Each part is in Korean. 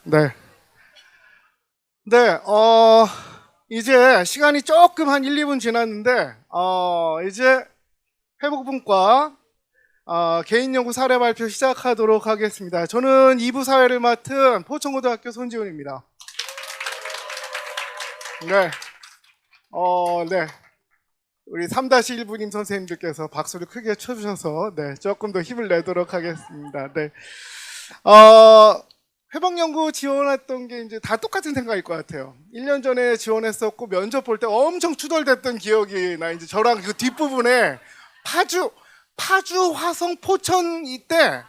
네. 네, 이제 시간이 조금 한 1, 2분 지났는데, 이제 회복분과 개인연구 사례 발표 시작하도록 하겠습니다. 저는 2부 사회를 맡은 포천고등학교 손지훈입니다. 네, 네. 우리 3-1부님 선생님들께서 박수를 크게 쳐주셔서, 네, 조금 더 힘을 내도록 하겠습니다. 네. 회복연구 지원했던 게 이제 다 똑같은 생각일 것 같아요. 1년 전에 지원했었고 면접 볼 때 엄청 투덜댔던 기억이 나. 이제 저랑 그 뒷부분에 파주 화성 포천 이때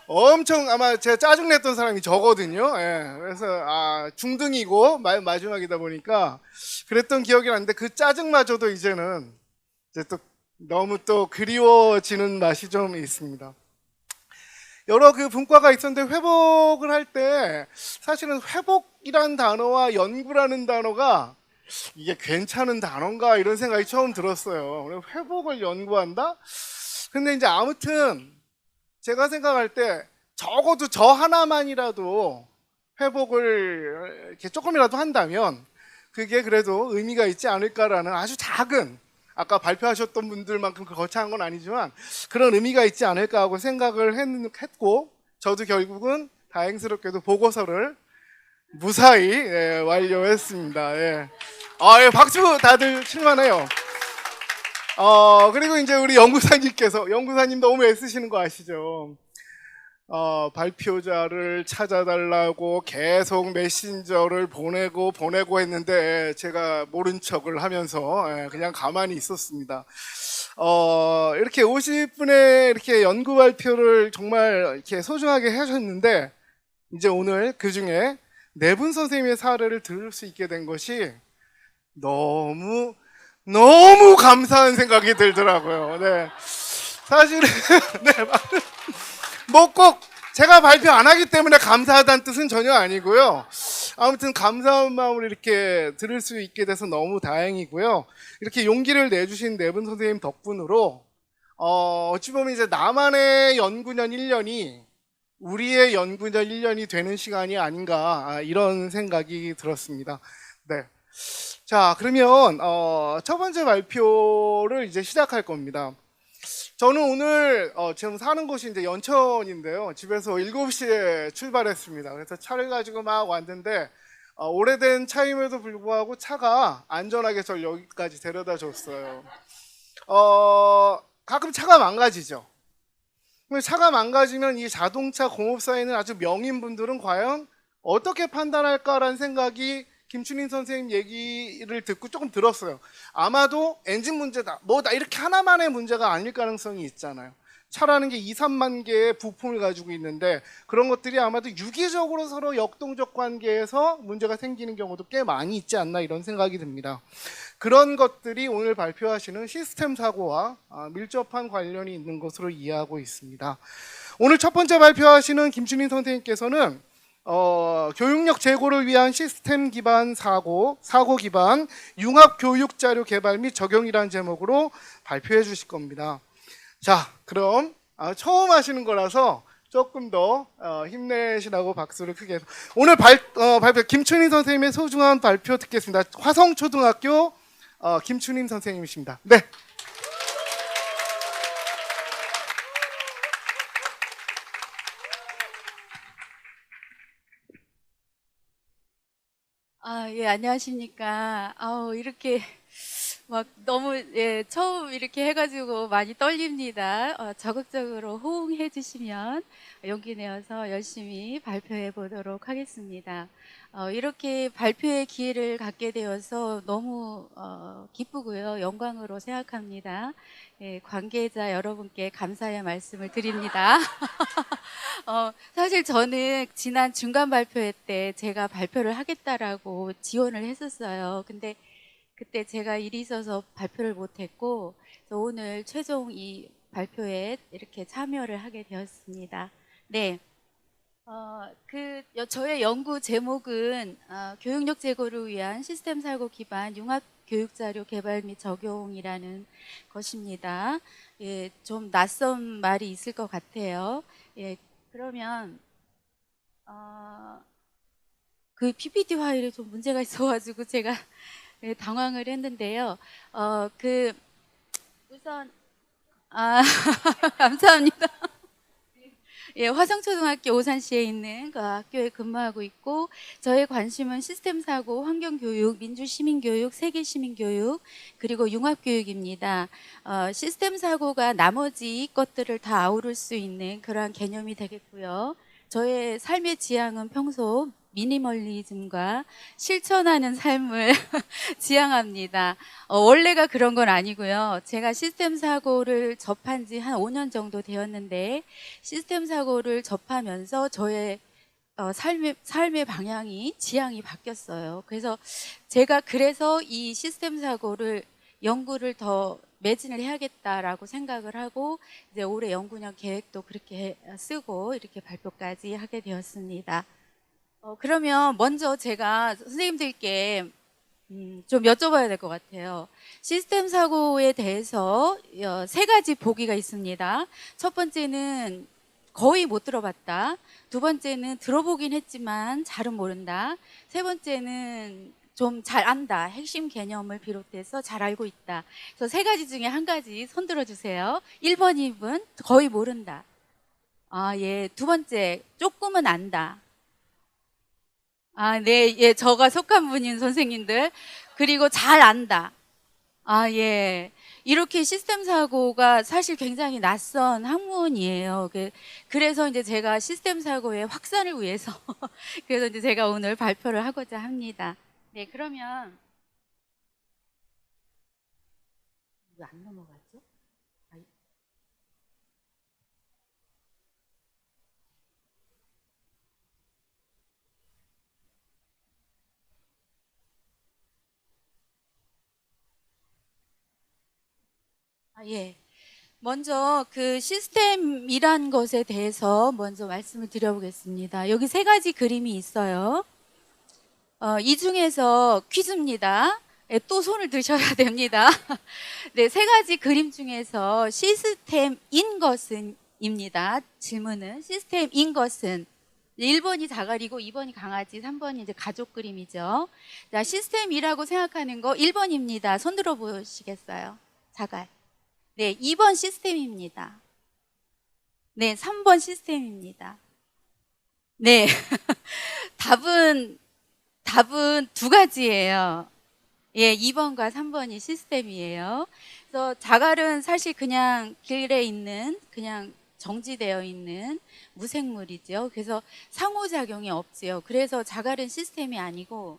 엄청 아마 제가 짜증냈던 사람이 저거든요. 예, 그래서 중등이고 마지막이다 보니까 그랬던 기억이 나는데 그 짜증마저도 이제는 이제 또 너무 또 그리워지는 맛이 좀 있습니다. 여러 그 분과가 있었는데 회복을 할 때 사실은 회복이라는 단어와 연구라는 단어가 이게 괜찮은 단어인가 이런 생각이 처음 들었어요. 회복을 연구한다? 근데 이제 아무튼 제가 생각할 때 적어도 저 하나만이라도 회복을 이렇게 조금이라도 한다면 그게 그래도 의미가 있지 않을까라는 아주 작은, 아까 발표하셨던 분들만큼 거창한 건 아니지만 그런 의미가 있지 않을까 하고 생각을 했고, 저도 결국은 다행스럽게도 보고서를 무사히 완료했습니다. 예. 예, 박수 다들 칠만해요. 그리고 이제 우리 연구사님 너무 애쓰시는 거 아시죠? 발표자를 찾아달라고 계속 메신저를 보내고 했는데 제가 모른 척을 하면서 그냥 가만히 있었습니다. 이렇게 50분의 이렇게 연구 발표를 정말 이렇게 소중하게 하셨는데, 이제 오늘 그 중에 네 분 선생님의 사례를 들을 수 있게 된 것이 너무 감사한 생각이 들더라고요. 네. 사실은 네, 뭐 꼭 제가 발표 안 하기 때문에 감사하다는 뜻은 전혀 아니고요. 아무튼 감사한 마음으로 이렇게 들을 수 있게 돼서 너무 다행이고요. 이렇게 용기를 내주신 네 분 선생님 덕분으로 어찌 보면 이제 나만의 연구년 1년이 우리의 연구년 1년이 되는 시간이 아닌가, 이런 생각이 들었습니다. 네. 자, 그러면 첫 번째 발표를 이제 시작할 겁니다. 저는 오늘 지금 사는 곳이 이제 연천인데요. 집에서 7시에 출발했습니다. 그래서 차를 가지고 막 왔는데 오래된 차임에도 불구하고 차가 안전하게 저를 여기까지 데려다 줬어요. 가끔 차가 망가지죠. 차가 망가지면 이 자동차 공업사에 있는 아주 명인분들은 과연 어떻게 판단할까라는 생각이 김춘인 선생님 얘기를 듣고 조금 들었어요. 아마도 엔진 문제다, 뭐다, 이렇게 하나만의 문제가 아닐 가능성이 있잖아요. 차라는 게 2, 3만 개의 부품을 가지고 있는데 그런 것들이 아마도 유기적으로 서로 역동적 관계에서 문제가 생기는 경우도 꽤 많이 있지 않나, 이런 생각이 듭니다. 그런 것들이 오늘 발표하시는 시스템 사고와 밀접한 관련이 있는 것으로 이해하고 있습니다. 오늘 첫 번째 발표하시는 김춘인 선생님께서는 교육력 제고를 위한 시스템 기반 사고 기반 융합 교육 자료 개발 및 적용이라는 제목으로 발표해 주실 겁니다. 자, 그럼 처음 하시는 거라서 조금 더 힘내시라고 박수를 크게 해서 오늘 발표 김춘인 선생님의 소중한 발표 듣겠습니다. 화성초등학교 김춘인 선생님이십니다. 네. 예, 안녕하십니까. 이렇게 막 너무, 처음 이렇게 해가지고 많이 떨립니다. 적극적으로 호응해 주시면 용기 내어서 열심히 발표해 보도록 하겠습니다. 이렇게 발표의 기회를 갖게 되어서 너무 기쁘고요. 영광으로 생각합니다. 관계자 여러분께 감사의 말씀을 드립니다. 사실 저는 지난 중간 발표회 때 제가 발표를 하겠다라고 지원을 했었어요. 근데 그때 제가 일이 있어서 발표를 못했고, 오늘 최종 이 발표에 이렇게 참여를 하게 되었습니다. 네. 저의 연구 제목은 교육력 제고를 위한 시스템 사고 기반 융합 교육 자료 개발 및 적용이라는 것입니다. 예, 좀 낯선 말이 있을 것 같아요. 예, 그러면 그 PPT 파일에 좀 문제가 있어가지고 제가 네, 당황을 했는데요. 우선 감사합니다. 예, 화성초등학교 오산시에 있는 그 학교에 근무하고 있고, 저의 관심은 시스템 사고, 환경 교육, 민주 시민 교육, 세계 시민 교육, 그리고 융합 교육입니다. 시스템 사고가 나머지 것들을 다 아우를 수 있는 그러한 개념이 되겠고요. 저의 삶의 지향은 평소 미니멀리즘과 실천하는 삶을 지향합니다. 원래가 그런 건 아니고요. 제가 시스템 사고를 접한 지 한 5년 정도 되었는데, 시스템 사고를 접하면서 저의 삶의 방향이, 지향이 바뀌었어요. 그래서 이 시스템 사고를 연구를 더 매진을 해야겠다라고 생각을 하고, 이제 올해 연구년 계획도 그렇게 쓰고 이렇게 발표까지 하게 되었습니다. 그러면 먼저 제가 선생님들께 좀 여쭤봐야 될 것 같아요. 시스템 사고에 대해서 3가지 보기가 있습니다. 첫 번째는 거의 못 들어봤다. 두 번째는 들어보긴 했지만 잘은 모른다. 세 번째는 좀 잘 안다. 핵심 개념을 비롯해서 잘 알고 있다. 그래서 3가지 중에 한 가지 손 들어주세요. 1번, 2번 거의 모른다. 예. 두 번째, 조금은 안다. 네, 예, 저가 속한 분인 선생님들. 그리고 잘 안다. 예. 이렇게 시스템 사고가 사실 굉장히 낯선 학문이에요. 그래서 이제 제가 시스템 사고의 확산을 위해서, 그래서 이제 제가 오늘 발표를 하고자 합니다. 네, 그러면, 왜 안 넘어가죠? 예. 먼저 그 시스템이란 것에 대해서 먼저 말씀을 드려보겠습니다. 여기 3가지 그림이 있어요. 이 중에서 퀴즈입니다. 예, 또 손을 드셔야 됩니다. 네, 3가지 그림 중에서 시스템인 것은입니다. 질문은 시스템인 것은 1번이 자갈이고 2번이 강아지, 3번이 이제 가족 그림이죠. 자, 시스템이라고 생각하는 거 1번입니다. 손 들어 보시겠어요? 자갈. 네, 2번 시스템입니다. 네, 3번 시스템입니다. 네. 답은 2가지예요. 예, 2번과 3번이 시스템이에요. 그래서 자갈은 사실 그냥 길에 있는, 그냥 정지되어 있는 무생물이죠. 그래서 상호작용이 없지요. 그래서 자갈은 시스템이 아니고,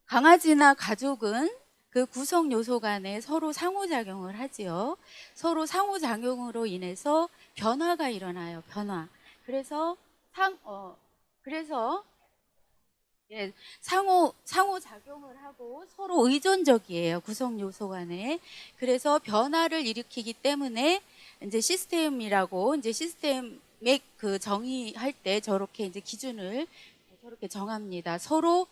강아지나 가족은 그 구성 요소 간에 서로 상호작용을 하지요. 서로 상호작용으로 인해서 변화가 일어나요. 변화. 그래서 그래서 예, 상호작용을 하고 서로 의존적이에요. 구성 요소 간에. 그래서 변화를 일으키기 때문에 이제 시스템이라고, 이제 시스템의 그 정의할 때 저렇게 이제 기준을 저렇게 정합니다. 서로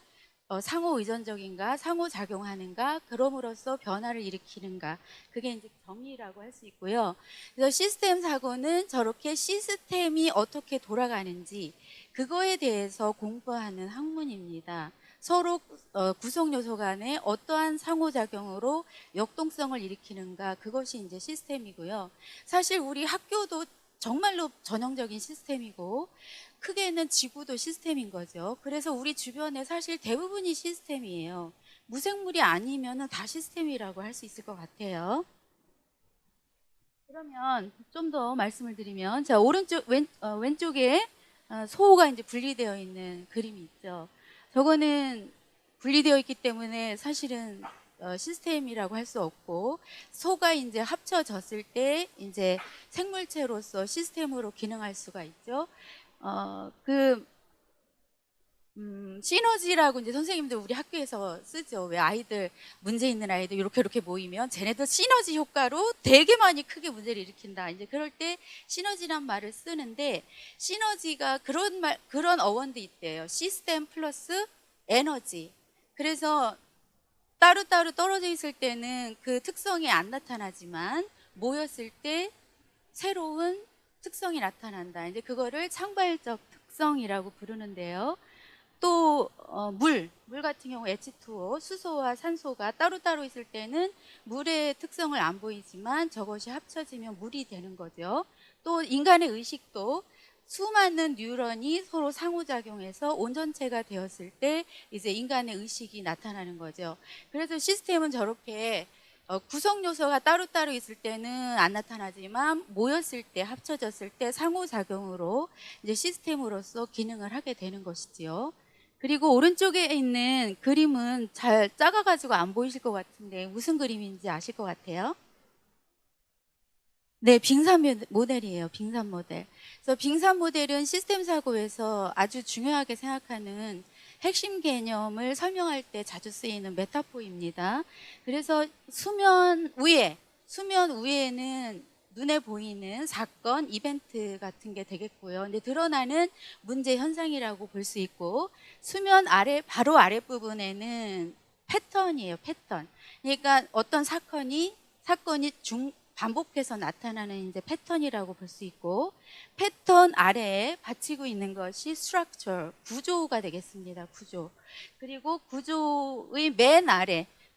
상호 의존적인가, 상호작용하는가, 그럼으로써 변화를 일으키는가. 그게 이제 정의라고 할 수 있고요. 그래서 시스템 사고는 저렇게 시스템이 어떻게 돌아가는지, 그거에 대해서 공부하는 학문입니다. 서로 구성 요소 간에 어떠한 상호작용으로 역동성을 일으키는가, 그것이 이제 시스템이고요. 사실 우리 학교도 정말로 전형적인 시스템이고, 크게는 지구도 시스템인 거죠. 그래서 우리 주변에 사실 대부분이 시스템이에요. 무생물이 아니면 다 시스템이라고 할 수 있을 것 같아요. 그러면 좀 더 말씀을 드리면, 자, 왼쪽에 소가 이제 분리되어 있는 그림이 있죠. 저거는 분리되어 있기 때문에 사실은 시스템이라고 할 수 없고, 소가 이제 합쳐졌을 때 이제 생물체로서 시스템으로 기능할 수가 있죠. 시너지라고 이제 선생님들 우리 학교에서 쓰죠. 왜 아이들, 문제 있는 아이들 이렇게 모이면 쟤네들 시너지 효과로 되게 많이 크게 문제를 일으킨다. 이제 그럴 때 시너지란 말을 쓰는데, 시너지가 그런 어원도 있대요. 시스템 플러스 에너지. 그래서 따로따로 떨어져 있을 때는 그 특성이 안 나타나지만 모였을 때 새로운 특성이 나타난다. 이제 그거를 창발적 특성이라고 부르는데요. 또 물 같은 경우 H2O, 수소와 산소가 따로따로 있을 때는 물의 특성을 안 보이지만 저것이 합쳐지면 물이 되는 거죠. 또 인간의 의식도 수많은 뉴런이 서로 상호작용해서 온전체가 되었을 때 이제 인간의 의식이 나타나는 거죠. 그래서 시스템은 저렇게 구성 요소가 따로따로 있을 때는 안 나타나지만 모였을 때, 합쳐졌을 때 상호작용으로 이제 시스템으로서 기능을 하게 되는 것이지요. 그리고 오른쪽에 있는 그림은 잘 작아가지고 안 보이실 것 같은데 무슨 그림인지 아실 것 같아요? 네, 빙산 모델이에요. 빙산 모델. 그래서 빙산 모델은 시스템 사고에서 아주 중요하게 생각하는 핵심 개념을 설명할 때 자주 쓰이는 메타포입니다. 그래서 수면 위에는 눈에 보이는 사건, 이벤트 같은 게 되겠고요. 근데 드러나는 문제 현상이라고 볼 수 있고, 수면 아래, 바로 아랫부분에는 패턴이에요, 패턴. 그러니까 어떤 사건이 반복해서 나타나는 이제 패턴이라고 볼 수 있고, 패턴 아래에 받치고 있는 것이 structure, 구조가 되겠습니다. 구조. 그리고 구조의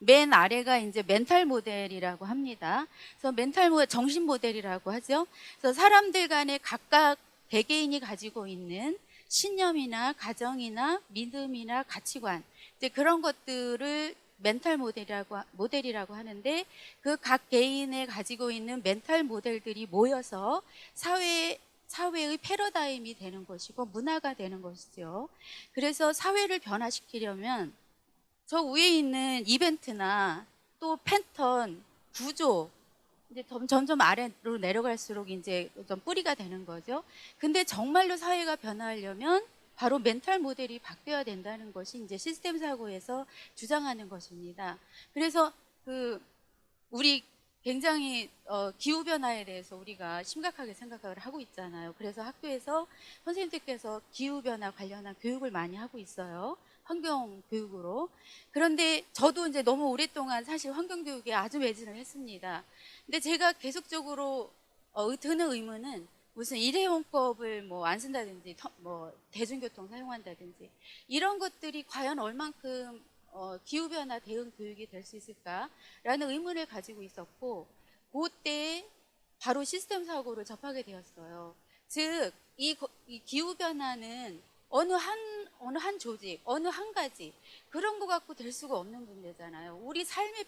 맨 아래가 이제 멘탈 모델이라고 합니다. 그래서 멘탈 모델, 정신 모델이라고 하죠. 그래서 사람들 간에 각각 개개인이 가지고 있는 신념이나 가정이나 믿음이나 가치관, 이제 그런 것들을 멘탈 모델이라고 하는데, 그 각 개인의 가지고 있는 멘탈 모델들이 모여서 사회의 패러다임이 되는 것이고 문화가 되는 것이죠. 그래서 사회를 변화시키려면 저 위에 있는 이벤트나 또 패턴, 구조, 이제 점점 아래로 내려갈수록 이제 좀 뿌리가 되는 거죠. 근데 정말로 사회가 변화하려면 바로 멘탈 모델이 바뀌어야 된다는 것이 이제 시스템 사고에서 주장하는 것입니다. 그래서 우리 굉장히 기후 변화에 대해서 우리가 심각하게 생각을 하고 있잖아요. 그래서 학교에서 선생님들께서 기후 변화 관련한 교육을 많이 하고 있어요. 환경 교육으로. 그런데 저도 이제 너무 오랫동안 사실 환경 교육에 아주 매진을 했습니다. 근데 제가 계속적으로 드는 의문은 무슨 일회용법을 뭐 안 쓴다든지 뭐 대중교통 사용한다든지 이런 것들이 과연 얼만큼 기후변화 대응 교육이 될 수 있을까라는 의문을 가지고 있었고, 그때 바로 시스템 사고를 접하게 되었어요. 즉, 이 기후변화는 어느 한 조직, 어느 한 가지 그런 거 갖고 될 수가 없는 문제잖아요. 우리 삶의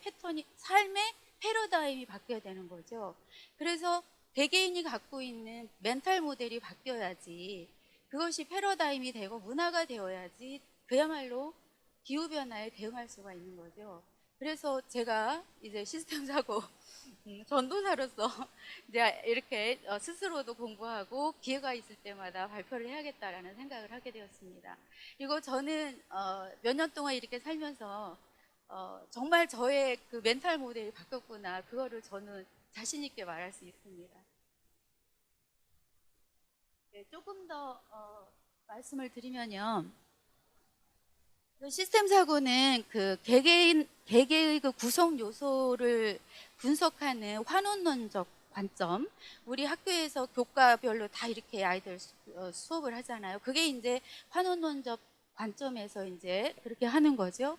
패러다임이 바뀌어야 되는 거죠. 그래서 개개인이 갖고 있는 멘탈 모델이 바뀌어야지, 그것이 패러다임이 되고 문화가 되어야지 그야말로 기후변화에 대응할 수가 있는 거죠. 그래서 제가 이제 시스템 사고 전도사로서 이제 이렇게 스스로도 공부하고 기회가 있을 때마다 발표를 해야겠다라는 생각을 하게 되었습니다. 그리고 저는 몇 년 동안 이렇게 살면서 정말 저의 그 멘탈 모델이 바뀌었구나, 그거를 저는 자신 있게 말할 수 있습니다. 네, 조금 더 말씀을 드리면요. 시스템 사고는 그 개개의 그 구성 요소를 분석하는 환원론적 관점, 우리 학교에서 교과별로 다 이렇게 아이들 수업을 하잖아요. 그게 이제 환원론적 관점에서 이제 그렇게 하는 거죠.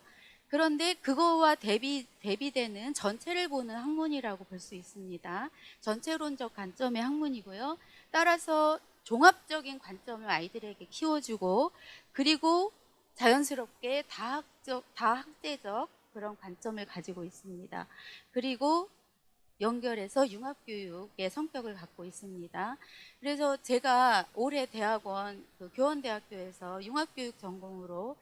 그런데 그거와 대비되는 전체를 보는 학문이라고 볼 수 있습니다. 전체론적 관점의 학문이고요. 따라서 종합적인 관점을 아이들에게 키워주고, 그리고 자연스럽게 다학제적 그런 관점을 가지고 있습니다. 그리고 연결해서 융합교육의 성격을 갖고 있습니다. 그래서 제가 올해 대학원 교원대학교에서 융합교육 전공으로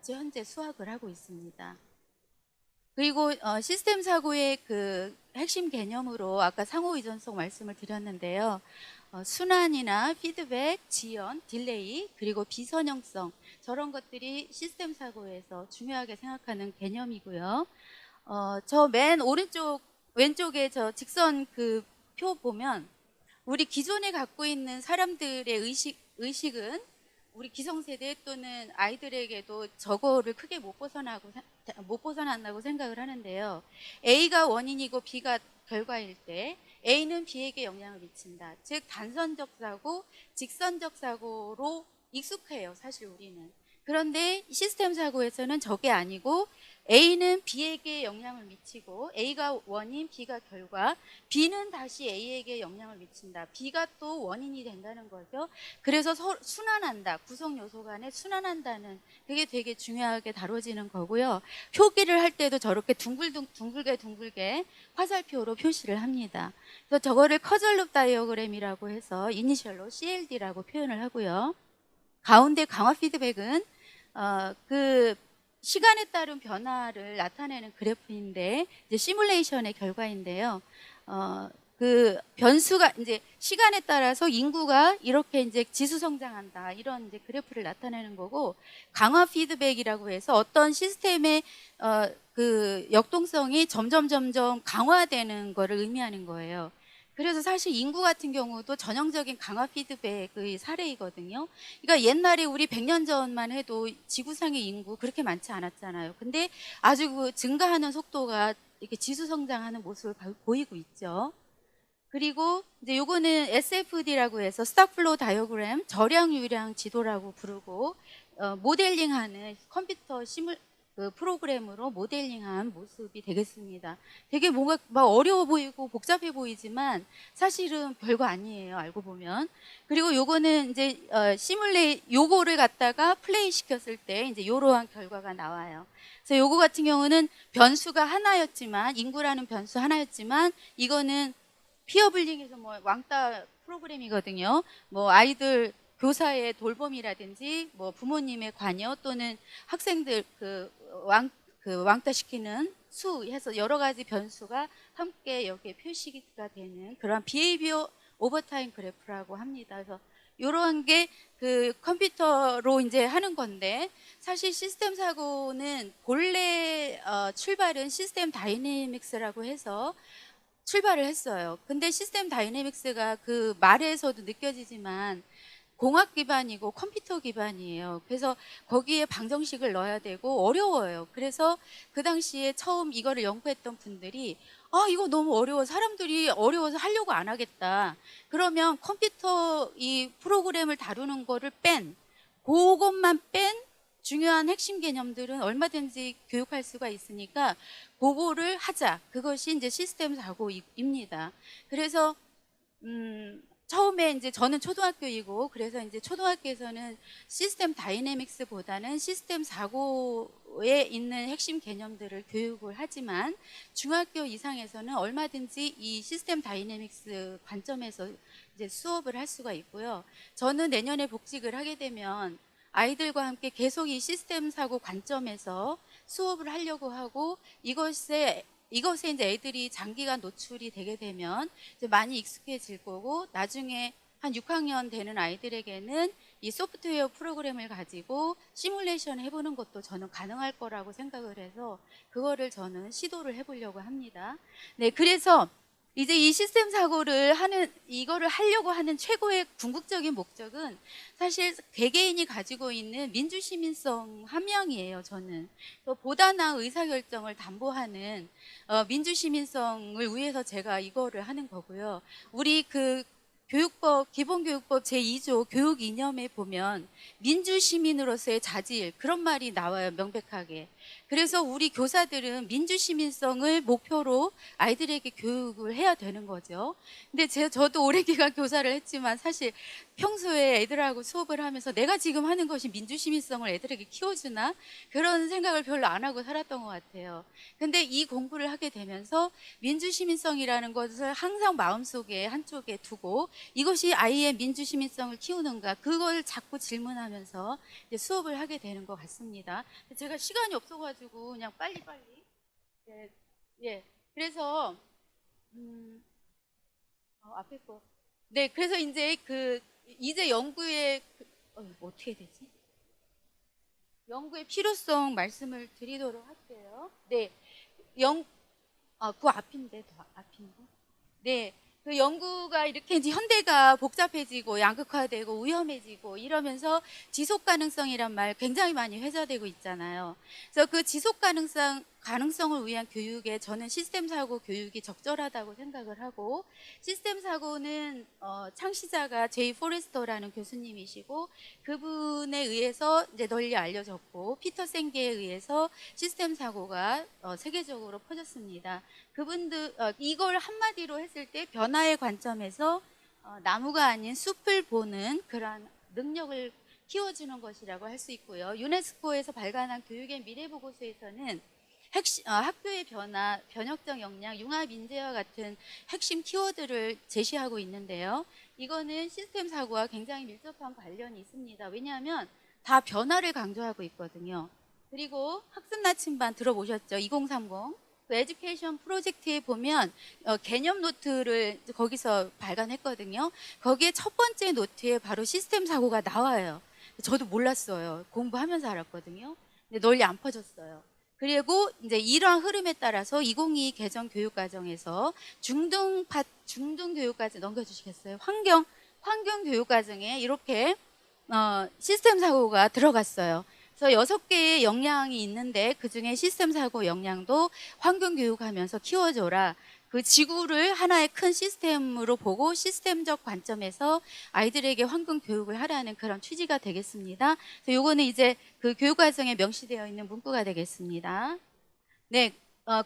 현재 수학을 하고 있습니다. 그리고 시스템 사고의 그 핵심 개념으로 아까 상호의존성 말씀을 드렸는데요. 순환이나 피드백, 지연, 딜레이, 그리고 비선형성, 저런 것들이 시스템 사고에서 중요하게 생각하는 개념이고요. 저 맨 왼쪽에 저 직선 그 표 보면 우리 기존에 갖고 있는 사람들의 의식은 우리 기성세대 또는 아이들에게도 저거를 크게 못 벗어난다고 생각을 하는데요. A가 원인이고 B가 결과일 때 A는 B에게 영향을 미친다. 즉 단선적 사고, 직선적 사고로 익숙해요, 사실 우리는. 그런데 시스템 사고에서는 저게 아니고 A는 B에게 영향을 미치고 A가 원인, B가 결과, B는 다시 A에게 영향을 미친다. B가 또 원인이 된다는 거죠. 그래서 순환한다. 구성 요소 간에 순환한다는 그게 되게 중요하게 다뤄지는 거고요. 표기를 할 때도 저렇게 둥글게 화살표로 표시를 합니다. 그래서 저거를 커즐룹 다이어그램이라고 해서 이니셜로 CLD라고 표현을 하고요. 가운데 강화 피드백은 그 시간에 따른 변화를 나타내는 그래프인데 이제 시뮬레이션의 결과인데요. 그 변수가 이제 시간에 따라서 인구가 이렇게 이제 지수 성장한다 이런 이제 그래프를 나타내는 거고, 강화 피드백이라고 해서 어떤 시스템의 그 역동성이 점점 강화되는 거를 의미하는 거예요. 그래서 사실 인구 같은 경우도 전형적인 강화 피드백의 사례이거든요. 그러니까 옛날에 우리 100년 전만 해도 지구상의 인구 그렇게 많지 않았잖아요. 근데 아주 그 증가하는 속도가 이렇게 지수 성장하는 모습을 보이고 있죠. 그리고 이제 요거는 SFD라고 해서 스탁플로우 다이어그램, 절약 유량 지도라고 부르고, 모델링하는 컴퓨터 그 프로그램으로 모델링한 모습이 되겠습니다. 되게 뭔가 막 어려워 보이고 복잡해 보이지만 사실은 별거 아니에요, 알고 보면. 그리고 요거는 이제 요거를 갖다가 플레이 시켰을 때 이제 요러한 결과가 나와요. 그래서 요거 같은 경우는 변수가 하나였지만, 인구라는 변수 하나였지만, 이거는 피어블링에서 뭐 왕따 프로그램이거든요. 뭐 아이들 교사의 돌봄이라든지 뭐 부모님의 관여 또는 학생들 왕따시키는 수 해서 여러 가지 변수가 함께 여기에 표시가 되는 그런 비헤이비어 오버타임 그래프라고 합니다. 그래서 이런 게 그 컴퓨터로 이제 하는 건데, 사실 시스템 사고는 본래 출발은 시스템 다이내믹스라고 해서 출발을 했어요. 근데 시스템 다이내믹스가 그 말에서도 느껴지지만 공학 기반이고 컴퓨터 기반이에요. 그래서 거기에 방정식을 넣어야 되고 어려워요. 그래서 그 당시에 처음 이거를 연구했던 분들이 이거 너무 어려워. 사람들이 어려워서 하려고 안 하겠다. 그러면 컴퓨터 이 프로그램을 다루는 거를 그것만 뺀 중요한 핵심 개념들은 얼마든지 교육할 수가 있으니까 그거를 하자. 그것이 이제 시스템 사고입니다. 그래서 처음에 이제 저는 초등학교이고, 그래서 이제 초등학교에서는 시스템 다이내믹스보다는 시스템 사고에 있는 핵심 개념들을 교육을 하지만, 중학교 이상에서는 얼마든지 이 시스템 다이내믹스 관점에서 이제 수업을 할 수가 있고요. 저는 내년에 복직을 하게 되면 아이들과 함께 계속 이 시스템 사고 관점에서 수업을 하려고 하고, 이것에 이제 애들이 장기간 노출이 되게 되면 이제 많이 익숙해질 거고, 나중에 한 6학년 되는 아이들에게는 이 소프트웨어 프로그램을 가지고 시뮬레이션 해보는 것도 저는 가능할 거라고 생각을 해서 그거를 저는 시도를 해보려고 합니다. 네, 그래서 이제 이 시스템 사고를 이거를 하려고 하는 최고의 궁극적인 목적은 사실 개개인이 가지고 있는 민주시민성 함량이에요, 저는. 보다 나은 의사결정을 담보하는 민주시민성을 위해서 제가 이거를 하는 거고요. 우리 그 기본교육법 제2조 교육 이념에 보면 민주시민으로서의 자질, 그런 말이 나와요, 명백하게. 그래서 우리 교사들은 민주시민성을 목표로 아이들에게 교육을 해야 되는 거죠. 근데 저도 오랜 기간 교사를 했지만 사실 평소에 애들하고 수업을 하면서 내가 지금 하는 것이 민주시민성을 애들에게 키워주나? 그런 생각을 별로 안 하고 살았던 것 같아요. 근데 이 공부를 하게 되면서 민주시민성이라는 것을 항상 마음속에 한쪽에 두고, 이것이 아이의 민주시민성을 키우는가, 그걸 자꾸 질문하면서 이제 수업을 하게 되는 것 같습니다. 제가 시간이 없어가지고 그냥 빨리빨리. 네, 예. 그래서 앞에 거. 네, 그래서 이제 이제 연구의 어떻게 해야 되지? 연구의 필요성 말씀을 드리도록 할게요. 네, 그 앞인데 더 앞인데. 네. 그 연구가 이렇게 이제 현대가 복잡해지고 양극화되고 위험해지고 이러면서 지속 가능성이란 말 굉장히 많이 회자되고 있잖아요. 그래서 그 지속 가능성을 위한 교육에 저는 시스템 사고 교육이 적절하다고 생각을 하고, 시스템 사고는 창시자가 제이 포레스터라는 교수님이시고, 그분에 의해서 이제 널리 알려졌고, 피터 생게에 의해서 시스템 사고가 세계적으로 퍼졌습니다. 그분들 이걸 한마디로 했을 때 변화의 관점에서 나무가 아닌 숲을 보는 그런 능력을 키워주는 것이라고 할 수 있고요. 유네스코에서 발간한 교육의 미래 보고서에서는 학교의 변화, 변혁적 역량, 융합 인재와 같은 핵심 키워드를 제시하고 있는데요. 이거는 시스템 사고와 굉장히 밀접한 관련이 있습니다. 왜냐하면 다 변화를 강조하고 있거든요. 그리고 학습 나침반 들어보셨죠? 2030. 그 에듀케이션 프로젝트에 보면 개념 노트를 거기서 발간했거든요. 거기에 첫 번째 노트에 바로 시스템 사고가 나와요. 저도 몰랐어요. 공부하면서 알았거든요. 근데 널리 안 퍼졌어요. 그리고 이제 이러한 흐름에 따라서 2022 개정 교육과정에서 중등 교육까지 넘겨주시겠어요? 환경 교육과정에 이렇게 시스템 사고가 들어갔어요. 그래서 6개의 역량이 있는데 그중에 시스템 사고 역량도 환경 교육하면서 키워줘라. 그 지구를 하나의 큰 시스템으로 보고 시스템적 관점에서 아이들에게 환경 교육을 하라는 그런 취지가 되겠습니다. 그래서 요거는 이제 그 교육 과정에 명시되어 있는 문구가 되겠습니다. 네,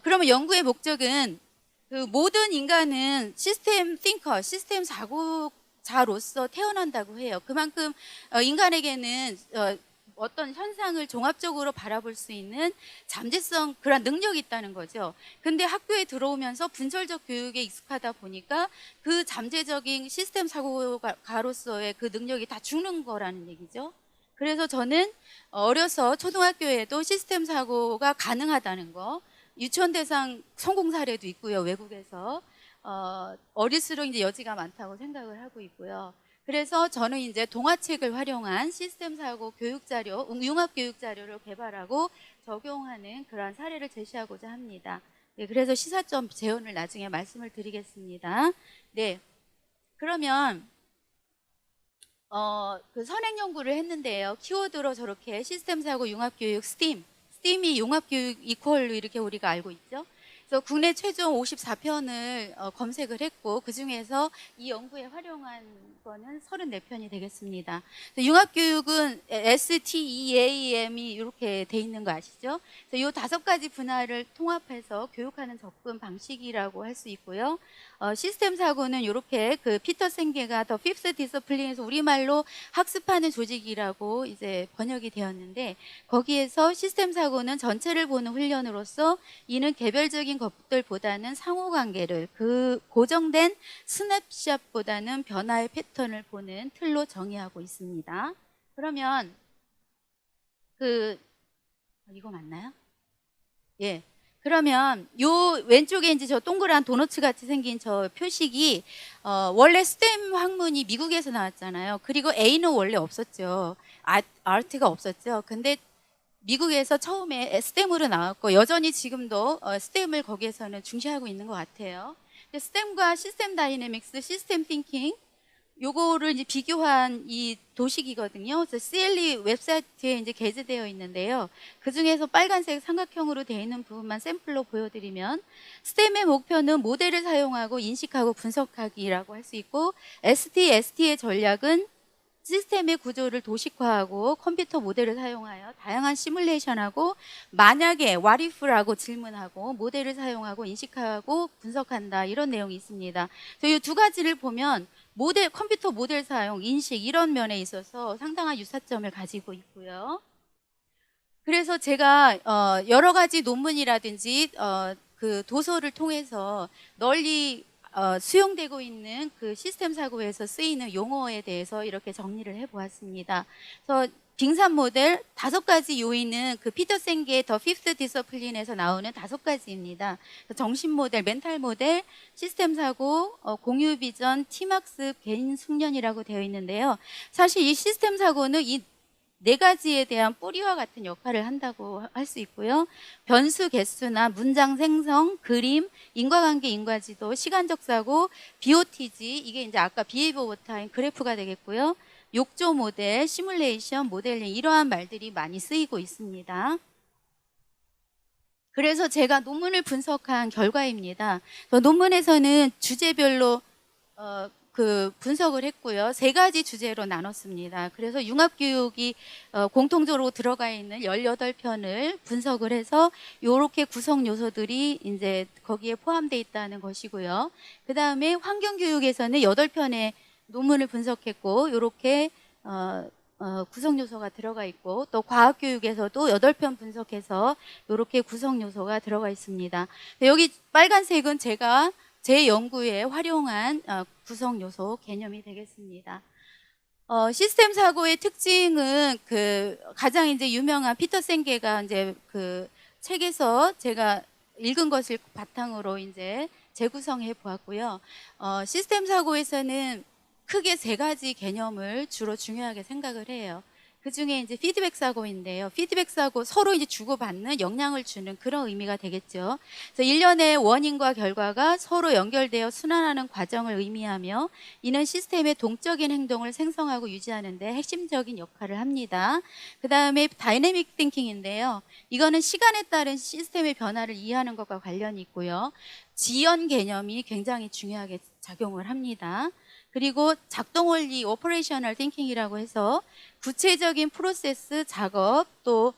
그러면 연구의 목적은 그 모든 인간은 시스템 띵커, 시스템 사고자로서 태어난다고 해요. 그만큼 인간에게는 어떤 현상을 종합적으로 바라볼 수 있는 잠재성, 그런 능력이 있다는 거죠. 근데 학교에 들어오면서 분설적 교육에 익숙하다 보니까 그 잠재적인 시스템 사고가로서의 그 능력이 다 죽는 거라는 얘기죠. 그래서 저는 어려서 초등학교에도 시스템 사고가 가능하다는 거, 유치원 대상 성공 사례도 있고요, 외국에서. 어릴수록 이제 여지가 많다고 생각을 하고 있고요. 그래서 저는 이제 동화책을 활용한 시스템 사고 교육 자료, 융합 교육 자료를 개발하고 적용하는 그러한 사례를 제시하고자 합니다. 네, 그래서 시사점 재원을 나중에 말씀을 드리겠습니다. 네, 그러면 그 선행 연구를 했는데요. 키워드로 저렇게 시스템 사고 융합 교육 스팀이 융합 교육 이퀄로 이렇게 우리가 알고 있죠. 그래서 국내 최종 54편을 검색을 했고 그 중에서 이 연구에 활용한 거는 34편이 되겠습니다. 융합교육은 STEAM이 이렇게 돼 있는 거 아시죠? 그래서 이 5가지 분야를 통합해서 교육하는 접근 방식이라고 할 수 있고요. 시스템 사고는 이렇게 그 피터 생게가 더 피프스 디서플린에서 우리말로 학습하는 조직이라고 이제 번역이 되었는데 거기에서 시스템 사고는 전체를 보는 훈련으로서 이는 개별적인 것들보다는 상호관계를 그 고정된 스냅샷보다는 변화의 패턴을 보는 틀로 정의하고 있습니다. 그러면 이거 맞나요? 예. 그러면 요 왼쪽에 이제 저 동그란 도너츠 같이 생긴 저 표식이 원래 스템 학문이 미국에서 나왔잖아요. 그리고 A는 원래 없었죠. 아트가 없었죠. 근데 미국에서 처음에 스템으로 나왔고 여전히 지금도 스템을 거기에서는 중시하고 있는 것 같아요. 근데 스템과 시스템 다이내믹스, 시스템 띵킹 요거를 이제 비교한 이 도식이거든요. 그래서 CLE 웹사이트에 이제 게재되어 있는데요. 그 중에서 빨간색 삼각형으로 되어 있는 부분만 샘플로 보여드리면 스템의 목표는 모델을 사용하고 인식하고 분석하기라고 할 수 있고 ST의 전략은 시스템의 구조를 도식화하고 컴퓨터 모델을 사용하여 다양한 시뮬레이션하고 만약에 what if라고 질문하고 모델을 사용하고 인식하고 분석한다 이런 내용이 있습니다. 이 2가지를 보면 컴퓨터 모델 사용, 인식 이런 면에 있어서 상당한 유사점을 가지고 있고요. 그래서 제가 여러 가지 논문이라든지 그 도서를 통해서 널리 수용되고 있는 그 시스템 사고에서 쓰이는 용어에 대해서 이렇게 정리를 해보았습니다. 그래서 빙산 모델 5가지 요인은 그 피터 생게의 더 피프스 디서플린에서 나오는 5가지입니다. 정신 모델, 멘탈 모델, 시스템 사고, 공유 비전, 팀 학습, 개인 숙련이라고 되어 있는데요. 사실 이 시스템 사고는 이 4가지에 대한 뿌리와 같은 역할을 한다고 할 수 있고요. 변수 개수나 문장 생성, 그림, 인과관계 인과지도, 시간적 사고, BOTG, 이게 이제 아까 비헤이버 오버타임 그래프가 되겠고요. 욕조 모델, 시뮬레이션, 모델링 이러한 말들이 많이 쓰이고 있습니다. 그래서 제가 논문을 분석한 결과입니다. 논문에서는 주제별로 분석을 했고요. 3가지 주제로 나눴습니다. 그래서 융합교육이 공통적으로 들어가 있는 18편을 분석을 해서 요렇게 구성 요소들이 이제 거기에 포함되어 있다는 것이고요. 그 다음에 환경교육에서는 8편의 논문을 분석했고 요렇게 구성 요소가 들어가 있고, 또 과학교육에서도 8편 분석해서 이렇게 구성 요소가 들어가 있습니다. 여기 빨간색은 제가 제 연구에 활용한 구성 요소 개념이 되겠습니다. 시스템 사고의 특징은 가장 이제 유명한 피터 생게가 이제 책에서 제가 읽은 것을 바탕으로 이제 재구성해 보았고요. 시스템 사고에서는 크게 3가지 개념을 주로 중요하게 생각을 해요. 그 중에 이제 피드백 사고인데요. 피드백 사고, 서로 이제 주고받는 영향을 주는 그런 의미가 되겠죠. 그래서 일련의 원인과 결과가 서로 연결되어 순환하는 과정을 의미하며, 이는 시스템의 동적인 행동을 생성하고 유지하는 데 핵심적인 역할을 합니다. 그 다음에 다이내믹 띵킹인데요. 이거는 시간에 따른 시스템의 변화를 이해하는 것과 관련이 있고요. 지연 개념이 굉장히 중요하게 작용을 합니다. 그리고 작동원리 오퍼레이셔널 띵킹이라고 해서 구체적인 프로세스, 작업, 또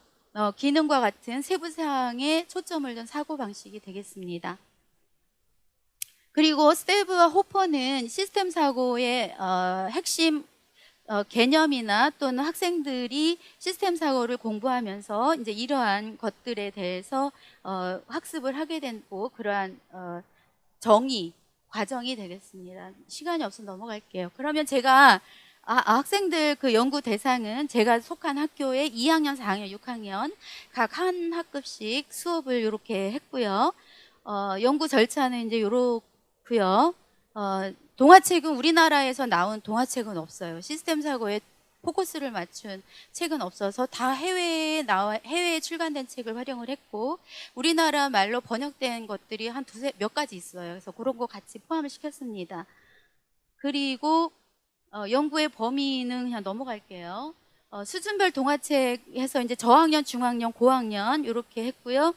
기능과 같은 세부 사항에 초점을 둔 사고방식이 되겠습니다. 그리고 스테브와 호퍼는 시스템 사고의 핵심 개념이나 또는 학생들이 시스템 사고를 공부하면서 이제 이러한 것들에 대해서 학습을 하게 되고, 그러한 정의 과정이 되겠습니다. 시간이 없어서 넘어갈게요. 그러면 제가 학생들 연구 대상은 제가 속한 학교의 2학년, 4학년, 6학년 각 한 학급씩 수업을 이렇게 했고요. 연구 절차는 이제 이렇고요. 동화책은 우리나라에서 나온 동화책은 없어요. 시스템 사고에 포커스를 맞춘 책은 없어서 다 해외에 출간된 책을 활용을 했고, 우리나라 말로 번역된 것들이 한 몇 가지 있어요. 그래서 그런 거 같이 포함을 시켰습니다. 그리고 연구의 범위는 그냥 넘어갈게요. 수준별 동화책에서 이제 저학년, 중학년, 고학년 이렇게 했고요.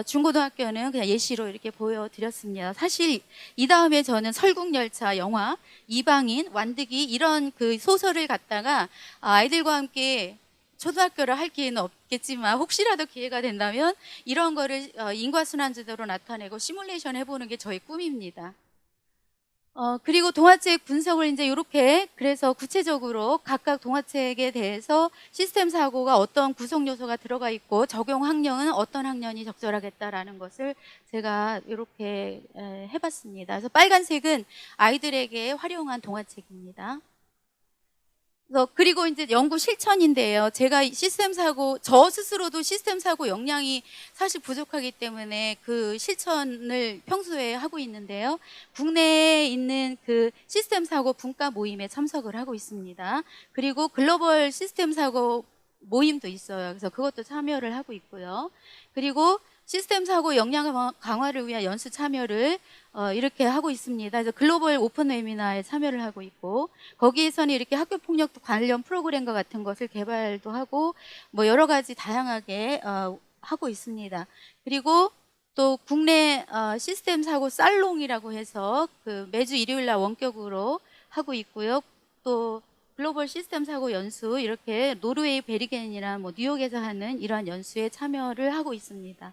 중고등학교는 그냥 예시로 이렇게 보여드렸습니다. 사실 이 다음에 저는 설국열차 영화, 이방인, 완득이 이런 소설을 갖다가 아이들과 함께 초등학교를 할 기회는 없겠지만 혹시라도 기회가 된다면 이런 거를 인과순환제도로 나타내고 시뮬레이션 해보는 게 저희 꿈입니다. 그리고 동화책 분석을 이제 이렇게, 그래서 구체적으로 각각 동화책에 대해서 시스템 사고가 어떤 구성 요소가 들어가 있고 적용 학년은 어떤 학년이 적절하겠다라는 것을 제가 이렇게 해봤습니다. 그래서 빨간색은 아이들에게 활용한 동화책입니다. 그리고 이제 연구 실천인데요. 제가 시스템 사고, 저 스스로도 시스템 사고 역량이 사실 부족하기 때문에 실천을 평소에 하고 있는데요. 국내에 있는 시스템 사고 분과 모임에 참석을 하고 있습니다. 그리고 글로벌 시스템 사고 모임도 있어요. 그래서 그것도 참여를 하고 있고요. 그리고 시스템 사고 역량 강화를 위한 연수 참여를 이렇게 하고 있습니다. 그래서 글로벌 오픈 웨비나에 참여를 하고 있고, 거기에서는 이렇게 학교 폭력 관련 프로그램과 같은 것을 개발도 하고 뭐 여러 가지 다양하게 하고 있습니다. 그리고 또 국내 시스템 사고 살롱이라고 해서 매주 일요일 날 원격으로 하고 있고요. 또 글로벌 시스템 사고 연수, 이렇게 노르웨이 베르겐이나 뭐 뉴욕에서 하는 이러한 연수에 참여를 하고 있습니다.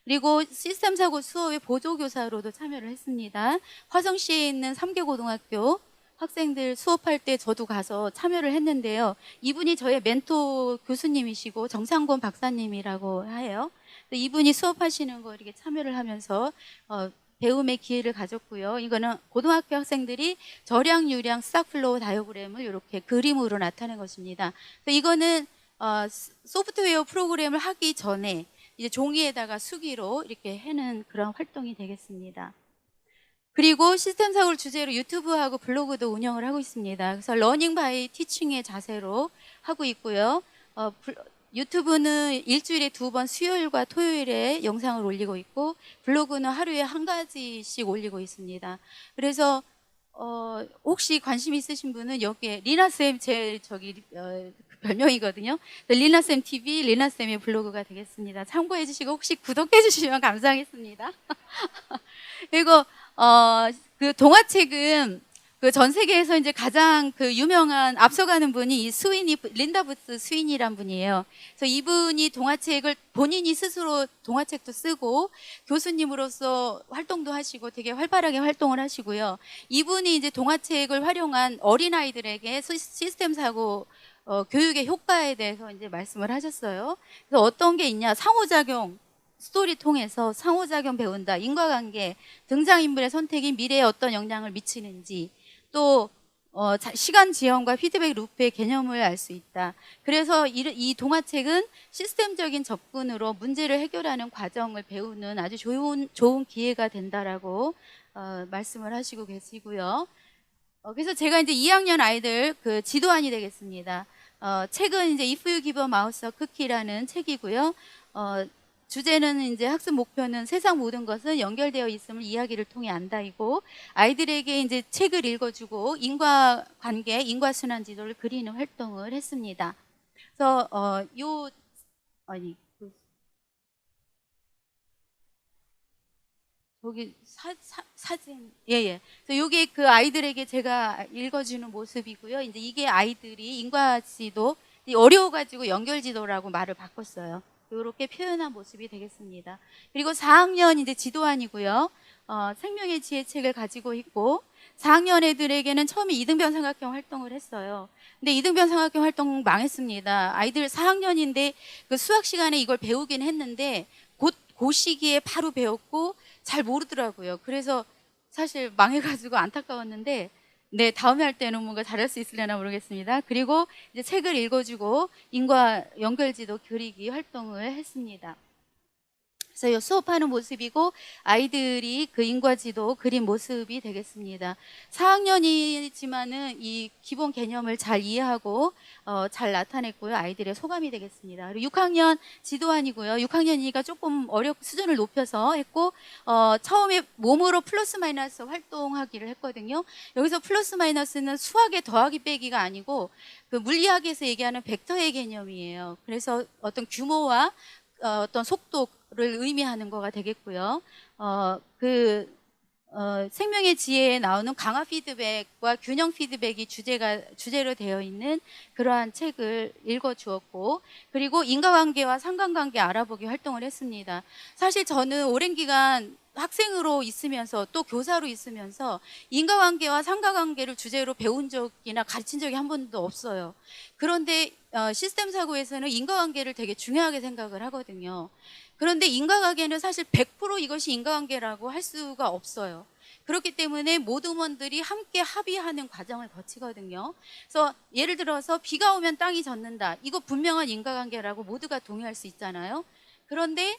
그리고 시스템 사고 수업의 보조교사로도 참여를 했습니다. 화성시에 있는 3개 고등학교 학생들 수업할 때 저도 가서 참여를 했는데요. 이분이 저의 멘토 교수님이시고 정상권 박사님이라고 해요. 이분이 수업하시는 거 이렇게 참여를 하면서 배움의 기회를 가졌고요. 이거는 고등학교 학생들이 절약, 유량, 스탁플로우 다이어그램을 이렇게 그림으로 나타낸 것입니다. 이거는 소프트웨어 프로그램을 하기 전에 이제 종이에다가 수기로 이렇게 해는 그런 활동이 되겠습니다. 그리고 시스템 사고를 주제로 유튜브하고 블로그도 운영을 하고 있습니다. 그래서 러닝 바이 티칭의 자세로 하고 있고요. 유튜브는 일주일에 2번 수요일과 토요일에 영상을 올리고 있고, 블로그는 하루에 1가지씩 올리고 있습니다. 그래서 혹시 관심 있으신 분은 여기에 리나쌤 제 별명이거든요. 리나쌤 TV, 리나쌤의 블로그가 되겠습니다. 참고해 주시고 혹시 구독해 주시면 감사하겠습니다. 그리고 그 동화책은 그 전 세계에서 이제 가장 그 유명한 앞서가는 분이 이 스위니, 린다 부스 스위니란 분이에요. 그래서 이분이 동화책을 본인이 스스로 동화책도 쓰고 교수님으로서 활동도 하시고 되게 활발하게 활동을 하시고요. 이분이 이제 동화책을 활용한 어린아이들에게 시스템 사고 교육의 효과에 대해서 이제 말씀을 하셨어요. 그래서 어떤 게 있냐, 상호작용, 스토리 통해서 상호작용 배운다, 인과관계, 등장인물의 선택이 미래에 어떤 영향을 미치는지, 또 시간 지연과 피드백 루프의 개념을 알 수 있다. 그래서 이 동화책은 시스템적인 접근으로 문제를 해결하는 과정을 배우는 아주 좋은 기회가 된다라고 말씀을 하시고 계시고요. 그래서 제가 이제 2학년 아이들 그 지도안이 되겠습니다. 책은 이제 If You Give a Mouse a Cookie라는 책이고요. 주제는 이제 학습 목표는 세상 모든 것은 연결되어 있음을 이야기를 통해 안다이고, 아이들에게 이제 책을 읽어주고 인과관계, 인과순환 지도를 그리는 활동을 했습니다. 그래서 여기 사진, 예. 그래서 요게 그 아이들에게 제가 읽어주는 모습이고요. 이제 이게 아이들이 인과지도, 어려워가지고 연결지도라고 말을 바꿨어요. 이렇게 표현한 모습이 되겠습니다. 그리고 4학년 이제 지도안이고요. 생명의 지혜 책을 가지고 있고, 4학년 애들에게는 처음에 이등변 삼각형 활동을 했어요. 근데 이등변 삼각형 활동 망했습니다. 아이들 4학년인데 그 수학 시간에 이걸 배우긴 했는데 그 시기에 바로 배웠고 잘 모르더라고요. 그래서 사실 망해가지고 안타까웠는데, 네, 다음에 할 때는 뭔가 잘할 수 있으려나 모르겠습니다. 그리고 이제 책을 읽어주고 인과 연결지도 그리기 활동을 했습니다. 그래서 수업하는 모습이고 아이들이 그 인과지도 그린 모습이 되겠습니다. 4학년이지만은 이 기본 개념을 잘 이해하고 잘 나타냈고요. 아이들의 소감이 되겠습니다. 그리고 6학년 지도안이고요. 6학년이니까 조금 수준을 높여서 했고, 처음에 몸으로 플러스 마이너스 활동하기를 했거든요. 여기서 플러스 마이너스는 수학의 더하기 빼기가 아니고 그 물리학에서 얘기하는 벡터의 개념이에요. 그래서 어떤 규모와 어떤 속도를 의미하는 거가 되겠고요. 생명의 지혜에 나오는 강화 피드백과 균형 피드백이 주제로 되어 있는 그러한 책을 읽어주었고, 그리고 인과관계와 상관관계 알아보기 활동을 했습니다. 사실 저는 오랜 기간 학생으로 있으면서 또 교사로 있으면서 인과관계와 상관관계를 주제로 배운 적이나 가르친 적이 한 번도 없어요. 그런데 시스템 사고에서는 인과관계를 되게 중요하게 생각을 하거든요. 그런데 인과관계는 사실 100% 이것이 인과관계라고 할 수가 없어요. 그렇기 때문에 모두원들이 함께 합의하는 과정을 거치거든요. 그래서 예를 들어서 비가 오면 땅이 젖는다. 이거 분명한 인과관계라고 모두가 동의할 수 있잖아요. 그런데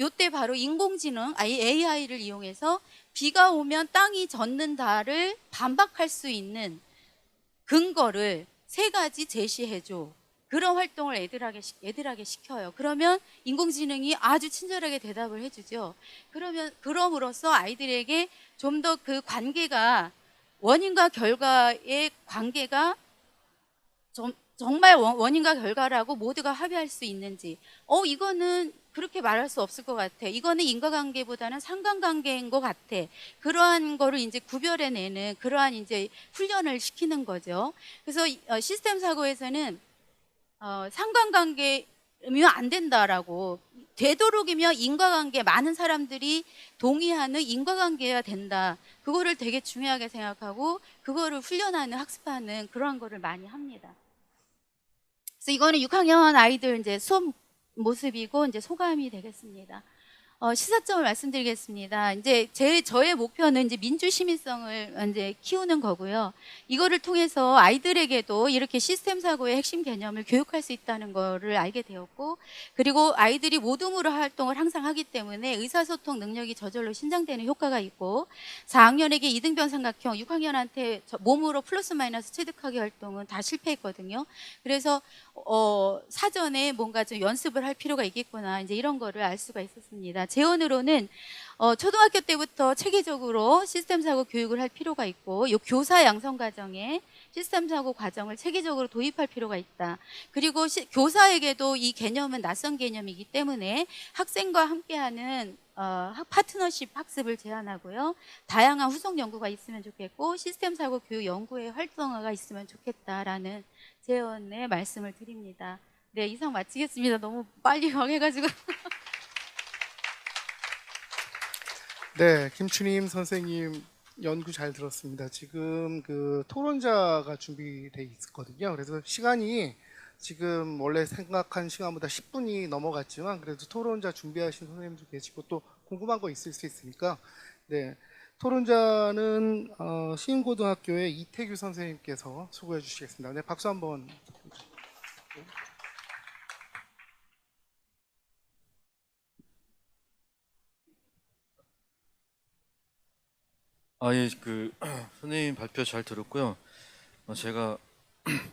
요때 바로 인공지능, AI를 이용해서 비가 오면 땅이 젖는다를 반박할 수 있는 근거를 3가지 제시해줘. 그런 활동을 애들에게 시켜요. 그러면 인공지능이 아주 친절하게 대답을 해주죠. 그럼으로써 아이들에게 좀 더 그 관계가, 원인과 결과의 관계가 정말 원인과 결과라고 모두가 합의할 수 있는지, 이거는 그렇게 말할 수 없을 것 같아. 이거는 인과관계보다는 상관관계인 것 같아. 그러한 거를 이제 구별해내는 그러한 이제 훈련을 시키는 거죠. 그래서 시스템 사고에서는 상관관계면 안 된다라고, 되도록이면 인과관계, 많은 사람들이 동의하는 인과관계여야 된다. 그거를 되게 중요하게 생각하고 그거를 훈련하는, 학습하는 그러한 거를 많이 합니다. 그래서 이거는 6학년 아이들 이제 수업 모습이고 이제 소감이 되겠습니다. 시사점을 말씀드리겠습니다. 이제 저의 목표는 이제 민주 시민성을 이제 키우는 거고요. 이거를 통해서 아이들에게도 이렇게 시스템 사고의 핵심 개념을 교육할 수 있다는 거를 알게 되었고, 그리고 아이들이 모둠으로 활동을 항상 하기 때문에 의사소통 능력이 저절로 신장되는 효과가 있고, 4학년에게 이등변 삼각형, 6학년한테 몸으로 플러스 마이너스 체득하기 활동은 다 실패했거든요. 그래서 사전에 뭔가 좀 연습을 할 필요가 있겠구나, 이제 이런 거를 알 수가 있었습니다. 재원으로는 초등학교 때부터 체계적으로 시스템 사고 교육을 할 필요가 있고, 이 교사 양성 과정에 시스템 사고 과정을 체계적으로 도입할 필요가 있다. 그리고 교사에게도 이 개념은 낯선 개념이기 때문에 학생과 함께하는 파트너십 학습을 제안하고요. 다양한 후속 연구가 있으면 좋겠고 시스템 사고 교육 연구의 활성화가 있으면 좋겠다라는 제언의 말씀을 드립니다. 네, 이상 마치겠습니다. 너무 빨리 해가지고. 네, 김춘임 선생님 연구 잘 들었습니다. 지금 그 토론자가 준비돼 있거든요. 그래서 시간이 지금 원래 생각한 시간보다 10분이 넘어갔지만 그래도 토론자 준비하신 선생님도 계시고 또 궁금한 거 있을 수 있으니까 네, 토론자는 시흥고등학교의 이태규 선생님께서 수고해 주시겠습니다. 네, 박수 한번. 예, 선생님 발표 잘 들었고요. 제가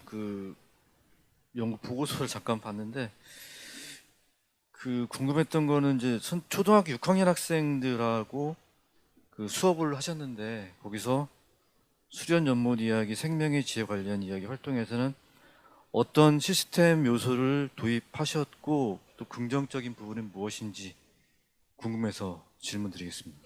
그 연구 보고서를 잠깐 봤는데, 궁금했던 거는 이제 초등학교 6학년 학생들하고 수업을 하셨는데, 거기서 수련 연못 이야기, 생명의 지혜 관련 이야기 활동에서는 어떤 시스템 요소를 도입하셨고, 또 긍정적인 부분은 무엇인지 궁금해서 질문 드리겠습니다.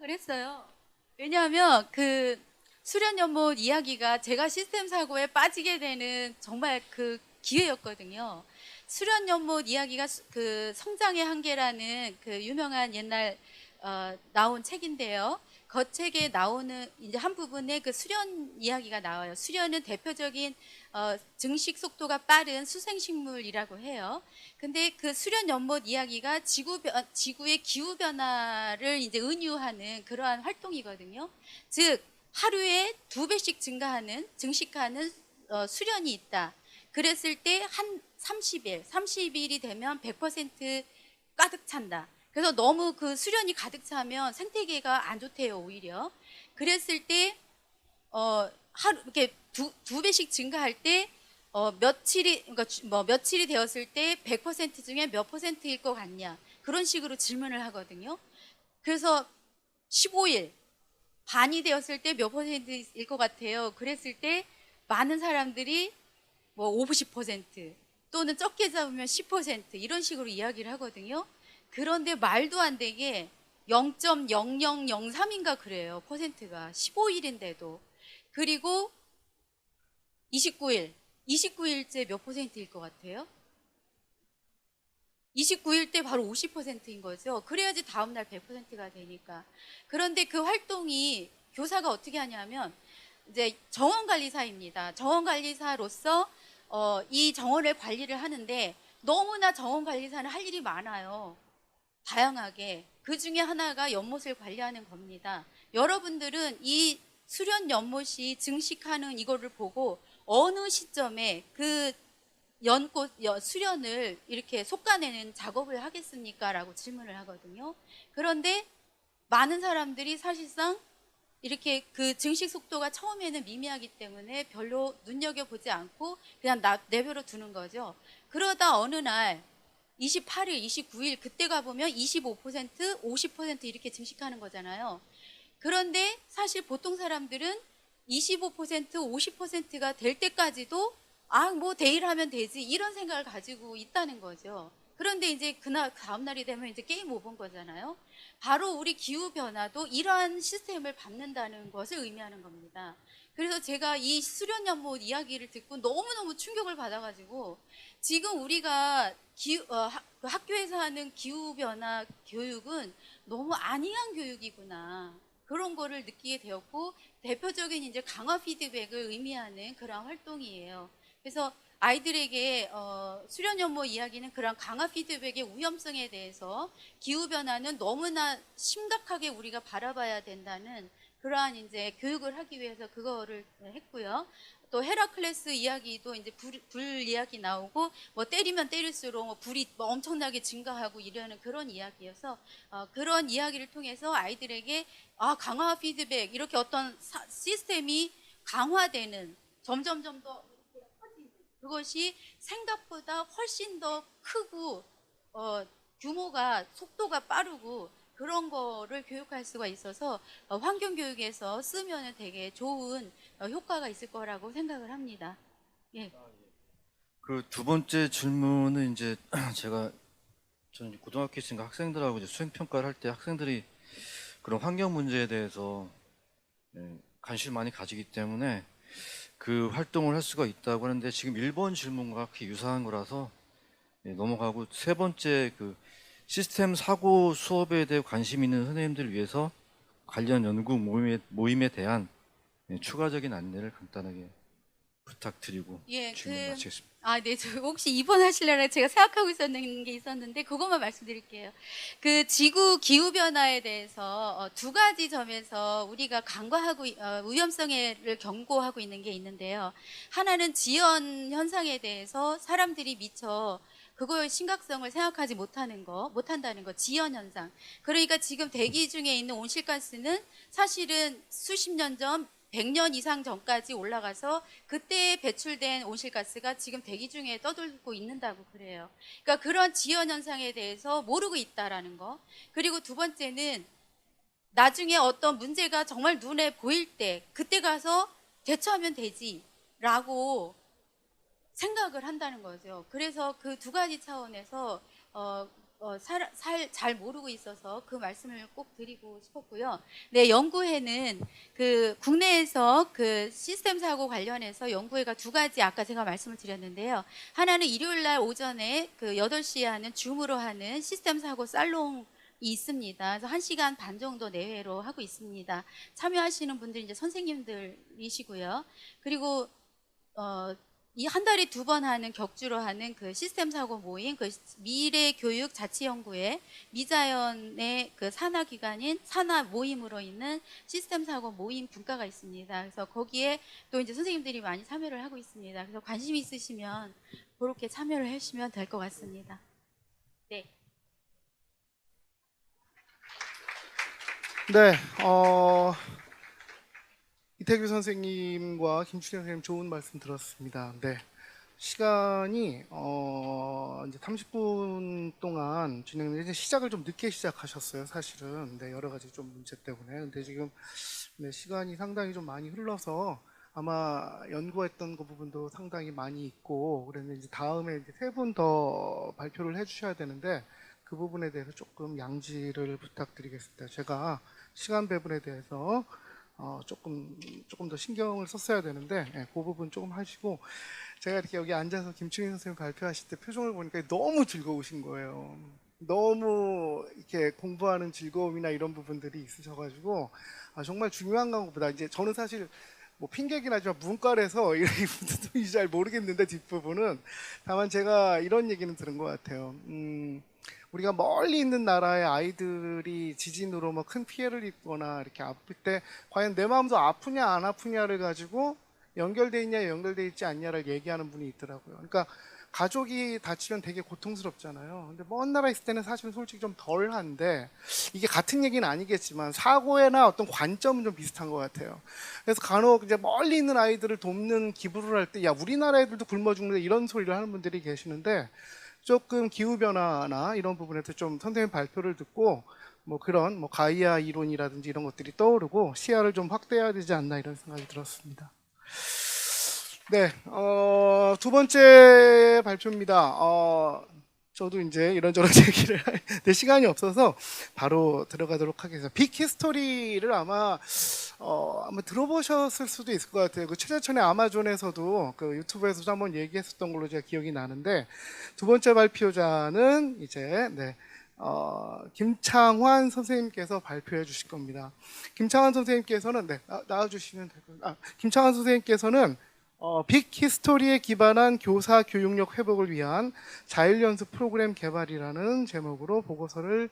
생각을 했어요. 왜냐하면 그 수련 연못 이야기가 제가 시스템 사고에 빠지게 되는 정말 그 기회였거든요. 수련 연못 이야기가 그 성장의 한계라는 그 유명한 옛날 나온 책인데요. 그 책에 나오는 이제 한 부분에 그 수련 이야기가 나와요. 수련은 대표적인 증식 속도가 빠른 수생식물이라고 해요. 근데 그 수련 연못 이야기가 지구의 기후 변화를 이제 은유하는 그러한 활동이거든요. 즉 하루에 2배씩 증식하는 수련이 있다. 그랬을 때 한 30일이 되면 100% 가득 찬다. 그래서 너무 그 수련이 가득 차면 생태계가 안 좋대요, 오히려. 그랬을 때 하루 이렇게 두 배씩 증가할 때 며칠이 되었을 때 100% 중에 몇 퍼센트일 것 같냐, 그런 식으로 질문을 하거든요. 그래서 15일 반이 되었을 때 몇 퍼센트일 것 같아요. 그랬을 때 많은 사람들이 뭐 50% 또는 적게 잡으면 10% 이런 식으로 이야기를 하거든요. 그런데 말도 안 되게 0.0003인가 그래요. 퍼센트가 15일인데도. 그리고 29일째 몇 퍼센트일 것 같아요? 29일 때 바로 50%인 거죠. 그래야지 다음날 100%가 되니까. 그런데 그 활동이 교사가 어떻게 하냐면 이제 정원관리사입니다. 정원관리사로서 이 정원을 관리를 하는데 너무나 정원관리사는 할 일이 많아요. 다양하게. 그 중에 하나가 연못을 관리하는 겁니다. 여러분들은 이 수련 연못이 증식하는 이거를 보고 어느 시점에 그 수련을 이렇게 솎아내는 작업을 하겠습니까? 라고 질문을 하거든요. 그런데 많은 사람들이 사실상 이렇게 그 증식 속도가 처음에는 미미하기 때문에 별로 눈여겨보지 않고 그냥 내버려 두는 거죠. 그러다 어느 날 28일, 29일 그때 가보면 25%, 50% 이렇게 증식하는 거잖아요. 그런데 사실 보통 사람들은 25%, 50%가 될 때까지도 뭐 데일하면 되지 이런 생각을 가지고 있다는 거죠. 그런데 이제 다음 날이 되면 이제 게임 오버인 거잖아요. 바로 우리 기후 변화도 이러한 시스템을 밟는다는 것을 의미하는 겁니다. 그래서 제가 이 수련 연못 이야기를 듣고 너무너무 충격을 받아가지고 지금 우리가 학교에서 하는 기후 변화 교육은 너무 안이한 교육이구나. 그런 거를 느끼게 되었고 대표적인 이제 강화 피드백을 의미하는 그런 활동이에요. 그래서 아이들에게 수련 연못 이야기는 그런 강화 피드백의 위험성에 대해서 기후 변화는 너무나 심각하게 우리가 바라봐야 된다는 그러한 이제 교육을 하기 위해서 그거를 했고요. 또 헤라클레스 이야기도 이제 불 이야기 나오고 뭐 때리면 때릴수록 뭐 불이 뭐 엄청나게 증가하고 이러는 그런 이야기여서 그런 이야기를 통해서 아이들에게 강화 피드백 이렇게 어떤 시스템이 강화되는 점점점 더 커지는 그것이 생각보다 훨씬 더 크고 규모가 속도가 빠르고 그런 거를 교육할 수가 있어서 환경 교육에서 쓰면은 되게 좋은 효과가 있을 거라고 생각을 합니다. 예. 그 두 번째 질문은 이제 저는 고등학교 있으니까 학생들하고 이제 수행 평가를 할 때 학생들이 그런 환경 문제에 대해서 관심을 많이 가지기 때문에 그 활동을 할 수가 있다고 하는데 지금 1번 질문과 그렇게 유사한 거라서 넘어가고, 세 번째 그 시스템 사고 수업에 대해 관심 있는 선생님들을 위해서 관련 연구 모임에 대한 추가적인 안내를 간단하게 부탁드리고 예, 질문 마치겠습니다. 네, 저 혹시 입원하시려나 제가 생각하고 있었는 게 있었는데 그것만 말씀드릴게요. 그 지구 기후 변화에 대해서 두 가지 점에서 우리가 간과하고 위험성을 경고하고 있는 게 있는데요. 하나는 지연 현상에 대해서 사람들이 미처 그거의 심각성을 생각하지 못한다는 거, 지연 현상. 그러니까 지금 대기 중에 있는 온실가스는 사실은 수십 년 전, 100년 이상 전까지 올라가서 그때 배출된 온실가스가 지금 대기 중에 떠돌고 있는다고 그래요. 그러니까 그런 지연 현상에 대해서 모르고 있다라는 거. 그리고 두 번째는 나중에 어떤 문제가 정말 눈에 보일 때 그때 가서 대처하면 되지라고 생각을 한다는 거죠. 그래서 그 두 가지 차원에서 잘 모르고 있어서 그 말씀을 꼭 드리고 싶었고요. 네, 연구회는 그 국내에서 그 시스템 사고 관련해서 연구회가 두 가지 아까 제가 말씀을 드렸는데요. 하나는 일요일 날 오전에 그 8시에 하는 줌으로 하는 시스템 사고 살롱이 있습니다. 그래서 1시간 반 정도 내외로 하고 있습니다. 참여하시는 분들이 이제 선생님들이시고요. 그리고 이 한 달에 2번 하는 격주로 하는 그 시스템 사고 모임, 그 미래 교육 자치 연구회 미자연의 그 산하 기관인 산하 모임으로 있는 시스템 사고 모임 분과가 있습니다. 그래서 거기에 또 이제 선생님들이 많이 참여를 하고 있습니다. 그래서 관심 있으시면 그렇게 참여를 하시면 될 것 같습니다. 네. 네, 이태규 선생님과 김춘현 선생님 좋은 말씀 들었습니다. 네. 시간이 이제 30분 동안 진행되는데 시작을 좀 늦게 시작하셨어요, 사실은. 네, 여러 가지 좀 문제 때문에. 근데 지금 시간이 상당히 좀 많이 흘러서 아마 연구했던 그 부분도 상당히 많이 있고 그랬는데 이제 다음에 이제 3분 더 발표를 해주셔야 되는데 그 부분에 대해서 조금 양지를 부탁드리겠습니다. 제가 시간 배분에 대해서 조금 더 신경을 썼어야 되는데 그 부분 조금 하시고, 제가 이렇게 여기 앉아서 김충희 선생님 발표하실 때 표정을 보니까 너무 즐거우신 거예요. 너무 이렇게 공부하는 즐거움이나 이런 부분들이 있으셔가지고 정말 중요한 것보다 이제 저는 사실 뭐 핑계긴 하지만 문과라서 이 부분도 잘 모르겠는데 뒷부분은 다만 제가 이런 얘기는 들은 것 같아요. 우리가 멀리 있는 나라의 아이들이 지진으로 뭐 큰 피해를 입거나 이렇게 아플 때 과연 내 마음도 아프냐 안 아프냐를 가지고 연결돼 있냐 연결돼 있지 않냐를 얘기하는 분이 있더라고요. 그러니까 가족이 다치면 되게 고통스럽잖아요. 근데 먼 나라에 있을 때는 사실은 솔직히 좀 덜한데 이게 같은 얘기는 아니겠지만 사고에나 어떤 관점은 좀 비슷한 것 같아요. 그래서 간혹 이제 멀리 있는 아이들을 돕는 기부를 할 때 야 우리나라 애들도 굶어 죽는데 이런 소리를 하는 분들이 계시는데 조금 기후변화나 이런 부분에서 좀 선생님 발표를 듣고 뭐 그런 뭐 가이아 이론이라든지 이런 것들이 떠오르고 시야를 좀 확대해야 되지 않나 이런 생각이 들었습니다. 네, 두 번째 발표입니다. 저도 이제 이런저런 얘기를 할 시간이 없어서 바로 들어가도록 하겠습니다. 빅 히스토리를 아마 들어보셨을 수도 있을 것 같아요. 그 최재천의 아마존에서도 그 유튜브에서도 한번 얘기했었던 걸로 제가 기억이 나는데, 두 번째 발표자는 이제 김창환 선생님께서 발표해 주실 겁니다. 김창환 선생님께서는 나와주시면 될 겁니다. 김창환 선생님께서는 빅 히스토리에 기반한 교사 교육력 회복을 위한 자율연수 프로그램 개발이라는 제목으로 보고서를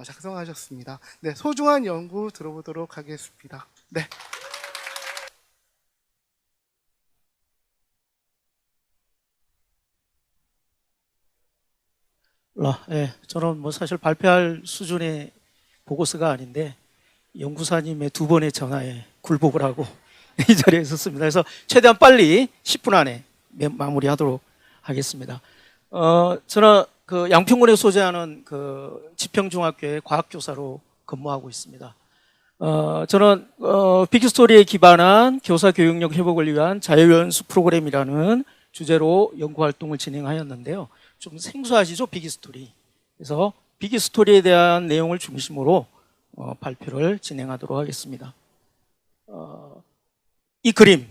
작성하셨습니다. 네, 소중한 연구 들어보도록 하겠습니다. 네. 저는 뭐 사실 발표할 수준의 보고서가 아닌데 연구사님의 2번의 전화에 굴복을 하고 이 자리에 있었습니다. 그래서 최대한 빨리 10분 안에 마무리하도록 하겠습니다. 저는 그 양평군에 소재하는 그 지평중학교의 과학교사로 근무하고 있습니다. 저는 빅스토리에 기반한 교사 교육력 회복을 위한 자유연수 프로그램이라는 주제로 연구활동을 진행하였는데요. 좀 생소하시죠, 빅스토리. 그래서 빅스토리에 대한 내용을 중심으로 발표를 진행하도록 하겠습니다. 이 그림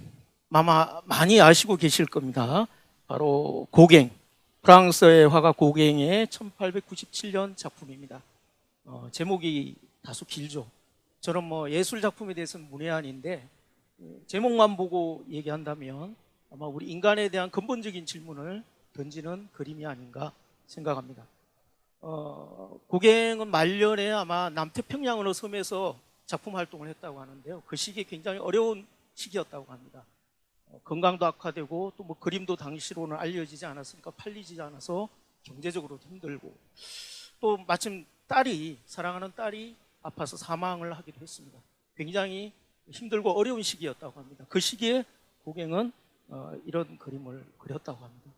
아마 많이 아시고 계실 겁니다. 바로 고갱, 프랑스의 화가 고갱의 1897년 작품입니다. 제목이 다소 길죠. 저는 뭐 예술 작품에 대해서는 문외한인데 제목만 보고 얘기한다면 아마 우리 인간에 대한 근본적인 질문을 던지는 그림이 아닌가 생각합니다. 고갱은 말년에 아마 남태평양 어느 섬에서 작품 활동을 했다고 하는데요. 그 시기에 굉장히 어려운 시기였다고 합니다. 건강도 악화되고 또 뭐 그림도 당시로는 알려지지 않았으니까 팔리지 않아서 경제적으로도 힘들고 또 마침 사랑하는 딸이 아파서 사망을 하기도 했습니다. 굉장히 힘들고 어려운 시기였다고 합니다. 그 시기에 고갱은 이런 그림을 그렸다고 합니다.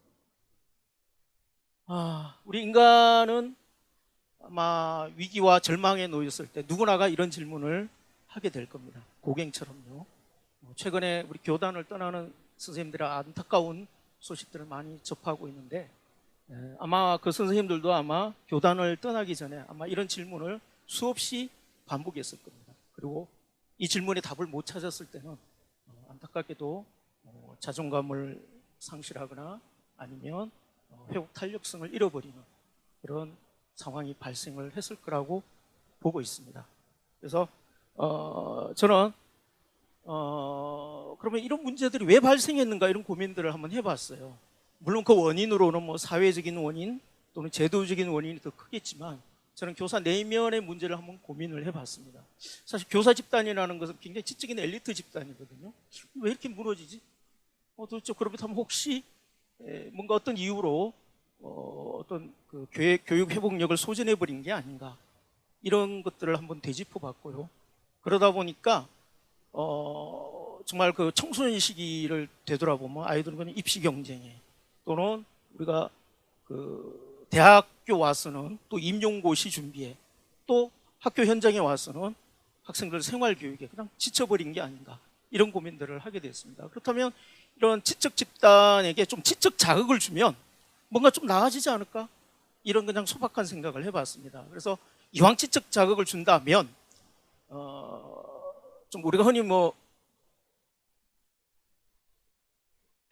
우리 인간은 아마 위기와 절망에 놓였을 때 누구나가 이런 질문을 하게 될 겁니다. 고갱처럼요. 최근에 우리 교단을 떠나는 선생님들의 안타까운 소식들을 많이 접하고 있는데 아마 그 선생님들도 아마 교단을 떠나기 전에 아마 이런 질문을 수없이 반복했을 겁니다. 그리고 이 질문에 답을 못 찾았을 때는 안타깝게도 자존감을 상실하거나 아니면 회복 탄력성을 잃어버리는 그런 상황이 발생을 했을 거라고 보고 있습니다. 그래서 저는 그러면 이런 문제들이 왜 발생했는가 이런 고민들을 한번 해봤어요. 물론 그 원인으로는 뭐 사회적인 원인 또는 제도적인 원인이 더 크겠지만 저는 교사 내면의 문제를 한번 고민을 해봤습니다. 사실 교사 집단이라는 것은 굉장히 지적인 엘리트 집단이거든요. 왜 이렇게 무너지지? 도대체 그렇다면 혹시 뭔가 어떤 이유로 어떤 그 교육 회복력을 소진해버린 게 아닌가 이런 것들을 한번 되짚어봤고요. 그러다 보니까 정말 그 청소년 시기를 되돌아보면 아이들은 입시 경쟁에 또는 우리가 그 대학교 와서는 또 임용고시 준비에 또 학교 현장에 와서는 학생들 생활교육에 그냥 지쳐버린 게 아닌가 이런 고민들을 하게 됐습니다. 그렇다면 이런 지적 집단에게 좀 지적 자극을 주면 뭔가 좀 나아지지 않을까? 이런 그냥 소박한 생각을 해봤습니다. 그래서 이왕 지적 자극을 준다면 좀 우리가 흔히 뭐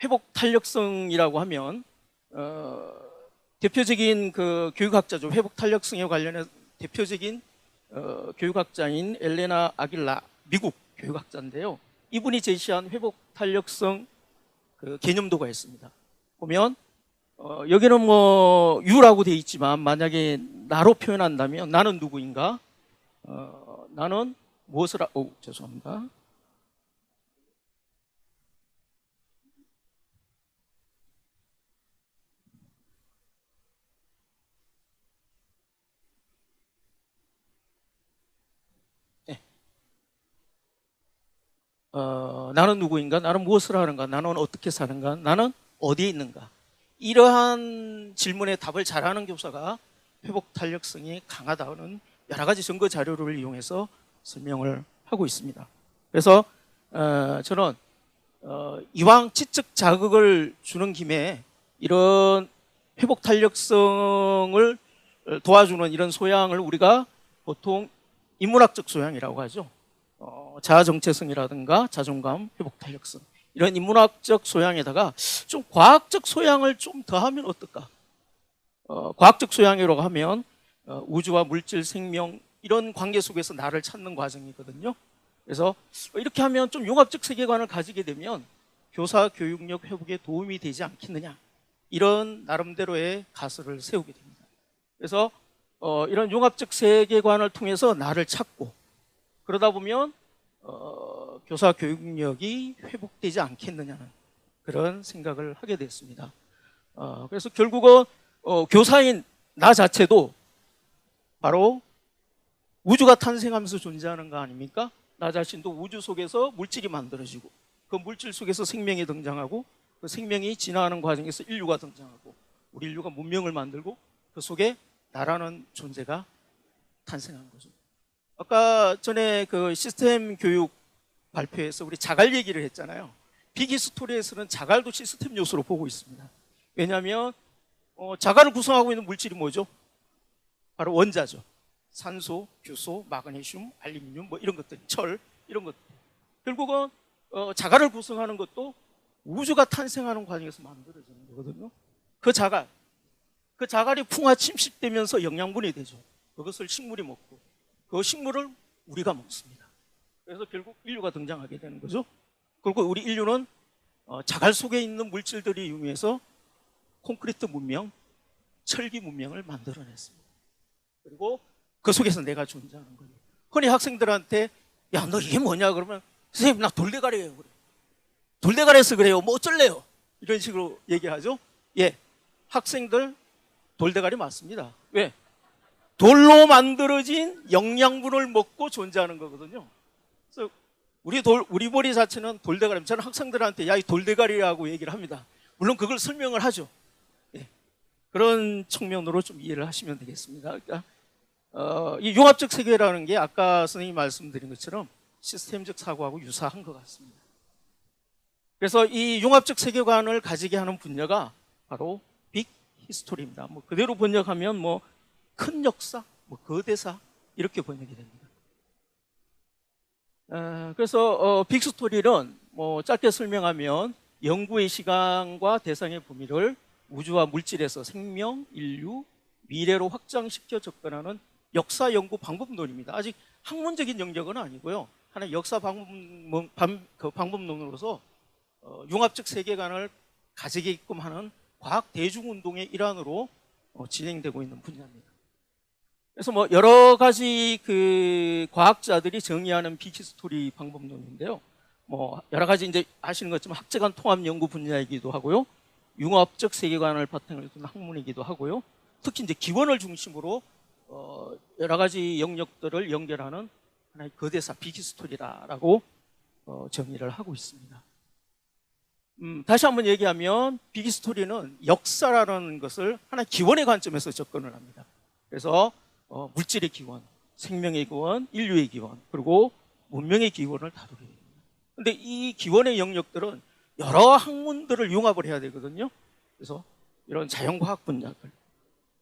회복 탄력성이라고 하면 대표적인 그 교육학자죠. 회복 탄력성에 관련해서 대표적인 교육학자인 엘레나 아길라 미국 교육학자인데요. 이분이 제시한 회복 탄력성 그 개념도가 있습니다. 보면 여기는 뭐 유라고 되어 있지만 만약에 나로 표현한다면 나는 누구인가? 나는 무엇을 죄송합니다. 나는 누구인가? 나는 무엇을 하는가? 나는 어떻게 사는가? 나는 어디에 있는가? 이러한 질문에 답을 잘하는 교사가 회복 탄력성이 강하다는 여러 가지 증거 자료를 이용해서 설명을 하고 있습니다. 그래서 저는 이왕 지적 자극을 주는 김에 이런 회복 탄력성을 도와주는 이런 소양을 우리가 보통 인문학적 소양이라고 하죠. 자아 정체성이라든가 자존감, 회복 탄력성 이런 인문학적 소양에다가 좀 과학적 소양을 좀 더하면 어떨까? 과학적 소양이라고 하면 우주와 물질, 생명 이런 관계 속에서 나를 찾는 과정이거든요. 그래서 이렇게 하면 좀 융합적 세계관을 가지게 되면 교사 교육력 회복에 도움이 되지 않겠느냐 이런 나름대로의 가설을 세우게 됩니다. 그래서 이런 융합적 세계관을 통해서 나를 찾고 그러다 보면 교사 교육력이 회복되지 않겠느냐는 그런 생각을 하게 됐습니다. 그래서 결국은 교사인 나 자체도 바로 우주가 탄생하면서 존재하는 거 아닙니까? 나 자신도 우주 속에서 물질이 만들어지고 그 물질 속에서 생명이 등장하고 그 생명이 진화하는 과정에서 인류가 등장하고 우리 인류가 문명을 만들고 그 속에 나라는 존재가 탄생한 거죠. 아까 전에 그 시스템 교육 발표에서 우리 자갈 얘기를 했잖아요. 빅히스토리에서는 자갈도 시스템 요소로 보고 있습니다. 왜냐하면 자갈을 구성하고 있는 물질이 뭐죠? 바로 원자죠. 산소, 규소, 마그네슘, 알루미늄 뭐 이런 것들, 철 이런 것들. 결국은 자갈을 구성하는 것도 우주가 탄생하는 과정에서 만들어지는 거거든요. 그 자갈이 풍화 침식되면서 영양분이 되죠. 그것을 식물이 먹고 그 식물을 우리가 먹습니다. 그래서 결국 인류가 등장하게 되는 거죠. 그리고 우리 인류는 자갈 속에 있는 물질들이 이용해서 콘크리트 문명, 철기 문명을 만들어냈습니다. 그리고 그 속에서 내가 존재하는 거예요. 흔히 학생들한테 야, 너 이게 뭐냐 그러면 선생님 나 돌대가리예요. 그래. 돌대가리에서 그래요. 뭐 어쩔래요? 이런 식으로 얘기하죠. 예, 학생들 돌대가리 맞습니다. 왜? 돌로 만들어진 영양분을 먹고 존재하는 거거든요. 그래서 우리 머리 자체는 돌대가리. 저는 학생들한테 야, 이 돌대가리라고 얘기를 합니다. 물론 그걸 설명을 하죠. 예, 그런 측면으로 좀 이해를 하시면 되겠습니다. 그러니까 이 융합적 세계라는 게 아까 선생님이 말씀드린 것처럼 시스템적 사고하고 유사한 것 같습니다. 그래서 이 융합적 세계관을 가지게 하는 분야가 바로 빅 히스토리입니다. 뭐 그대로 번역하면 뭐 큰 역사, 뭐 거대사 이렇게 번역이 됩니다. 그래서 빅 스토리는 뭐 짧게 설명하면 연구의 시간과 대상의 범위를 우주와 물질에서 생명, 인류, 미래로 확장시켜 접근하는 역사 연구 방법론입니다. 아직 학문적인 영역은 아니고요. 하나의 역사 방법론으로서 융합적 세계관을 가지게끔 하는 과학 대중운동의 일환으로 진행되고 있는 분야입니다. 그래서 뭐 여러 가지 그 과학자들이 정의하는 빅히스토리 방법론인데요. 뭐 여러 가지 이제 아시는 것처럼 학제간 통합 연구 분야이기도 하고요. 융합적 세계관을 바탕으로 둔 학문이기도 하고요. 특히 이제 기원을 중심으로 여러 가지 영역들을 연결하는 하나의 거대사 빅히스토리라고 정의를 하고 있습니다. 다시 한번 얘기하면 빅히스토리는 역사라는 것을 하나의 기원의 관점에서 접근을 합니다. 그래서 물질의 기원, 생명의 기원, 인류의 기원, 그리고 문명의 기원을 다루게 됩니다. 그런데 이 기원의 영역들은 여러 학문들을 융합을 해야 되거든요. 그래서 이런 자연과학 분야들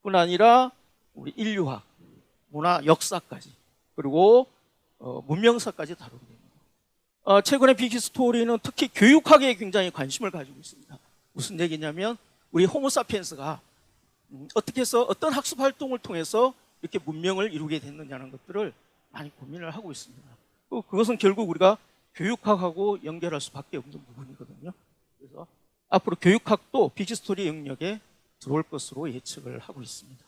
뿐 아니라 우리 인류학, 문화, 역사까지 그리고 문명사까지 다루게 됩니다. 최근에 빅히스토리는 특히 교육학에 굉장히 관심을 가지고 있습니다. 무슨 얘기냐면 우리 호모사피엔스가 어떻게 해서 어떤 학습 활동을 통해서 이렇게 문명을 이루게 됐느냐는 것들을 많이 고민을 하고 있습니다. 그것은 결국 우리가 교육학하고 연결할 수밖에 없는 부분이거든요. 그래서 앞으로 교육학도 빅히스토리 영역에 들어올 것으로 예측을 하고 있습니다.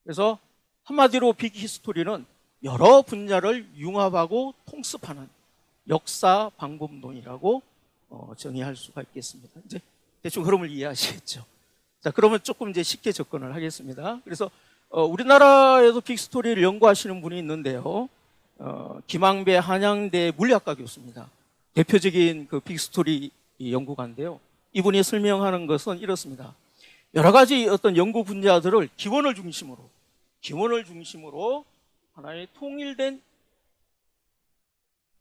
그래서 한마디로 빅히스토리는 여러 분야를 융합하고 통습하는 역사 방법론이라고 정의할 수가 있겠습니다. 이제 대충 흐름을 이해하시겠죠. 자, 그러면 조금 이제 쉽게 접근을 하겠습니다. 그래서 우리나라에도 빅스토리를 연구하시는 분이 있는데요. 김항배 한양대 물리학과 교수입니다. 대표적인 그 빅스토리 연구가인데요. 이분이 설명하는 것은 이렇습니다. 여러 가지 어떤 연구 분야들을 기원을 중심으로 하나의 통일된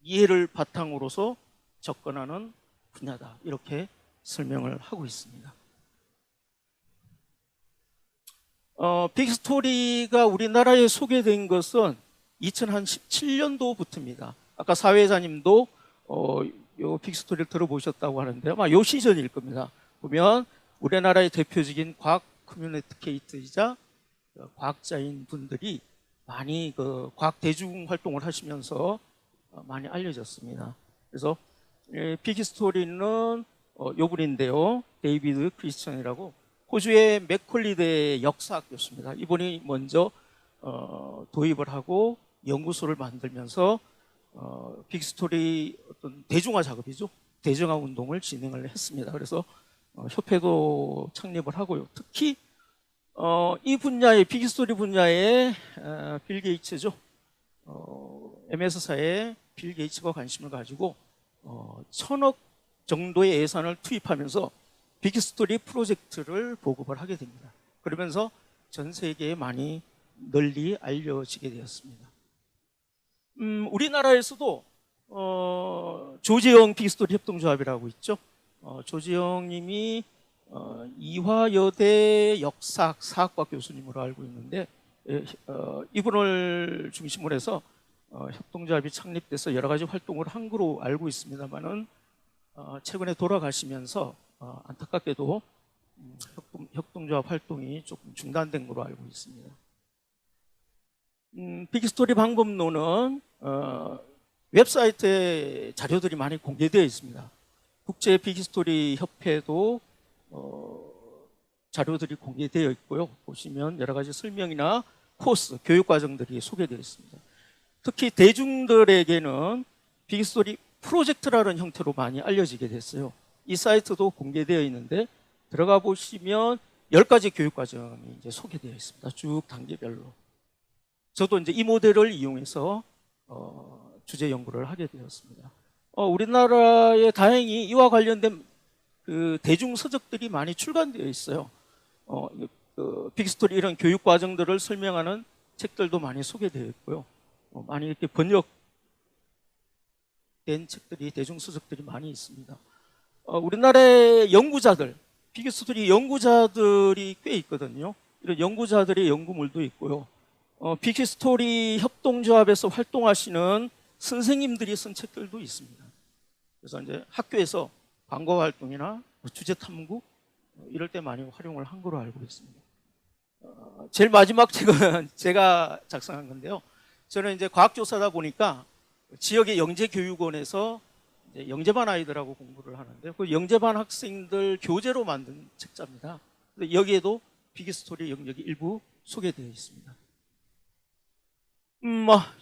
이해를 바탕으로서 접근하는 분야다. 이렇게 설명을 하고 있습니다. 빅스토리가 우리나라에 소개된 것은 2017년도부터입니다. 아까 사회자님도 요 빅스토리를 들어보셨다고 하는데요. 아마 요 시즌일 겁니다. 보면 우리나라의 대표적인 과학 커뮤니케이터이자 과학자인 분들이 많이 그 과학 대중 활동을 하시면서 많이 알려졌습니다. 그래서 빅스토리는 요 분인데요. 데이비드 크리스천이라고 호주의 맥컬리대 역사학 교수입니다. 이분이 먼저 도입을 하고 연구소를 만들면서 빅스토리 어떤 대중화 작업이죠. 대중화 운동을 진행을 했습니다. 그래서 협회도 창립을 하고요. 특히 이 분야의 빅스토리 분야에 빌 게이츠죠. MS사에 빌 게이츠가 관심을 가지고 1,000억 정도의 예산을 투입하면서 빅스토리 프로젝트를 보급을 하게 됩니다. 그러면서 전 세계에 많이 널리 알려지게 되었습니다. 우리나라에서도 조재영 비스토리 협동조합이라고 있죠. 조재영 님이 이화여대 역사학 사학과 교수님으로 알고 있는데 이분을 중심으로 해서 협동조합이 창립돼서 여러 가지 활동을 한 거로 알고 있습니다만은 최근에 돌아가시면서 안타깝게도 협동조합 활동이 조금 중단된 걸로 알고 있습니다. 빅스토리 방법론은 웹사이트에 자료들이 많이 공개되어 있습니다. 국제 빅스토리 협회도 자료들이 공개되어 있고요. 보시면 여러 가지 설명이나 코스, 교육 과정들이 소개되어 있습니다. 특히 대중들에게는 빅스토리 프로젝트라는 형태로 많이 알려지게 됐어요. 이 사이트도 공개되어 있는데 들어가 보시면 10가지 교육 과정이 이제 소개되어 있습니다. 쭉 단계별로. 저도 이제 이 모델을 이용해서 주제 연구를 하게 되었습니다. 우리나라에 다행히 이와 관련된 그 대중 서적들이 많이 출간되어 있어요. 빅스토리 이런 교육 과정들을 설명하는 책들도 많이 소개되어 있고요. 많이 이렇게 번역된 책들이 대중 서적들이 많이 있습니다. 우리나라의 연구자들, 빅스토리 연구자들이 꽤 있거든요. 이런 연구자들의 연구물도 있고요. 빅스토리 협동조합에서 활동하시는 선생님들이 쓴 책들도 있습니다. 그래서 이제 학교에서 광고 활동이나 주제 탐구 이럴 때 많이 활용을 한 거로 알고 있습니다. 제일 마지막 책은 제가 작성한 건데요. 저는 이제 과학조사다 보니까 지역의 영재교육원에서 이제 영재반 아이들하고 공부를 하는데 그 영재반 학생들 교재로 만든 책자입니다. 여기에도 빅스토리 영역이 일부 소개되어 있습니다.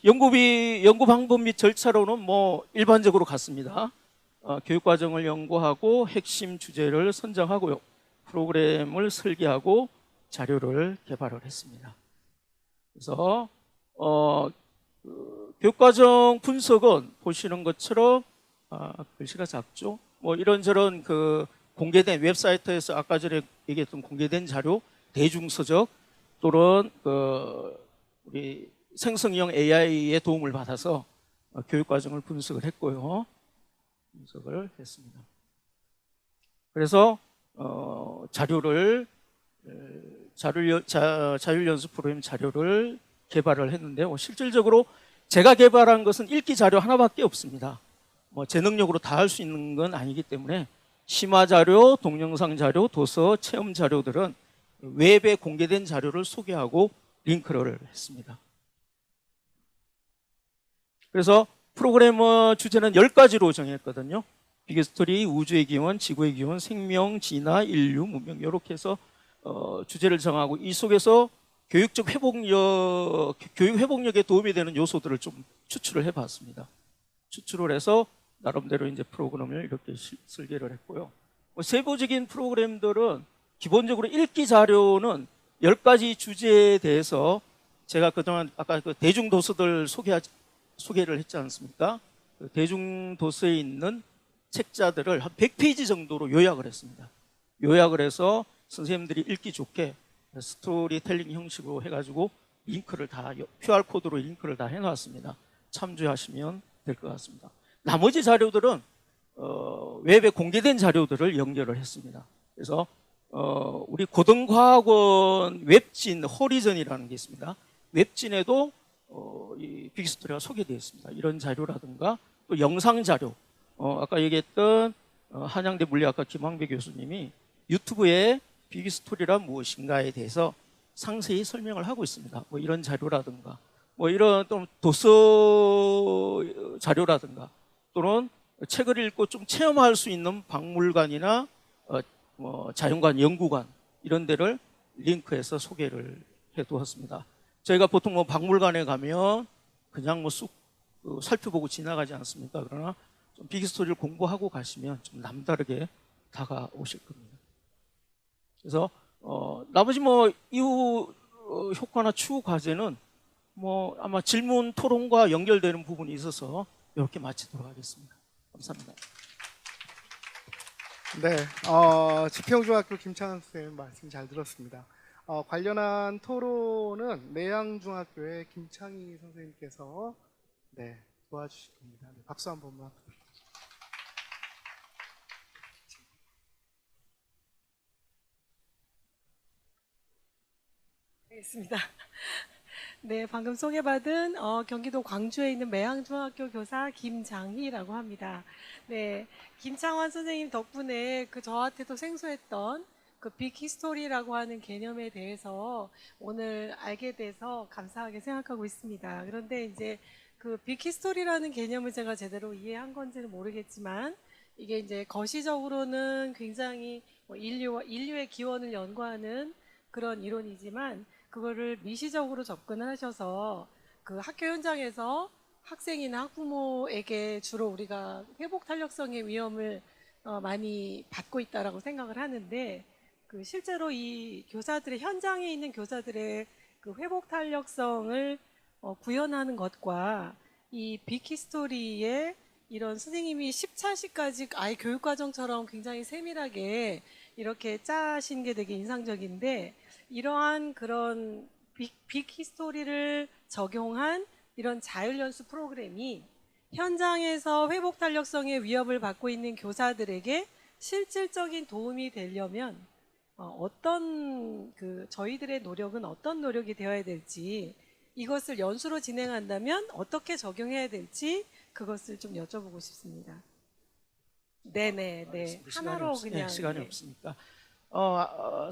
연구 방법 및 절차로는 일반적으로 같습니다. 교육 과정을 연구하고 핵심 주제를 선정하고요. 프로그램을 설계하고 자료를 개발을 했습니다. 그래서 교육 과정 분석은 보시는 것처럼 글씨가 작죠. 이런저런 그 공개된 웹사이트에서 아까 전에 얘기했던 공개된 자료, 대중서적 또는 우리 생성형 AI의 도움을 받아서 교육 과정을 분석을 했고요. 분석을 했습니다. 그래서 자율연수 프로그램 자료를 개발을 했는데 실질적으로 제가 개발한 것은 읽기 자료 하나밖에 없습니다. 제 능력으로 다 할 수 있는 건 아니기 때문에 심화 자료, 동영상 자료, 도서, 체험 자료들은 웹에 공개된 자료를 소개하고 링크를 했습니다. 그래서 프로그래머 주제는 10가지로 정했거든요. 빅스토리, 우주의 기원, 지구의 기원, 생명, 진화, 인류, 문명 이렇게 해서 주제를 정하고 이 속에서 교육 회복력에 도움이 되는 요소들을 좀 추출을 해봤습니다. 추출을 해서 나름대로 이제 프로그램을 이렇게 설계를 했고요. 세부적인 프로그램들은 기본적으로 읽기 자료는 10가지 주제에 대해서 제가 그동안 아까 그 대중도서들 소개를 했지 않습니까? 그 대중도서에 있는 책자들을 한 100페이지 정도로 요약을 했습니다. 요약을 해서 선생님들이 읽기 좋게 스토리텔링 형식으로 해가지고 링크를 다 QR코드로 링크를 다 해놨습니다. 참조하시면 될 것 같습니다. 나머지 자료들은 웹에 공개된 자료들을 연결을 했습니다. 그래서 우리 고등과학원 웹진 호리즌이라는 게 있습니다. 웹진에도 이 빅스토리가 소개되어 있습니다. 이런 자료라든가 또 영상 자료, 아까 얘기했던 한양대 물리학과 김황배 교수님이 유튜브에 빅스토리란 무엇인가에 대해서 상세히 설명을 하고 있습니다. 이런 자료라든가 이런 또 도서 자료라든가 또는 책을 읽고 좀 체험할 수 있는 박물관이나 자연관, 연구관 이런 데를 링크해서 소개를 해두었습니다. 저희가 보통 박물관에 가면 그냥 쑥 살펴보고 지나가지 않습니까? 그러나 좀 빅스토리를 공부하고 가시면 좀 남다르게 다가오실 겁니다. 그래서 나머지 이후 효과나 추후 과제는 아마 질문 토론과 연결되는 부분이 있어서 이렇게 마치도록 하겠습니다. 감사합니다. 네, 지평중학교 김창환 선생님 말씀 잘 들었습니다. 관련한 토론은 내양중학교의 김창희 선생님께서 네, 도와주실 겁니다. 네, 박수 한 번만. 알겠습니다. 네, 방금 소개받은 경기도 광주에 있는 매양중학교 교사 김장희라고 합니다. 네, 김창환 선생님 덕분에 저한테도 생소했던 빅히스토리라고 하는 개념에 대해서 오늘 알게 돼서 감사하게 생각하고 있습니다. 그런데 이제 빅히스토리라는 개념을 제가 제대로 이해한 건지는 모르겠지만 이게 이제 거시적으로는 굉장히 인류의 기원을 연구하는 그런 이론이지만 그거를 미시적으로 접근을 하셔서 학교 현장에서 학생이나 학부모에게 주로 우리가 회복 탄력성의 위험을 많이 받고 있다라고 생각을 하는데 실제로 이 교사들의 현장에 있는 교사들의 회복 탄력성을 구현하는 것과 이 빅히스토리의 이런 선생님이 10차시까지 아예 교육과정처럼 굉장히 세밀하게 이렇게 짜신 게 되게 인상적인데 이러한 그런 빅히스토리를 적용한 이런 자율연수 프로그램이 현장에서 회복 탄력성의 위협을 받고 있는 교사들에게 실질적인 도움이 되려면 어떤 저희들의 노력은 어떤 노력이 되어야 될지 이것을 연수로 진행한다면 어떻게 적용해야 될지 그것을 좀 여쭤보고 싶습니다. 네네 네 하나로 그냥 시간이 네. 없으니까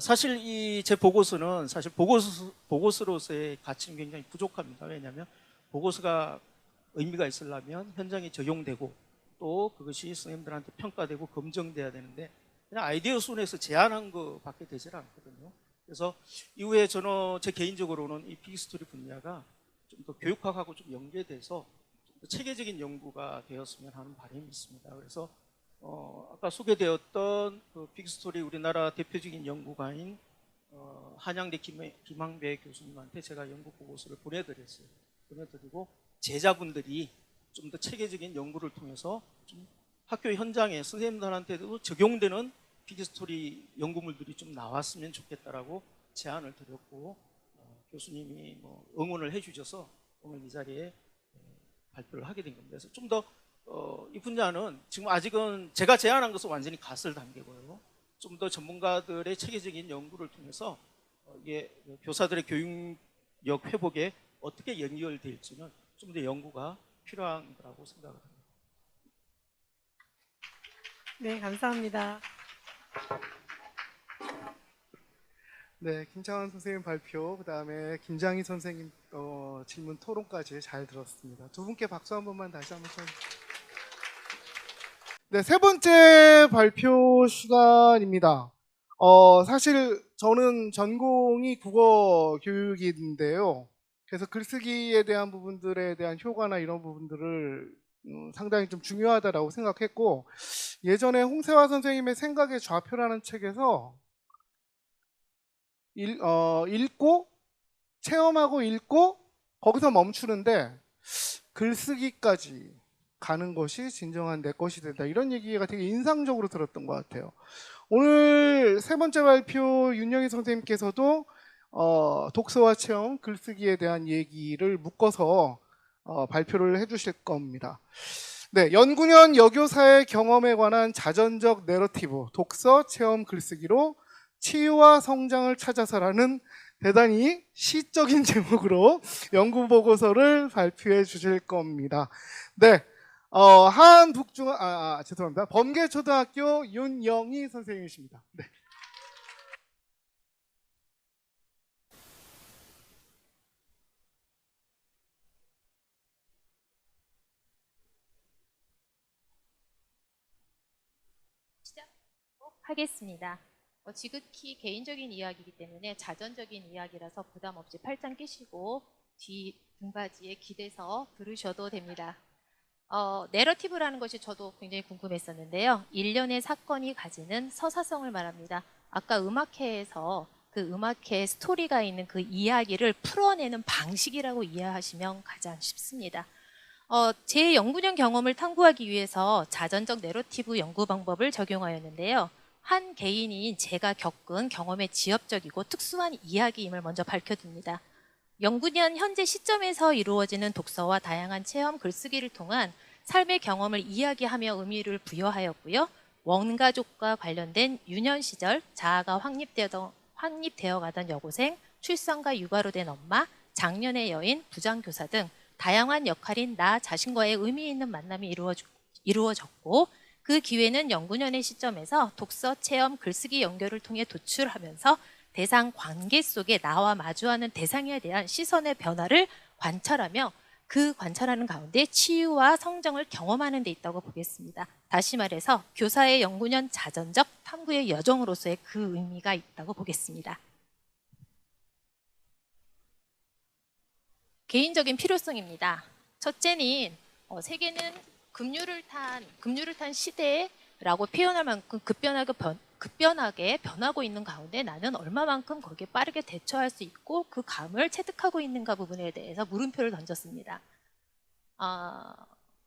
사실 이 제 보고서는 사실 보고서로서의 가치는 굉장히 부족합니다. 왜냐하면 보고서가 의미가 있으려면 현장에 적용되고 또 그것이 선생님들한테 평가되고 검증돼야 되는데 그냥 아이디어 순에서 제안한 것밖에 되질 않거든요. 그래서 이후에 저는 제 개인적으로는 이 빅스토리 분야가 좀 더 교육학하고 좀 연계돼서 좀 더 체계적인 연구가 되었으면 하는 바람이 있습니다. 그래서 아까 소개되었던 빅스토리 우리나라 대표적인 연구가인 한양대 김항배 교수님한테 제가 연구 보고서를 보내드렸어요. 보내드리고 제자분들이 좀 더 체계적인 연구를 통해서 좀 학교 현장에 선생님들한테도 적용되는 빅스토리 연구물들이 좀 나왔으면 좋겠다라고 제안을 드렸고 교수님이 응원을 해주셔서 오늘 이 자리에 발표를 하게 된 겁니다. 그래서 좀 더 이 분야는 지금 아직은 제가 제안한 것은 완전히 갔을 단계고요. 좀 더 전문가들의 체계적인 연구를 통해서 이게 교사들의 교육력 회복에 어떻게 연결될지는 좀 더 연구가 필요한 거라고 생각을 합니다. 네, 감사합니다. 네, 김창환 선생님 발표, 그 다음에 김장희 선생님 질문 토론까지 잘 들었습니다. 두 분께 박수 한 번만 다시 한번 쳐주세요. 네, 세 번째 발표 시간입니다. 사실 저는 전공이 국어 교육인데요. 그래서 글쓰기에 대한 부분들에 대한 효과나 이런 부분들을 상당히 좀 중요하다라고 생각했고 예전에 홍세화 선생님의 생각의 좌표라는 책에서 읽고 체험하고 읽고 거기서 멈추는데 글쓰기까지 가는 것이 진정한 내 것이 된다 이런 얘기가 되게 인상적으로 들었던 것 같아요. 오늘 세 번째 발표 윤영희 선생님께서도 독서와 체험, 글쓰기에 대한 얘기를 묶어서 발표를 해주실 겁니다. 네, 연구년 여교사의 경험에 관한 자전적 내러티브, 독서, 체험, 글쓰기로 치유와 성장을 찾아서라는 대단히 시적인 제목으로 연구 보고서를 발표해 주실 겁니다. 네, 죄송합니다. 범계초등학교 윤영희 선생님이십니다. 네. 하겠습니다. 지극히 개인적인 이야기이기 때문에 자전적인 이야기라서 부담 없이 팔짱 끼시고 뒤 등받이에 기대서 들으셔도 됩니다. 내러티브라는 것이 저도 굉장히 궁금했었는데요. 일련의 사건이 가지는 서사성을 말합니다. 아까 음악회에서 그 음악회의 스토리가 있는 그 이야기를 풀어내는 방식이라고 이해하시면 가장 쉽습니다. 제 연구년 경험을 탐구하기 위해서 자전적 내러티브 연구 방법을 적용하였는데요. 한 개인인 제가 겪은 경험의 지엽적이고 특수한 이야기임을 먼저 밝혀둡니다. 연구년 현재 시점에서 이루어지는 독서와 다양한 체험, 글쓰기를 통한 삶의 경험을 이야기하며 의미를 부여하였고요. 원가족과 관련된 유년 시절, 자아가 확립되어 가던 여고생, 출산과 육아로 된 엄마, 장년의 여인, 부장교사 등 다양한 역할인 나 자신과의 의미 있는 만남이 이루어졌고, 그 기회는 연구년의 시점에서 독서, 체험, 글쓰기 연결을 통해 도출하면서 대상 관계 속에 나와 마주하는 대상에 대한 시선의 변화를 관찰하며 그 관찰하는 가운데 치유와 성장을 경험하는 데 있다고 보겠습니다. 다시 말해서 교사의 연구년 자전적 탐구의 여정으로서의 그 의미가 있다고 보겠습니다. 개인적인 필요성입니다. 첫째는 세계는 급류를 탄 시대라고 표현할 만큼 급변하게 변하고 있는 가운데 나는 얼마만큼 거기에 빠르게 대처할 수 있고 그 감을 체득하고 있는가 부분에 대해서 물음표를 던졌습니다.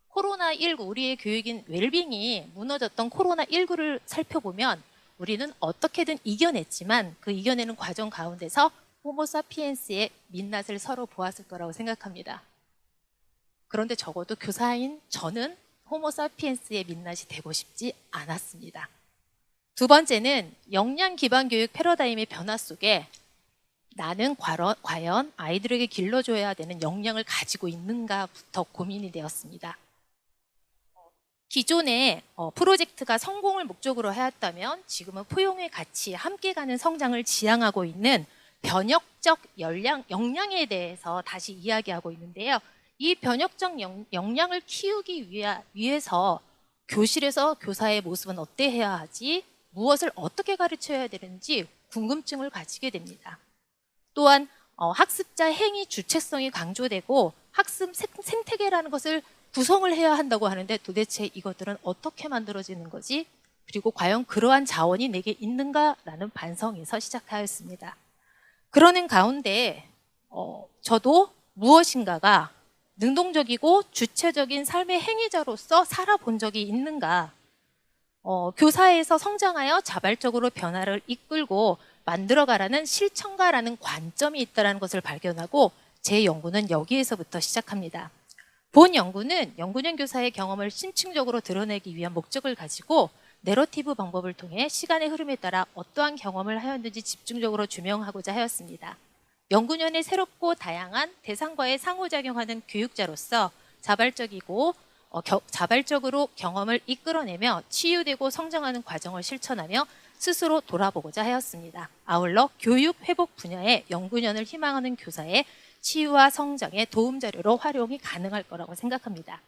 코로나19, 우리의 교육인 웰빙이 무너졌던 코로나19를 살펴보면 우리는 어떻게든 이겨냈지만 그 이겨내는 과정 가운데서 호모사피엔스의 민낯을 서로 보았을 거라고 생각합니다. 그런데 적어도 교사인 저는 호모사피엔스의 민낯이 되고 싶지 않았습니다. 두 번째는 역량 기반 교육 패러다임의 변화 속에 나는 과연 아이들에게 길러줘야 되는 역량을 가지고 있는가부터 고민이 되었습니다. 기존에 프로젝트가 성공을 목적으로 하였다면 지금은 포용의 가치, 함께 가는 성장을 지향하고 있는 변혁적 역량에 대해서 다시 이야기하고 있는데요. 이 변혁적 역량을 키우기 위해서 교실에서 교사의 모습은 어때야 하지? 무엇을 어떻게 가르쳐야 되는지 궁금증을 가지게 됩니다. 또한 학습자 행위 주체성이 강조되고 학습 생태계라는 것을 구성을 해야 한다고 하는데 도대체 이것들은 어떻게 만들어지는 거지? 그리고 과연 그러한 자원이 내게 있는가라는 반성에서 시작하였습니다. 그러는 가운데 저도 무엇인가가 능동적이고 주체적인 삶의 행위자로서 살아본 적이 있는가? 교사에서 성장하여 자발적으로 변화를 이끌고 만들어가라는 실천가라는 관점이 있다는 것을 발견하고 제 연구는 여기에서부터 시작합니다. 본 연구는 연구년 교사의 경험을 심층적으로 드러내기 위한 목적을 가지고 내러티브 방법을 통해 시간의 흐름에 따라 어떠한 경험을 하였는지 집중적으로 조명하고자 하였습니다. 연구년의 새롭고 다양한 대상과의 상호작용하는 교육자로서 자발적으로 경험을 이끌어내며 치유되고 성장하는 과정을 실천하며 스스로 돌아보고자 하였습니다. 아울러 교육 회복 분야의 연구년을 희망하는 교사의 치유와 성장의 도움자료로 활용이 가능할 거라고 생각합니다.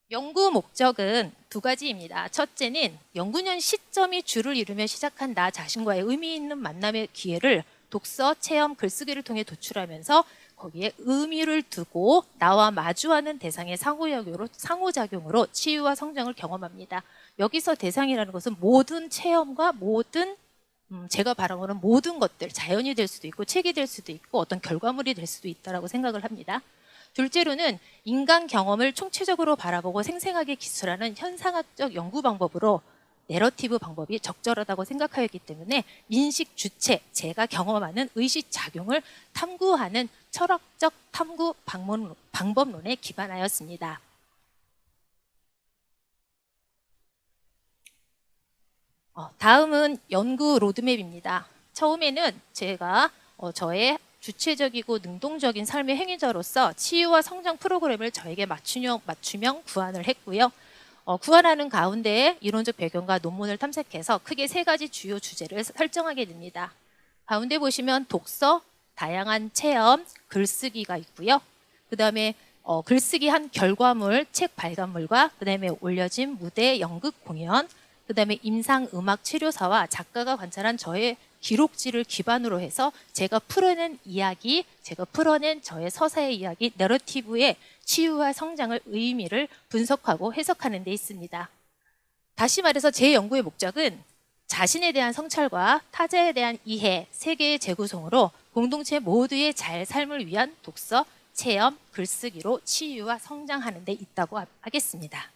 연구 목적은 두 가지입니다. 첫째는 연구년 시점이 줄을 이루며 시작한 나 자신과의 의미 있는 만남의 기회를 독서, 체험, 글쓰기를 통해 도출하면서 거기에 의미를 두고 나와 마주하는 대상의 상호작용으로 치유와 성장을 경험합니다. 여기서 대상이라는 것은 모든 체험과 모든 제가 바라보는 모든 것들, 자연이 될 수도 있고 책이 될 수도 있고 어떤 결과물이 될 수도 있다고 생각을 합니다. 둘째로는 인간 경험을 총체적으로 바라보고 생생하게 기술하는 현상학적 연구 방법으로 내러티브 방법이 적절하다고 생각하였기 때문에 인식 주체, 제가 경험하는 의식작용을 탐구하는 철학적 탐구 방법론에 기반하였습니다. 다음은 연구 로드맵입니다. 처음에는 제가 저의 주체적이고 능동적인 삶의 행위자로서 치유와 성장 프로그램을 저에게 맞춤형 구안을 했고요. 구안하는 가운데 이론적 배경과 논문을 탐색해서 크게 세 가지 주요 주제를 설정하게 됩니다. 가운데 보시면 독서, 다양한 체험, 글쓰기가 있고요. 그 다음에 글쓰기 한 결과물, 책 발간물과 그 다음에 올려진 무대, 연극 공연, 그 다음에 임상 음악 치료사와 작가가 관찰한 저의 기록지를 기반으로 해서 제가 풀어낸 이야기, 제가 풀어낸 저의 서사의 이야기, 내러티브의 치유와 성장을 의미를 분석하고 해석하는 데 있습니다. 다시 말해서 제 연구의 목적은 자신에 대한 성찰과 타자에 대한 이해, 세계의 재구성으로 공동체 모두의 잘 삶을 위한 독서, 체험, 글쓰기로 치유와 성장하는 데 있다고 하겠습니다.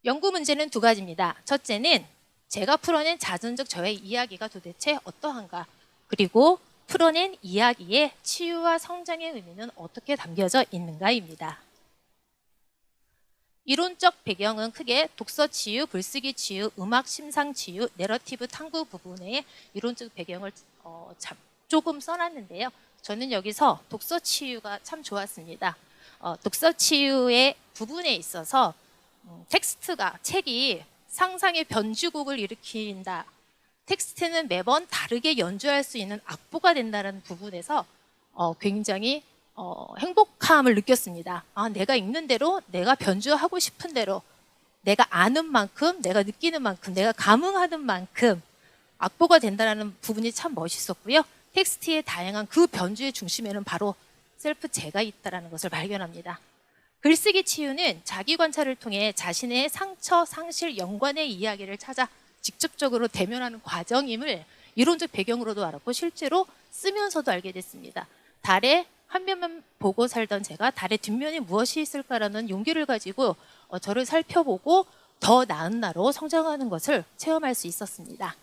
연구 문제는 두 가지입니다. 첫째는 제가 풀어낸 자전적 저의 이야기가 도대체 어떠한가, 그리고 풀어낸 이야기에 치유와 성장의 의미는 어떻게 담겨져 있는가입니다. 이론적 배경은 크게 독서 치유, 글쓰기 치유, 음악 심상 치유, 내러티브 탐구 부분의 이론적 배경을 조금 써놨는데요. 저는 여기서 독서 치유가 참 좋았습니다. 독서 치유의 부분에 있어서 책이 상상의 변주곡을 일으킨다. 텍스트는 매번 다르게 연주할 수 있는 악보가 된다는 부분에서 굉장히 행복함을 느꼈습니다. 내가 읽는 대로, 내가 변주하고 싶은 대로, 내가 아는 만큼, 내가 느끼는 만큼, 내가 감흥하는 만큼 악보가 된다는 부분이 참 멋있었고요. 텍스트의 다양한 그 변주의 중심에는 바로 셀프 제가 있다는 것을 발견합니다. 글쓰기 치유는 자기 관찰을 통해 자신의 상처, 상실, 연관의 이야기를 찾아 직접적으로 대면하는 과정임을 이론적 배경으로도 알았고 실제로 쓰면서도 알게 됐습니다. 달의 한 면만 보고 살던 제가 달의 뒷면에 무엇이 있을까라는 용기를 가지고 저를 살펴보고 더 나은 나로 성장하는 것을 체험할 수 있었습니다.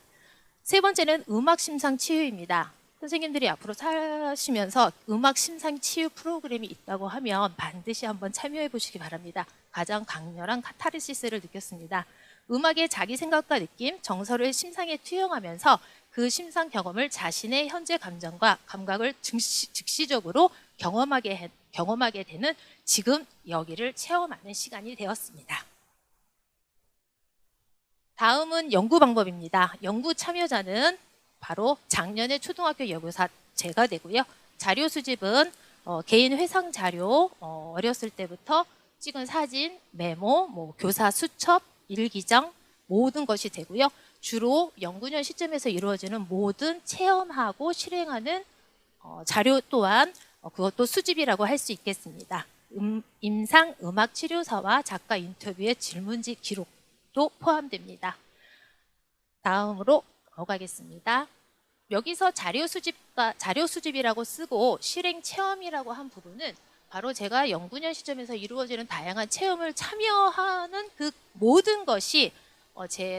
세 번째는 음악 심상 치유입니다. 선생님들이 앞으로 사시면서 음악 심상 치유 프로그램이 있다고 하면 반드시 한번 참여해 보시기 바랍니다. 가장 강렬한 카타르시스를 느꼈습니다. 음악의 자기 생각과 느낌, 정서를 심상에 투영하면서 그 심상 경험을 자신의 현재 감정과 감각을 즉시적으로 경험하게 되는 지금 여기를 체험하는 시간이 되었습니다. 다음은 연구 방법입니다. 연구 참여자는 바로 작년에 초등학교 여교사 제가 되고요. 자료 수집은 개인 회상 자료, 어렸을 때부터 찍은 사진, 메모, 교사 수첩, 일기장 모든 것이 되고요. 주로 연구년 시점에서 이루어지는 모든 체험하고 실행하는 자료 또한 그것도 수집이라고 할 수 있겠습니다. 임상 음악 치료사와 작가 인터뷰의 질문지 기록도 포함됩니다. 다음으로 넘어가겠습니다. 여기서 자료 수집이라고 쓰고 실행 체험이라고 한 부분은 바로 제가 연구년 시점에서 이루어지는 다양한 체험을 참여하는 그 모든 것이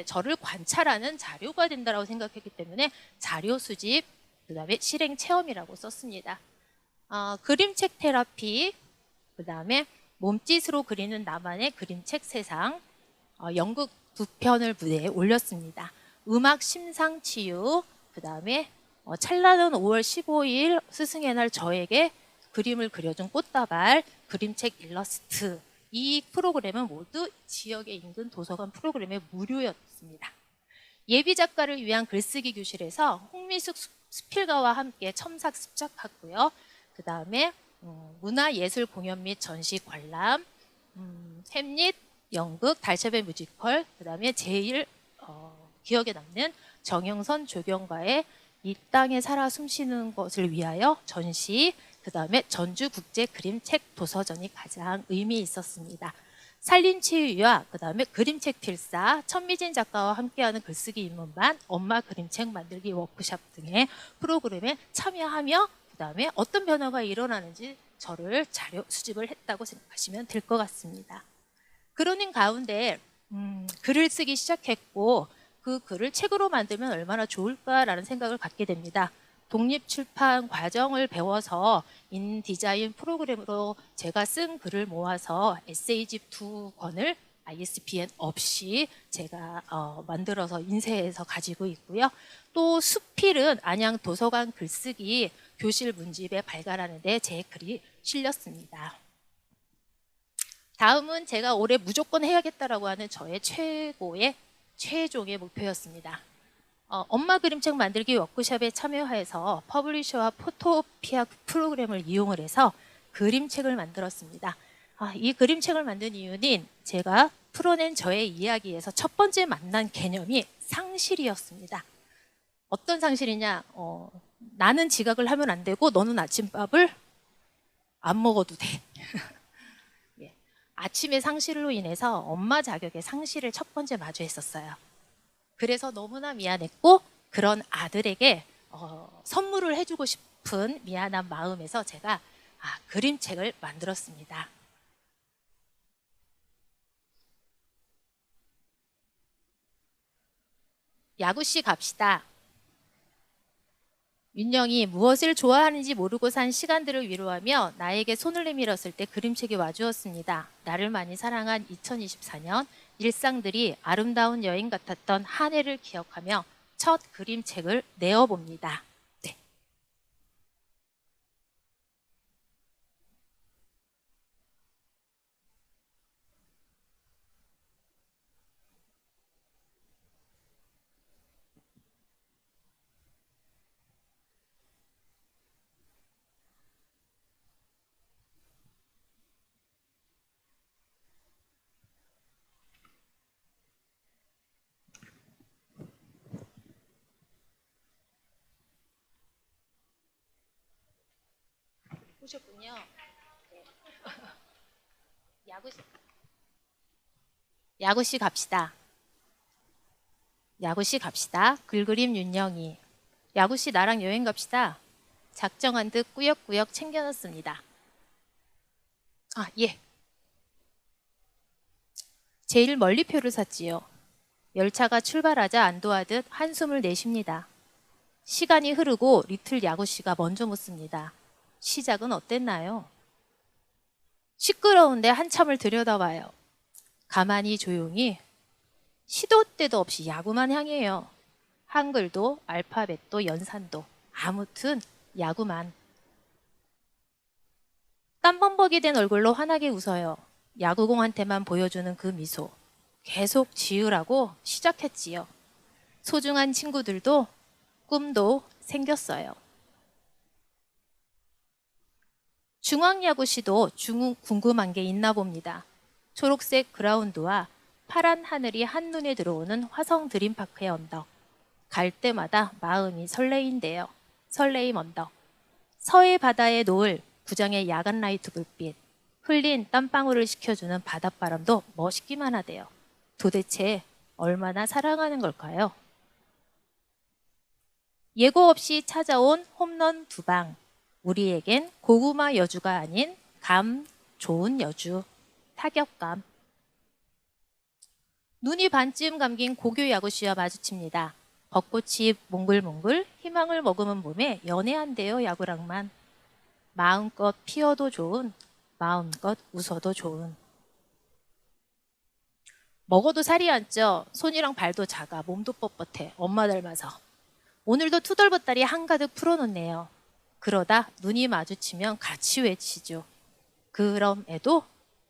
저를 관찰하는 자료가 된다고 생각했기 때문에 자료 수집, 그 다음에 실행 체험이라고 썼습니다. 그림책 테라피, 그 다음에 몸짓으로 그리는 나만의 그림책 세상, 연극 2편을 무대에 올렸습니다. 음악 심상 치유, 그 다음에 찬란한 5월 15일 스승의 날 저에게 그림을 그려준 꽃다발, 그림책 일러스트, 이 프로그램은 모두 지역의 인근 도서관 프로그램의 무료였습니다. 예비 작가를 위한 글쓰기 교실에서 홍미숙 수필가와 함께 첨삭 습작하고요. 그 다음에 문화예술 공연 및 전시 관람, 햄릿, 연극, 달샤벨 뮤지컬, 그 다음에 제일 기억에 남는 정영선 조경가의 이 땅에 살아 숨쉬는 것을 위하여 전시, 그 다음에 전주국제 그림책 도서전이 가장 의미 있었습니다. 산림치유와 그 다음에 그림책 필사, 천미진 작가와 함께하는 글쓰기 입문반, 엄마 그림책 만들기 워크숍 등의 프로그램에 참여하며 그 다음에 어떤 변화가 일어나는지 저를 자료 수집을 했다고 생각하시면 될 것 같습니다. 그러는 가운데 글을 쓰기 시작했고 그 글을 책으로 만들면 얼마나 좋을까라는 생각을 갖게 됩니다. 독립출판 과정을 배워서 인디자인 프로그램으로 제가 쓴 글을 모아서 에세이집 2권을 ISBN 없이 제가 만들어서 인쇄해서 가지고 있고요. 또 수필은 안양 도서관 글쓰기 교실 문집에 발간하는 데 제 글이 실렸습니다. 다음은 제가 올해 무조건 해야겠다라고 하는 저의 최종의 목표였습니다. 엄마 그림책 만들기 워크숍에 참여해서 퍼블리셔와 포토피아 프로그램을 이용을 해서 그림책을 만들었습니다. 이 그림책을 만든 이유는 제가 풀어낸 저의 이야기에서 첫 번째 만난 개념이 상실이었습니다. 어떤 상실이냐? 나는 지각을 하면 안 되고 너는 아침밥을 안 먹어도 돼. 예. 아침의 상실로 인해서 엄마 자격의 상실을 첫 번째 마주했었어요. 그래서 너무나 미안했고 그런 아들에게 선물을 해주고 싶은 미안한 마음에서 제가 그림책을 만들었습니다. 야구씨 갑시다. 윤영이 무엇을 좋아하는지 모르고 산 시간들을 위로하며 나에게 손을 내밀었을 때 그림책이 와주었습니다. 나를 많이 사랑한 2024년 일상들이 아름다운 여행 같았던 한 해를 기억하며 첫 그림책을 내어봅니다. 네. 보셨군요. 네. 야구씨 갑시다. 야구씨 갑시다. 글그림 윤영이. 야구씨 나랑 여행 갑시다. 작정한 듯 꾸역꾸역 챙겨놨습니다. 아, 예. 제일 멀리 표를 샀지요. 열차가 출발하자 안도하듯 한숨을 내쉽니다. 시간이 흐르고 리틀 야구씨가 먼저 묻습니다. 시작은 어땠나요? 시끄러운데 한참을 들여다봐요. 가만히 조용히 시도 때도 없이 야구만 향해요. 한글도 알파벳도 연산도 아무튼 야구만. 땀범벅이 된 얼굴로 환하게 웃어요. 야구공한테만 보여주는 그 미소. 계속 지으라고 시작했지요. 소중한 친구들도 꿈도 생겼어요. 중앙야구시도 궁금한 게 있나 봅니다. 초록색 그라운드와 파란 하늘이 한눈에 들어오는 화성 드림파크의 언덕. 갈 때마다 마음이 설레인데요. 설레임 언덕. 서해 바다에 놓을 구장의 야간 라이트 불빛. 흘린 땀방울을 식혀주는 바닷바람도 멋있기만 하대요. 도대체 얼마나 사랑하는 걸까요? 예고 없이 찾아온 홈런 2방. 우리에겐 고구마 여주가 아닌 감 좋은 여주, 타격감. 눈이 반쯤 감긴 고교 야구씨와 마주칩니다. 벚꽃이 몽글몽글 희망을 머금은 봄에 연애한대요 야구랑만. 마음껏 피어도 좋은, 마음껏 웃어도 좋은. 먹어도 살이 안 쪄. 손이랑 발도 작아. 몸도 뻣뻣해. 엄마 닮아서. 오늘도 투덜보따리 한가득 풀어놓네요. 그러다 눈이 마주치면 같이 외치죠. 그럼에도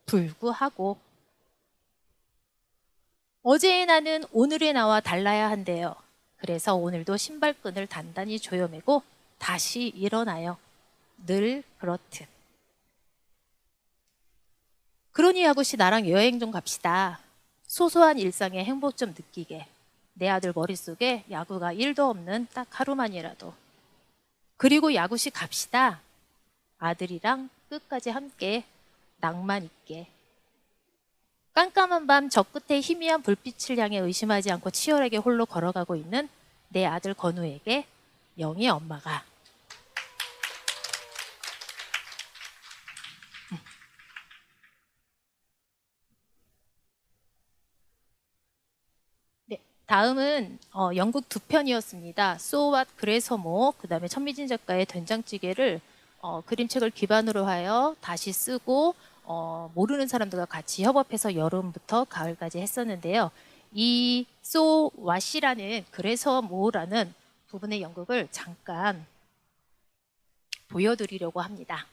불구하고. 어제의 나는 오늘의 나와 달라야 한대요. 그래서 오늘도 신발끈을 단단히 조여매고 다시 일어나요. 늘 그렇듯. 그러니 야구씨 나랑 여행 좀 갑시다. 소소한 일상의 행복 좀 느끼게. 내 아들 머릿속에 야구가 1도 없는 딱 하루만이라도. 그리고 야구씨 갑시다. 아들이랑 끝까지 함께 낭만 있게. 깜깜한 밤 저 끝에 희미한 불빛을 향해 의심하지 않고 치열하게 홀로 걸어가고 있는 내 아들 건우에게 영희 엄마가 다음은 영국 두 편이었습니다. So What 그래서 뭐 그다음에 천미진 작가의 된장찌개를 그림책을 기반으로 하여 다시 쓰고 모르는 사람들과 같이 협업해서 여름부터 가을까지 했었는데요. 이 So What이라는 그래서 뭐라는 부분의 연극을 잠깐 보여드리려고 합니다.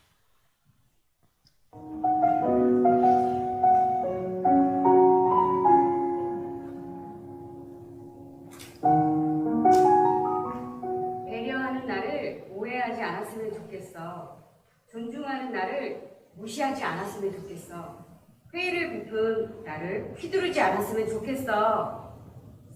배려하는 나를 오해하지 않았으면 좋겠어. 존중하는 나를 무시하지 않았으면 좋겠어. 회의를 베푼 나를 휘두르지 않았으면 좋겠어.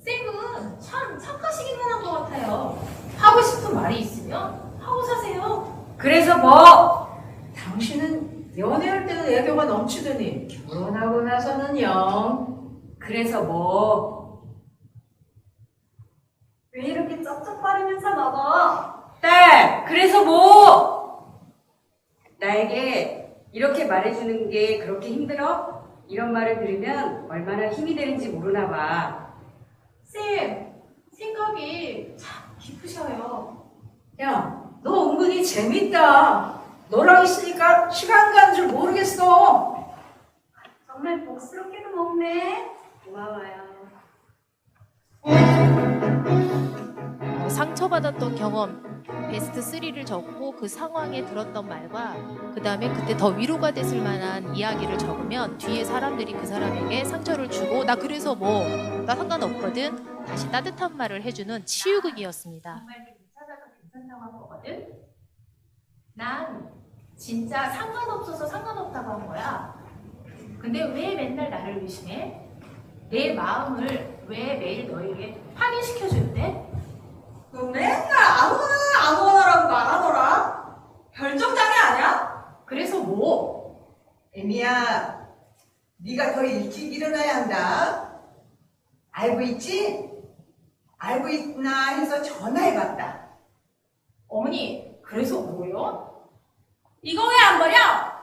쌤은 참 착하시기만 한 것 같아요. 하고 싶은 말이 있으면 하고 사세요. 그래서 뭐? 당신은 연애할 때는 애교가 넘치더니 결혼하고 나서는요. 그래서 뭐? 왜 이렇게 쩝쩝거리면서 먹어? 딸, 그래서 뭐? 나에게 이렇게 말해주는 게 그렇게 힘들어? 이런 말을 들으면 얼마나 힘이 되는지 모르나 봐. 쌤, 생각 생각이 참 깊으셔요. 야, 너 은근히 재밌다. 너랑 있으니까 시간 가는 줄 모르겠어. 정말 복스럽게도 먹네. 고마워요. 상처받았던 경험 베스트 3를 적고 그 상황에 들었던 말과 그 다음에 그때 더 위로가 됐을 만한 이야기를 적으면 뒤에 사람들이 그 사람에게 상처를 주고 나 그래서 뭐 나 상관없거든 다시 따뜻한 말을 해주는 치유극이었습니다. 정말 그 찾아서 괜찮다고 한 거거든. 난 진짜 상관없어서 상관없다고 한 거야. 근데 왜 맨날 나를 의심해? 내 마음을 왜 매일 너에게 확인시켜주는데? 너 맨날 아무거나라고 말하더라. 별정장애 아니야? 그래서 뭐? 애미야, 네가 더 일찍 일어나야 한다. 알고 있지? 알고 있나 해서 전화해봤다. 어머니, 그래서 뭐요? 이거 왜 안 버려?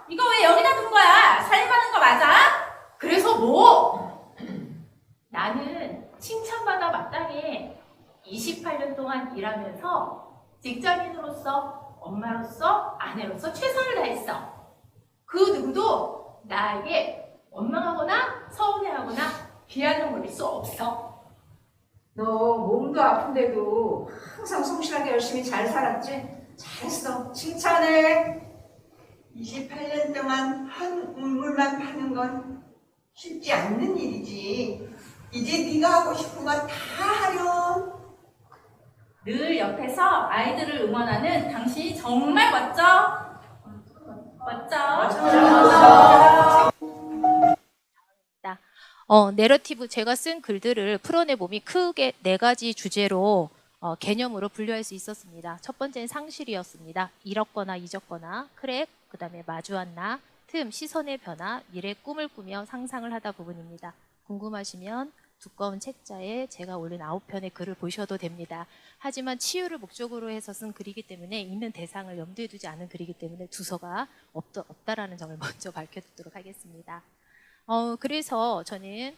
이거 왜 여기다 둔 거야? 살림하는 거 맞아? 그래서 뭐? 나는 칭찬받아 마땅해 28년 동안 일하면서 직장인으로서, 엄마로서, 아내로서 최선을 다했어. 그 누구도 나에게 원망하거나 서운해하거나 비아냥 거릴 수 없어. 너 몸도 아픈데도 항상 성실하게 열심히 잘 살았지? 잘했어. 칭찬해. 28년 동안 한 우물만 파는 건 쉽지 않는 일이지. 이제 네가 하고 싶은 거 다 하렴. 늘 옆에서 아이들을 응원하는 당신이 정말 멋져. 멋져. 내러티브 제가 쓴 글들을 풀어내보면 크게 4가지 주제로 개념으로 분류할 수 있었습니다. 첫 번째는 상실이었습니다. 잃었거나 잊었거나, 크랙, 그 다음에 마주한 나, 틈, 시선의 변화, 미래 꿈을 꾸며 상상을 하다 부분입니다. 궁금하시면 두꺼운 책자에 제가 올린 9편의 글을 보셔도 됩니다. 하지만 치유를 목적으로 해서 쓴 글이기 때문에 읽는 대상을 염두에 두지 않은 글이기 때문에 주소가 없다라는 점을 먼저 밝혀두도록 하겠습니다. 그래서 저는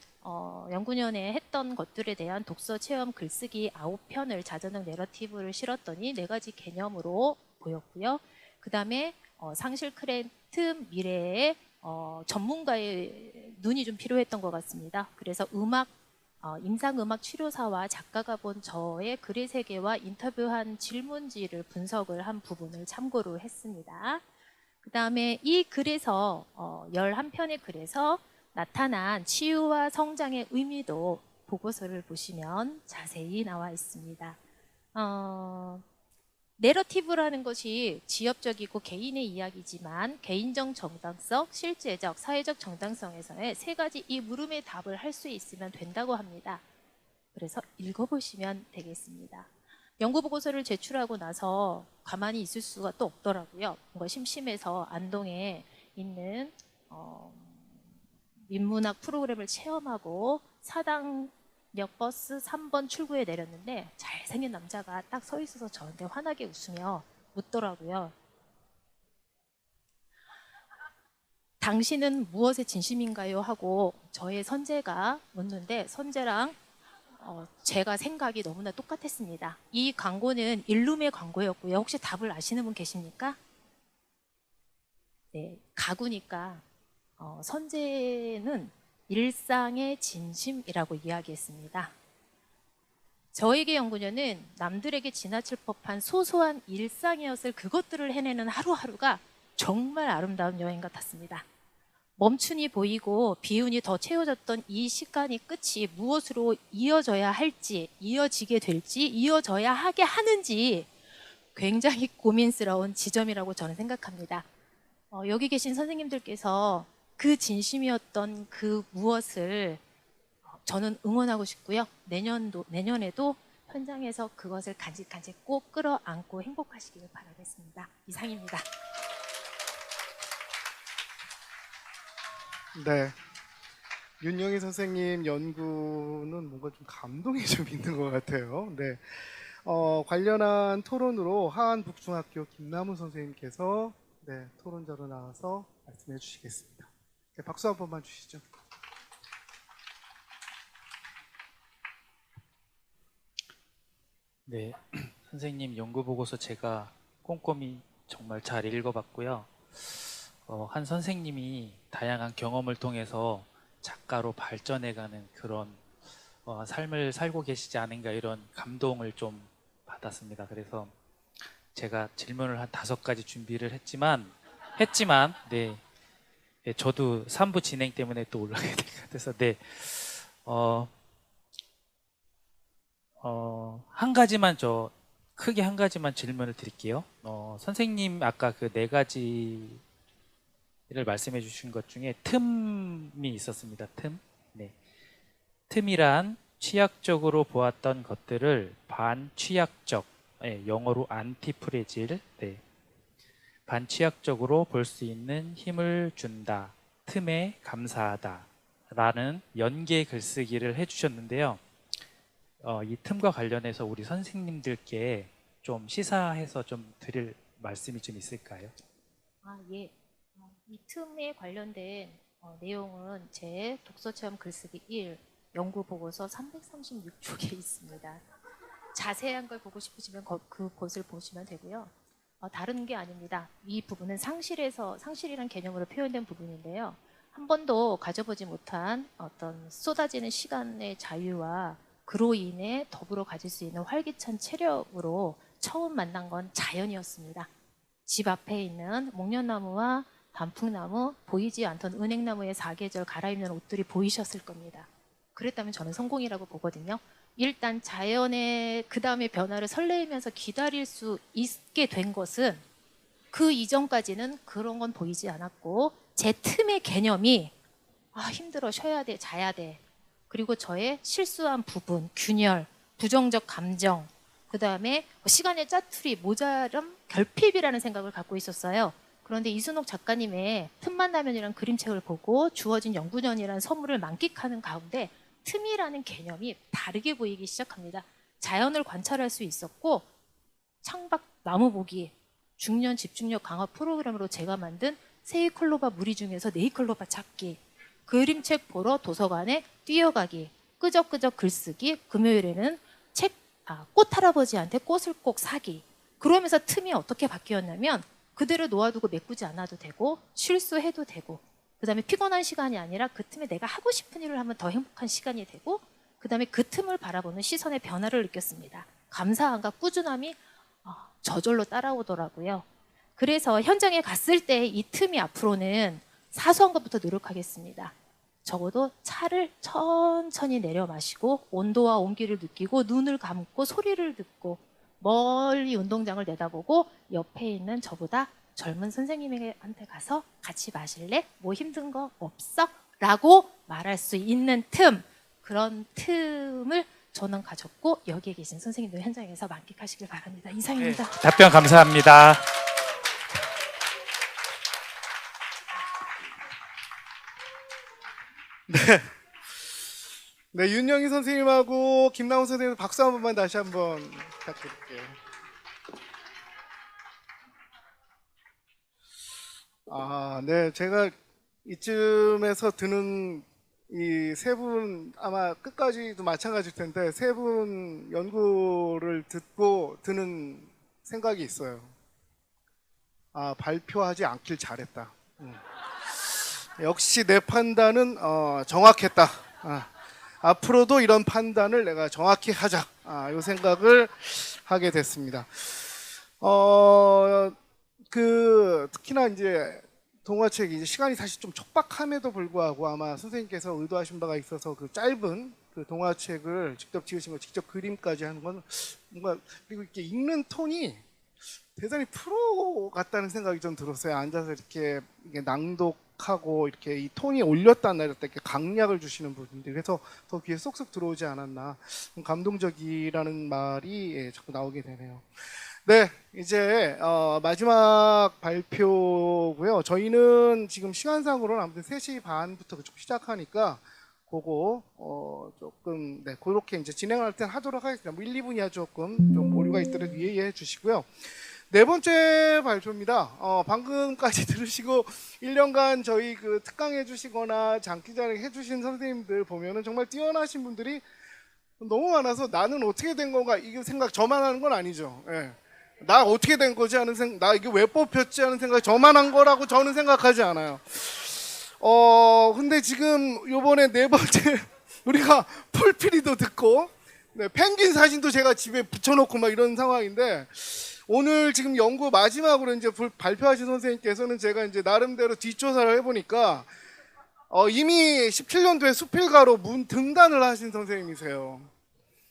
연구년에 했던 것들에 대한 독서 체험 글쓰기 9편을 자전적 내러티브를 실었더니 4가지 개념으로 보였고요. 그 다음에 상실 크랙 틈 미래에 전문가의 눈이 좀 필요했던 것 같습니다. 그래서 임상음악 치료사와 작가가 본 저의 글의 세계와 인터뷰한 질문지를 분석을 한 부분을 참고로 했습니다. 그 다음에 이 글에서 11편의 글에서 나타난 치유와 성장의 의미도 보고서를 보시면 자세히 나와 있습니다. 내러티브라는 것이 지엽적이고 개인의 이야기지만 개인적 정당성, 실제적, 사회적 정당성에서의 3가지 이 물음의 답을 할 수 있으면 된다고 합니다. 그래서 읽어보시면 되겠습니다. 연구보고서를 제출하고 나서 가만히 있을 수가 또 없더라고요. 뭔가 심심해서 안동에 있는 인문학 프로그램을 체험하고 사당역 버스 3번 출구에 내렸는데 잘생긴 남자가 딱 서 있어서 저한테 환하게 웃으며 묻더라고요. 당신은 무엇에 진심인가요? 하고 저의 선재가 묻는데 선재랑 제가 생각이 너무나 똑같았습니다. 이 광고는 일룸의 광고였고요. 혹시 답을 아시는 분 계십니까? 네, 가구니까 선재는 일상의 진심이라고 이야기했습니다. 저에게 연구년은 남들에게 지나칠 법한 소소한 일상이었을 그것들을 해내는 하루하루가 정말 아름다운 여행 같았습니다. 멈춤이 보이고 비운이 더 채워졌던 이 시간이 끝이 무엇으로 이어져야 할지, 이어지게 될지, 이어져야 하게 하는지 굉장히 고민스러운 지점이라고 저는 생각합니다. 여기 계신 선생님들께서 그 진심이었던 그 무엇을 저는 응원하고 싶고요. 내년에도 현장에서 그것을 간직간직 꼭 끌어안고 행복하시기를 바라겠습니다. 이상입니다. 네. 윤영희 선생님 연구는 뭔가 좀 감동이 좀 있는 것 같아요. 네. 관련한 토론으로 하안북중학교 김남우 선생님께서 네, 토론자로 나와서 말씀해 주시겠습니다. 네, 박수 한 번만 주시죠. 네, 선생님 연구 보고서 제가 꼼꼼히 정말 잘 읽어봤고요. 한 선생님이 다양한 경험을 통해서 작가로 발전해가는 그런 삶을 살고 계시지 않은가 이런 감동을 좀 받았습니다. 그래서 제가 질문을 한 5가지 준비를 했지만 네, 네, 저도 3부 진행 때문에 또 올라가야 될 것 같아서 네, 한 가지만 크게 한 가지만 질문을 드릴게요. 선생님 아까 그 4가지를 말씀해 주신 것 중에 틈이 있었습니다. 틈. 네. 틈이란 취약적으로 보았던 것들을 반취약적, 네, 영어로 안티프레질, 네. 반취약적으로 볼 수 있는 힘을 준다. 틈에 감사하다. 라는 연계 글쓰기를 해주셨는데요. 이 틈과 관련해서 우리 선생님들께 좀 시사해서 좀 드릴 말씀이 좀 있을까요? 예. 이 틈에 관련된 내용은 제 독서체험 글쓰기 1 연구 보고서 336쪽에 있습니다. 자세한 걸 보고 싶으시면 그곳을 보시면 되고요. 다른 게 아닙니다. 이 부분은 상실이라는 개념으로 표현된 부분인데요. 한 번도 가져보지 못한 어떤 쏟아지는 시간의 자유와 그로 인해 더불어 가질 수 있는 활기찬 체력으로 처음 만난 건 자연이었습니다. 집 앞에 있는 목련나무와 단풍나무, 보이지 않던 은행나무의 사계절 갈아입는 옷들이 보이셨을 겁니다. 그랬다면 저는 성공이라고 보거든요. 일단 자연의 그 다음의 변화를 설레이면서 기다릴 수 있게 된 것은 그 이전까지는 그런 건 보이지 않았고 제 틈의 개념이 힘들어, 쉬어야 돼, 자야 돼. 그리고 저의 실수한 부분, 균열, 부정적 감정, 그 다음에 시간의 짜투리, 모자람, 결핍이라는 생각을 갖고 있었어요. 그런데 이순옥 작가님의 틈만 나면이라는 그림책을 보고 주어진 연구년이라는 선물을 만끽하는 가운데 틈이라는 개념이 다르게 보이기 시작합니다. 자연을 관찰할 수 있었고 창밖 나무 보기, 중년 집중력 강화 프로그램으로 제가 만든 세이클로바 무리 중에서 네이클로바 찾기, 그림책 보러 도서관에 뛰어가기, 끄적끄적 글쓰기, 금요일에는 꽃 할아버지한테 꽃을 꼭 사기. 그러면서 틈이 어떻게 바뀌었냐면 그대로 놓아두고 메꾸지 않아도 되고 실수해도 되고 그 다음에 피곤한 시간이 아니라 그 틈에 내가 하고 싶은 일을 하면 더 행복한 시간이 되고 그 다음에 그 틈을 바라보는 시선의 변화를 느꼈습니다. 감사함과 꾸준함이 저절로 따라오더라고요. 그래서 현장에 갔을 때 이 틈이 앞으로는 사소한 것부터 노력하겠습니다. 적어도 차를 천천히 내려 마시고 온도와 온기를 느끼고 눈을 감고 소리를 듣고 멀리 운동장을 내다보고 옆에 있는 저보다 젊은 선생님한테 가서 같이 마실래? 뭐 힘든 거 없어? 라고 말할 수 있는 틈, 그런 틈을 저는 가졌고 여기에 계신 선생님들 현장에서 만끽하시길 바랍니다. 이상입니다. 네, 답변 감사합니다. 네, 윤영희 선생님하고 김나훈 선생님 박수 한 번만 다시 한번 부탁드릴게요. 네, 제가 이쯤에서 드는 이 세 분 아마 끝까지도 마찬가지일 텐데 세 분 연구를 듣고 드는 생각이 있어요. 발표하지 않길 잘했다. 역시 내 판단은 정확했다. 앞으로도 이런 판단을 내가 정확히 하자. 이 생각을 하게 됐습니다. 특히나 이제 동화책이 이제 시간이 사실 좀 촉박함에도 불구하고 아마 선생님께서 의도하신 바가 있어서 그 짧은 그 동화책을 직접 지으신 거, 직접 그림까지 하는 건 뭔가 그리고 이렇게 읽는 톤이 대단히 프로 같다는 생각이 좀 들었어요. 앉아서 이렇게 낭독하고 이렇게 이 톤이 올렸다 내렸다 이렇게 강약을 주시는 부분들 그래서 더 귀에 쏙쏙 들어오지 않았나 감동적이라는 말이 자꾸 나오게 되네요. 네, 이제 마지막 발표고요. 저희는 지금 시간상으로는 아무튼 3시 반부터 시작하니까 그거 조금 그렇게 이제 진행할 때 하도록 하겠습니다. 뭐 1, 2분이야 조금 좀 오류가 있도록 이해해 주시고요. 네 번째 발표입니다. 방금까지 들으시고 1년간 저희 그 특강해 주시거나 장기자랑 해 주신 선생님들 보면은 정말 뛰어나신 분들이 너무 많아서 나는 어떻게 된 건가 이게 생각 저만 하는 건 아니죠. 예. 나 어떻게 된 거지 하는 생각, 나 이게 왜 뽑혔지 하는 생각 저만 한 거라고 저는 생각하지 않아요. 근데 지금 요번에 네 번째 우리가 풀피리도 듣고 네, 펭귄 사진도 제가 집에 붙여놓고 막 이런 상황인데 오늘 지금 연구 마지막으로 이제 발표하신 선생님께서는 제가 이제 나름대로 뒷조사를 해보니까 이미 17년도에 수필가로 등단을 하신 선생님이세요.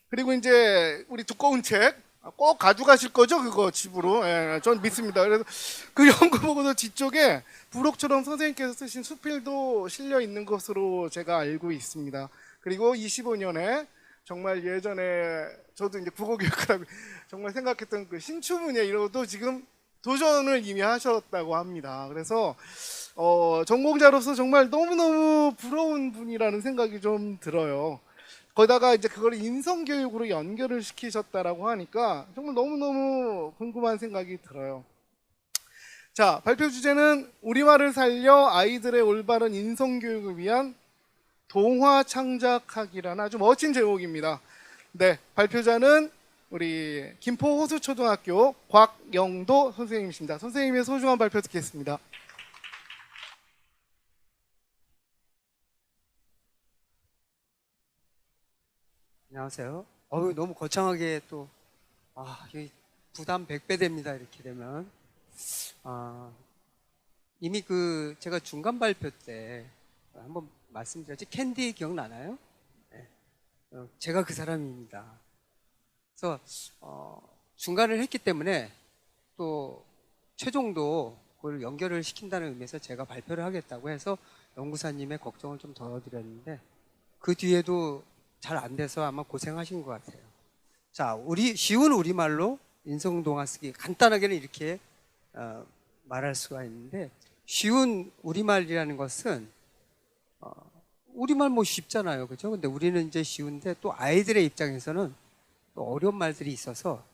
그리고 이제 우리 두꺼운 책 꼭 가져가실 거죠? 그거 집으로. 예, 전 믿습니다. 그래서 그 연구 보고서 뒤쪽에 부록처럼 선생님께서 쓰신 수필도 실려 있는 것으로 제가 알고 있습니다. 그리고 25년에 정말 예전에 저도 이제 국어교육하라고 정말 생각했던 그 신추문예 이런 것도 지금 도전을 이미 하셨다고 합니다. 그래서 전공자로서 정말 너무너무 부러운 분이라는 생각이 좀 들어요. 거기다가 이제 그걸 인성교육으로 연결을 시키셨다라고 하니까 정말 너무너무 궁금한 생각이 들어요. 자, 발표 주제는 우리말을 살려 아이들의 올바른 인성교육을 위한 동화 창작하기라는 아주 멋진 제목입니다. 네, 발표자는 우리 김포 호수초등학교 곽영도 선생님이십니다. 선생님의 소중한 발표 듣겠습니다. 안녕하세요. 너무 거창하게 또 여기 부담 100배 됩니다. 이렇게 되면 이미 제가 중간 발표 때 한번 말씀드렸지. 캔디 기억나나요? 네. 제가 그 사람입니다. 그래서 중간을 했기 때문에 또 최종도 그걸 연결을 시킨다는 의미에서 제가 발표를 하겠다고 해서 연구사님의 걱정을 좀 덜어드렸는데 그 뒤에도 잘 안 돼서 아마 고생하신 것 같아요. 자, 쉬운 우리말로 인성동화 쓰기 간단하게는 이렇게 말할 수가 있는데 쉬운 우리말이라는 것은 우리말 뭐 쉽잖아요, 그죠? 근데 우리는 이제 쉬운데 또 아이들의 입장에서는 또 어려운 말들이 있어서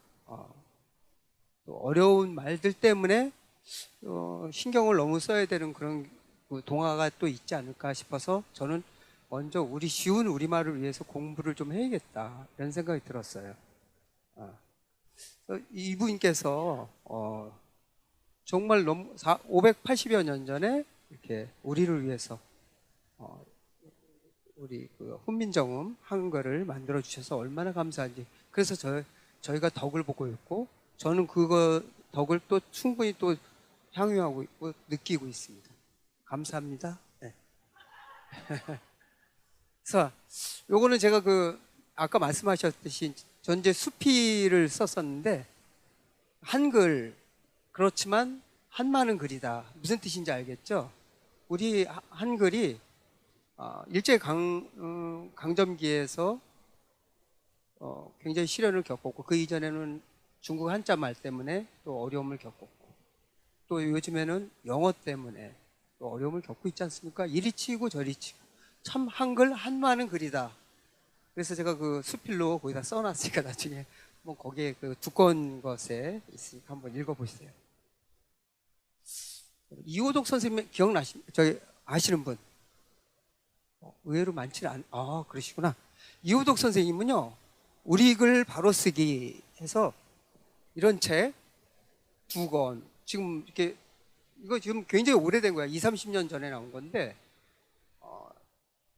또 어려운 말들 때문에 신경을 너무 써야 되는 그런 동화가 또 있지 않을까 싶어서 저는 먼저 우리 쉬운 우리말을 위해서 공부를 좀 해야겠다 이런 생각이 들었어요. 이분께서 정말 너무 580여 년 전에 이렇게 우리를 위해서 우리 훈민정음 한글을 만들어 주셔서 얼마나 감사한지. 그래서 저희가 덕을 보고 있고 저는 그거 덕을 또 충분히 또 향유하고 있고 느끼고 있습니다. 감사합니다. 네. 그래서 요거는 제가 아까 말씀하셨듯이 전 이제 수필을 썼었는데 한글 그렇지만 한마는 글이다. 무슨 뜻인지 알겠죠? 우리 한글이 일제 강점기에서 굉장히 시련을 겪었고 그 이전에는 중국 한자 말 때문에 또 어려움을 겪었고 또 요즘에는 영어 때문에 또 어려움을 겪고 있지 않습니까? 이리 치고 저리 치고 참 한글 한마는 글이다. 그래서 제가 수필로 거기다 써놨으니까 나중에 한번 거기에 두꺼운 것에 있으니까 한번 읽어보세요. 이호독 선생님 아시는 분? 의외로 많지는 그러시구나. 이호독 선생님은요, 우리 글 바로 쓰기 해서 이런 책 2권, 이거 지금 굉장히 오래된 거야. 20-30년 전에 나온 건데,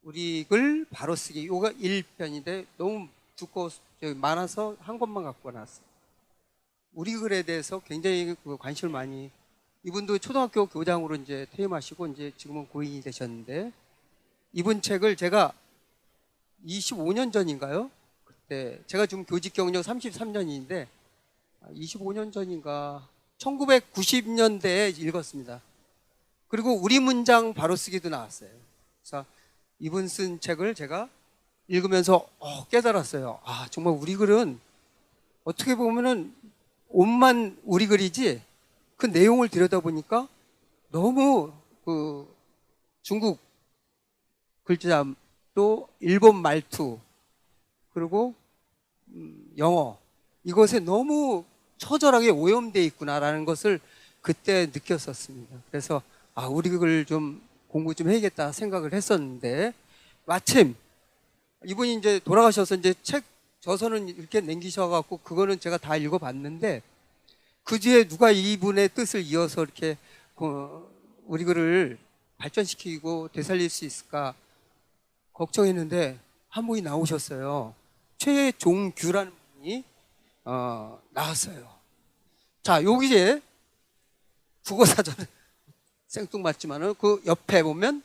우리 글 바로 쓰기, 이거가 1편인데 너무 많아서 한 권만 갖고 나왔어요. 우리 글에 대해서 굉장히 관심을 많이, 이분도 초등학교 교장으로 이제 퇴임하시고 이제 지금은 고인이 되셨는데, 이분 책을 제가 25년 전인가요? 그때 제가 지금 교직 경력 33년인데 25년 전인가 1990년대에 읽었습니다. 그리고 우리 문장 바로 쓰기도 나왔어요. 그래서 이분 쓴 책을 제가 읽으면서 깨달았어요. 정말 우리 글은 어떻게 보면은 옷만 우리 글이지 그 내용을 들여다보니까 너무 중국 글자 또 일본 말투 그리고 영어 이것에 너무 처절하게 오염되어 있구나라는 것을 그때 느꼈었습니다. 그래서 우리 그걸 좀 공부 좀 해야겠다 생각을 했었는데 마침 이분이 이제 돌아가셔서 이제 책 저서는 이렇게 남기셔갖고 그거는 제가 다 읽어봤는데 그 뒤에 누가 이분의 뜻을 이어서 이렇게 우리 글을 발전시키고 되살릴 수 있을까 걱정했는데 한 분이 나오셨어요. 최종규라는 분이 나왔어요. 자, 여기 이제 국어사전은 생뚱맞지만은 그 옆에 보면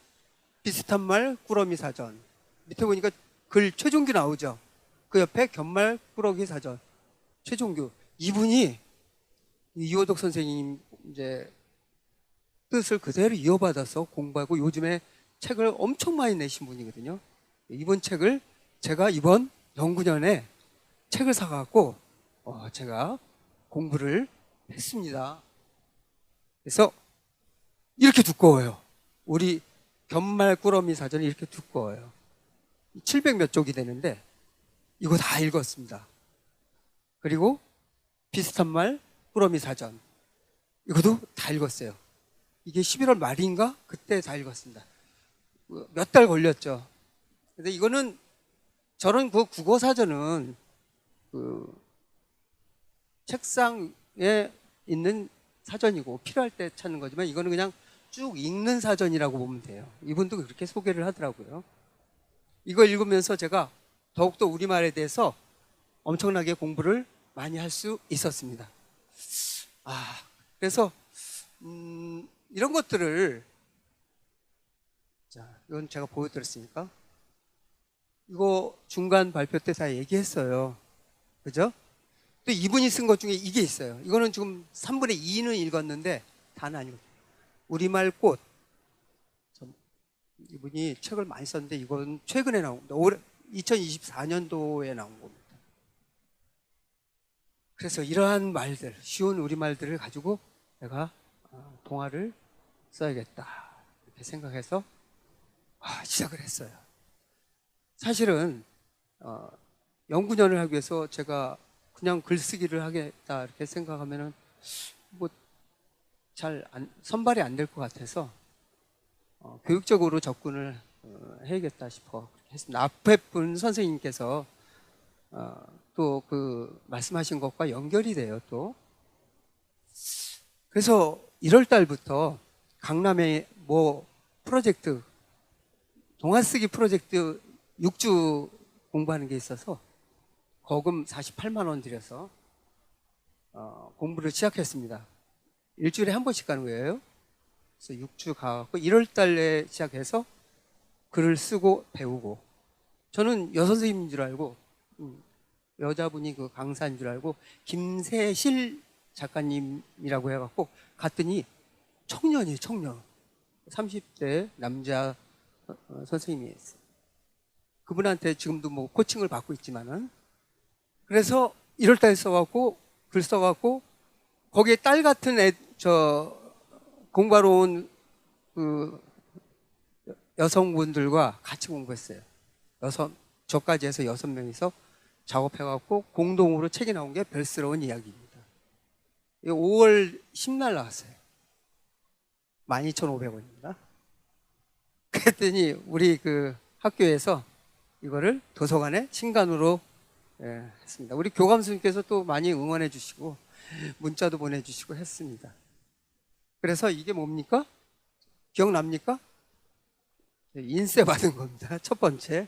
비슷한 말 꾸러미 사전, 밑에 보니까 글 최종규 나오죠. 그 옆에 견말 꾸러기 사전, 최종규. 이분이 이호덕 선생님 이제 뜻을 그대로 이어받아서 공부하고 요즘에 책을 엄청 많이 내신 분이거든요. 이번 책을 제가 이번 연구년에 책을 사갖고 제가 공부를 했습니다. 그래서 이렇게 두꺼워요. 우리 견말 꾸러미 사전이 이렇게 두꺼워요. 700몇 쪽이 되는데 이거 다 읽었습니다. 그리고 비슷한 말 꾸러미 사전 이것도 다 읽었어요. 이게 11월 말인가? 그때 다 읽었습니다. 몇 달 걸렸죠. 근데 이거는 저런 그 국어 사전은 그 책상에 있는 사전이고 필요할 때 찾는 거지만 이거는 그냥 쭉 읽는 사전이라고 보면 돼요. 이분도 그렇게 소개를 하더라고요. 이걸 읽으면서 제가 더욱더 우리말에 대해서 엄청나게 공부를 많이 할 수 있었습니다. 그래서 이런 것들을 자, 이건 제가 보여드렸으니까 이거 중간 발표 때 다 얘기했어요. 그죠? 또 이분이 쓴 것 중에 이게 있어요. 이거는 지금 3분의 2는 읽었는데 다는 아니거든요. 우리말 꽃. 이분이 책을 많이 썼는데 이건 최근에 나온 겁니다. 올해 2024년도에 나온 겁니다. 그래서 이러한 말들, 쉬운 우리말들을 가지고 내가 동화를 써야겠다 이렇게 생각해서 시작을 했어요. 사실은 연구년을 하기 위해서 제가 그냥 글쓰기를 하겠다 이렇게 생각하면은 뭐 잘 선발이 안 될 것 같아서 교육적으로 접근을 해야겠다 싶어 했습니다. 앞에 분 선생님께서 또 그 말씀하신 것과 연결이 돼요. 또 그래서 1월 달부터 강남에 뭐 프로젝트 동화 쓰기 프로젝트 6주 공부하는 게 있어서 거금 48만 원 들여서 공부를 시작했습니다. 일주일에 한 번씩 가는 거예요. 그래서 6주 가고 1월 달에 시작해서 글을 쓰고 배우고 저는 여선생님인 줄 알고 여자분이 그 강사인 줄 알고 김세실 작가님이라고 해갖고 갔더니 청년이에요. 청년 30대 남자 선생님이었어요. 그분한테 지금도 뭐 코칭을 받고 있지만은 그래서 1월 달에 써갖고 글 써갖고 거기에 딸 같은 공부하러 온 그 여성분들과 같이 공부했어요. 저까지 해서 6명이서 작업해갖고 공동으로 책이 나온 게 별스러운 이야기입니다. 5월 10날 나왔어요. 12,500원입니다. 그랬더니 우리 그 학교에서 이거를 도서관에 신간으로 했습니다. 우리 교감선생님께서 또 많이 응원해 주시고 문자도 보내주시고 했습니다. 그래서 이게 뭡니까? 기억납니까? 인쇄 받은 겁니다. 첫 번째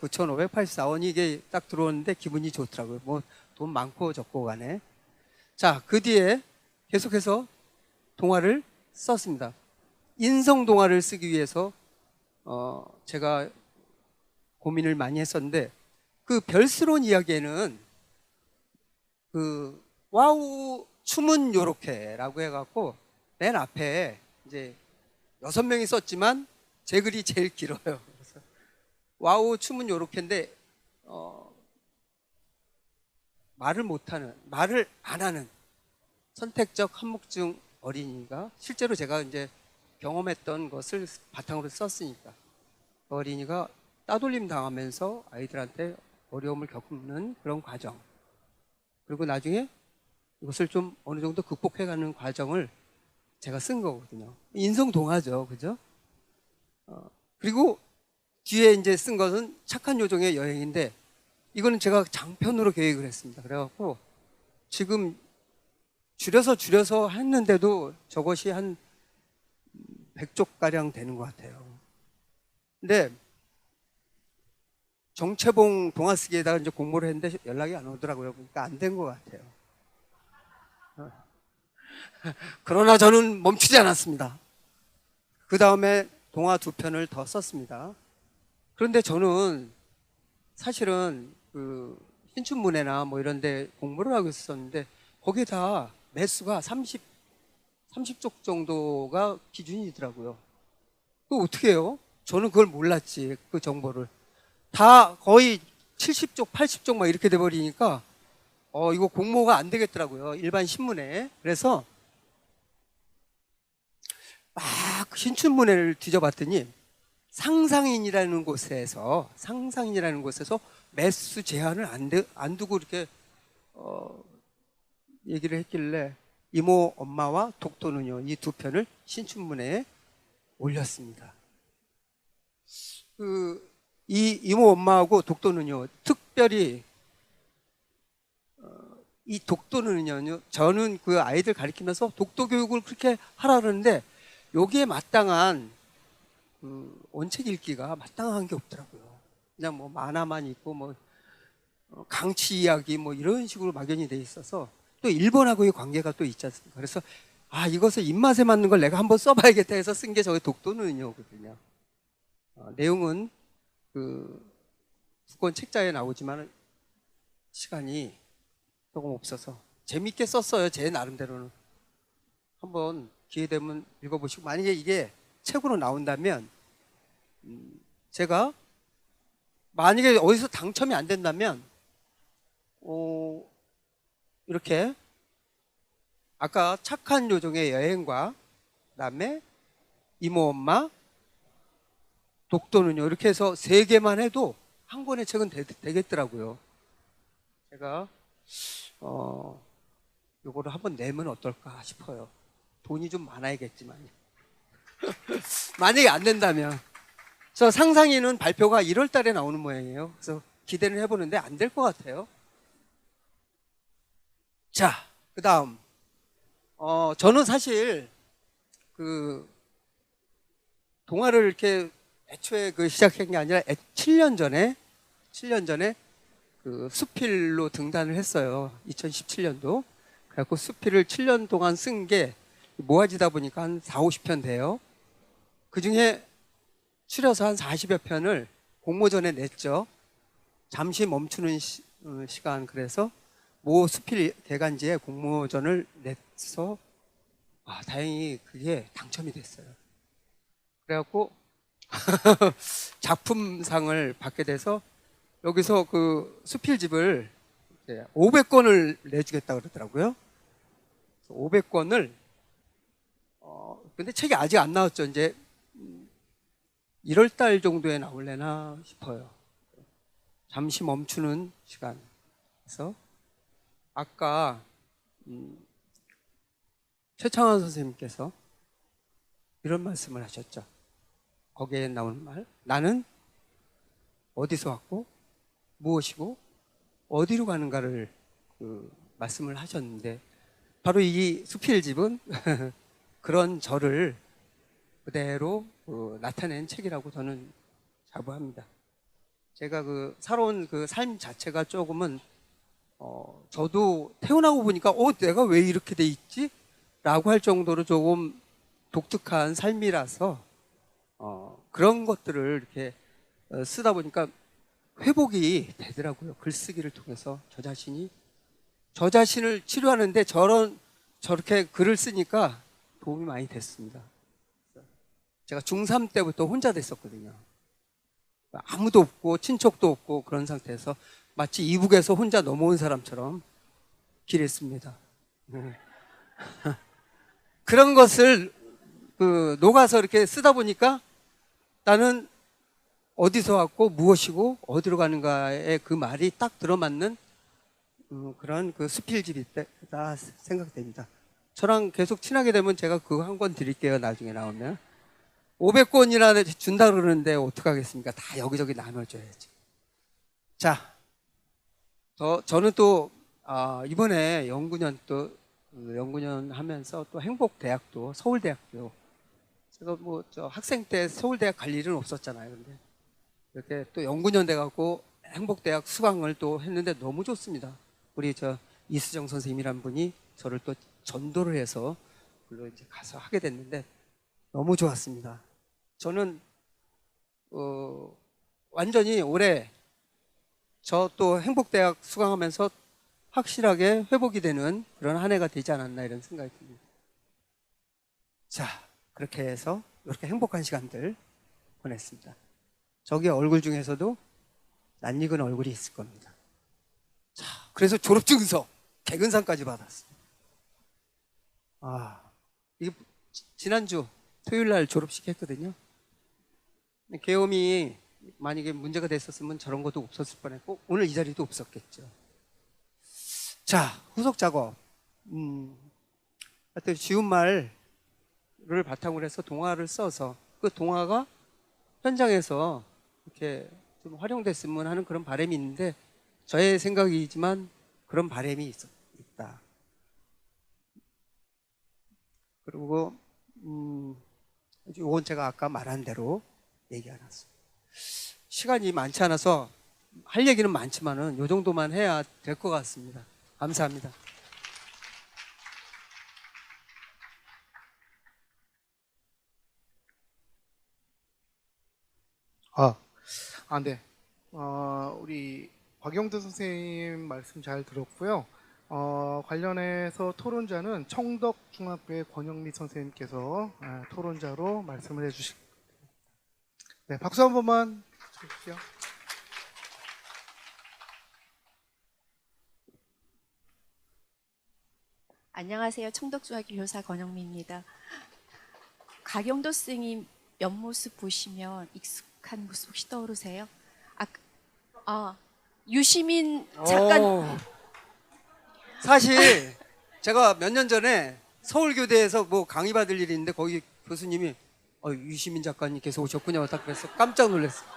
9,584원이 이게 딱 들어오는데 기분이 좋더라고요. 뭐 돈 많고 적고 간에. 자, 그 뒤에 계속해서 동화를 썼습니다. 인성 동화를 쓰기 위해서 제가 고민을 많이 했었는데 그 별스러운 이야기에는 그 와우 춤은 요렇게라고 해갖고 맨 앞에 이제 6명이 썼지만 제 글이 제일 길어요. 그래서 와우 춤은 요렇게인데 말을 안 하는 선택적 한묵증 어린이가 실제로 제가 이제 경험했던 것을 바탕으로 썼으니까 어린이가 따돌림 당하면서 아이들한테 어려움을 겪는 그런 과정 그리고 나중에 이것을 좀 어느 정도 극복해가는 과정을 제가 쓴 거거든요. 인성 동화죠, 그죠? 그리고 뒤에 이제 쓴 것은 착한 요정의 여행인데 이거는 제가 장편으로 계획을 했습니다. 그래갖고 지금 줄여서 했는데도 저것이 한 100쪽가량 되는 것 같아요. 근데 정채봉 동화쓰기에다가 이제 공모를 했는데 연락이 안 오더라고요. 그러니까 안 된 것 같아요. 그러나 저는 멈추지 않았습니다. 그 다음에 동화 2편을 더 썼습니다. 그런데 저는 사실은 그 신춘문예나 뭐 이런 데 공모를 하고 있었는데 거기에 다 매수가 30쪽 정도가 기준이더라고요. 그거 어떻게 해요? 저는 그걸 몰랐지, 그 정보를. 다 거의 70쪽, 80쪽 막 이렇게 돼버리니까 이거 공모가 안 되겠더라고요. 일반 신문에. 그래서 막 신춘문예를 뒤져봤더니 상상인이라는 곳에서 매수 제한을 안 두고 이렇게 얘기를 했길래 이모 엄마와 독도는요, 이 2편을 신춘문예에 올렸습니다. 이 이모 엄마하고 독도는요, 특별히 이 독도는요, 저는 그 아이들 가르치면서 독도 교육을 그렇게 하라 그러는데 여기에 마땅한 원책 읽기가 마땅한 게 없더라고요. 그냥 뭐 만화만 있고 뭐 강치 이야기 뭐 이런 식으로 막연히 돼 있어서 또 일본하고의 관계가 또 있지 않습니까? 그래서 이것을 입맛에 맞는 걸 내가 한번 써봐야겠다 해서 쓴 게 저기 독도는요거든요. 내용은 그 2권 책자에 나오지만 시간이 조금 없어서 재밌게 썼어요. 제 나름대로는. 한번 기회 되면 읽어보시고, 만약에 이게 책으로 나온다면 제가 만약에 어디서 당첨이 안 된다면 이렇게 아까 착한 요정의 여행과 그다음에 이모 엄마, 독도는요, 이렇게 해서 3개만 해도 한 권의 책은 되겠더라고요. 제가 요거를 한번 내면 어떨까 싶어요. 돈이 좀 많아야겠지만 만약에 안 된다면. 저 상상이는 발표가 1월 달에 나오는 모양이에요. 그래서 기대를 해보는데 안 될 것 같아요. 자, 그 다음 저는 사실 그 동화를 이렇게 애초에 시작한 게 아니라 7년 전에 그 수필로 등단을 했어요. 2017년도. 그래갖고 수필을 7년 동안 쓴 게 모아지다 보니까 한 40~50편 돼요. 그 중에 추려서 한 40여 편을 공모전에 냈죠. 잠시 멈추는 시간. 그래서 모 수필 개간지에 공모전을 내서 다행히 그게 당첨이 됐어요. 그래갖고 작품상을 받게 돼서 여기서 그 수필집을 500권을 내주겠다 그러더라고요. 500권을 근데 책이 아직 안 나왔죠. 이제 1월 달 정도에 나올래나 싶어요. 잠시 멈추는 시간. 그래서 아까 최창원 선생님께서 이런 말씀을 하셨죠. 거기에 나오는 말, 나는 어디서 왔고 무엇이고 어디로 가는가를 말씀을 하셨는데, 바로 이 수필집은 그런 저를 그대로 나타낸 책이라고 저는 자부합니다. 제가 살아온 삶 자체가 조금은 저도 태어나고 보니까 내가 왜 이렇게 돼 있지? 라고 할 정도로 조금 독특한 삶이라서 그런 것들을 이렇게 쓰다 보니까 회복이 되더라고요. 글쓰기를 통해서 저 자신을 치료하는데 저렇게 글을 쓰니까 도움이 많이 됐습니다. 제가 중3 때부터 혼자 됐었거든요. 아무도 없고 친척도 없고 그런 상태에서 마치 이북에서 혼자 넘어온 사람처럼 길했습니다. 그런 것을 녹아서 이렇게 쓰다 보니까 나는 어디서 왔고 무엇이고 어디로 가는가에 그 말이 딱 들어맞는 그런 수필집이다 생각됩니다. 저랑 계속 친하게 되면 제가 그거 한 권 드릴게요. 나중에 나오면. 500권이나 준다 그러는데 어떡하겠습니까? 다 여기저기 나눠줘야죠. 자, 저는 또 이번에 연구년 하면서 또 행복대학도 서울대학교 제가 뭐 저 학생 때 서울대학 갈 일은 없었잖아요. 근데 이렇게 또 연구년 돼갖고 행복대학 수강을 또 했는데 너무 좋습니다. 우리 저 이수정 선생님이란 분이 저를 또 전도를 해서 그걸로 이제 가서 하게 됐는데 너무 좋았습니다. 저는 완전히 올해 저 또 행복대학 수강하면서 확실하게 회복이 되는 그런 한 해가 되지 않았나 이런 생각이 듭니다. 자, 그렇게 해서 이렇게 행복한 시간들 보냈습니다. 저기 얼굴 중에서도 낯익은 얼굴이 있을 겁니다. 자, 그래서 졸업증서 개근상까지 받았어요. 이게 지난주 토요일 날 졸업식 했거든요. 계엄이 만약에 문제가 됐었으면 저런 것도 없었을 뻔했고 오늘 이 자리도 없었겠죠. 자, 후속 작업. 하여튼 쉬운 말을 바탕으로 해서 동화를 써서 그 동화가 현장에서 이렇게 좀 활용됐으면 하는 그런 바람이 있는데 저의 생각이지만 그런 바람이 있다. 그리고 이건 제가 아까 말한 대로 얘기해놨어요. 시간이 많지 않아서 할 얘기는 많지만은 이 정도만 해야 될 것 같습니다. 감사합니다. 네. 우리 곽영도 선생님 말씀 잘 들었고요. 관련해서 토론자는 청덕중학교의 권영미 선생님께서 토론자로 말씀을 해주실 겁니다. 네, 박수 한 번만 주십시오. 안녕하세요. 청덕중학교 교사 권영미입니다. 가경도 선생님 옆모습 보시면 익숙한 모습 혹시 떠오르세요? 유시민 작가. 사실 제가 몇 년 전에 서울교대에서 뭐 강의 받을 일이 있는데 거기 교수님이 유시민 작가님께서 오셨군요. 딱 그래서 깜짝 놀랐어요.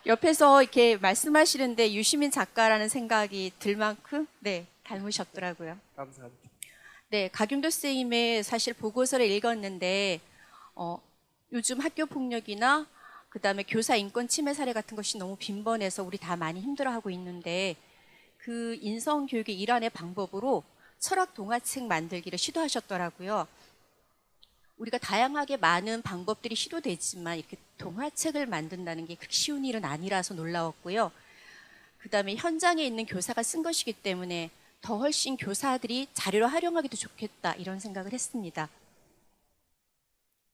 옆에서 이렇게 말씀하시는데 유시민 작가라는 생각이 들 만큼 닮으셨더라고요. 감사합니다. 네, 가경도 선생님의 사실 보고서를 읽었는데 요즘 학교 폭력이나 그다음에 교사 인권 침해 사례 같은 것이 너무 빈번해서 우리 다 많이 힘들어하고 있는데 그 인성 교육의 일환의 방법으로 철학 동화책 만들기를 시도하셨더라고요. 우리가 다양하게 많은 방법들이 시도되지만 이렇게 동화책을 만든다는 게 그렇게 쉬운 일은 아니라서 놀라웠고요. 그다음에 현장에 있는 교사가 쓴 것이기 때문에 더 훨씬 교사들이 자료로 활용하기도 좋겠다 이런 생각을 했습니다.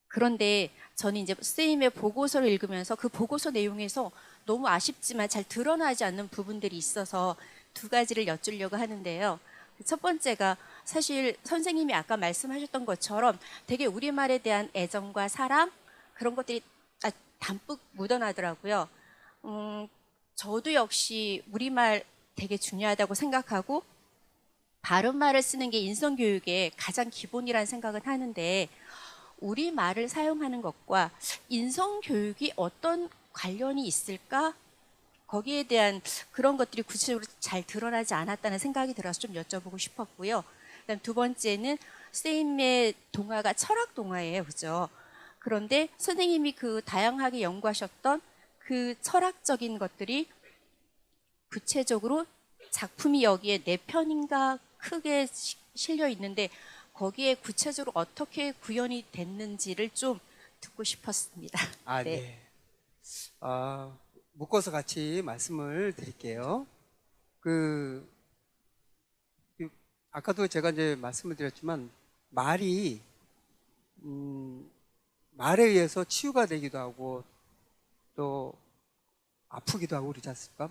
그런데 저는 이제 선생님의 보고서를 읽으면서 그 보고서 내용에서 너무 아쉽지만 잘 드러나지 않는 부분들이 있어서 두 가지를 여쭈려고 하는데요. 첫 번째가 사실 선생님이 아까 말씀하셨던 것처럼 되게 우리말에 대한 애정과 사랑 그런 것들이 담뿍 묻어나더라고요. 저도 역시 우리말 되게 중요하다고 생각하고 바른말을 쓰는 게 인성교육의 가장 기본이라는 생각은 하는데 우리말을 사용하는 것과 인성교육이 어떤 관련이 있을까? 거기에 대한 그런 것들이 구체적으로 잘 드러나지 않았다는 생각이 들어서 좀 여쭤보고 싶었고요. 그다음 두 번째는 선생님의 동화가 철학 동화예요. 그죠? 그런데 선생님이 그 다양하게 연구하셨던 그 철학적인 것들이 구체적으로 작품이 여기에 4편인가 크게 실려 있는데 거기에 구체적으로 어떻게 구현이 됐는지를 좀 듣고 싶었습니다. 네. 묶어서 같이 말씀을 드릴게요. 아까도 제가 이제 말씀을 드렸지만 말이 말에 의해서 치유가 되기도 하고 또 아프기도 하고 그러지 않습니까?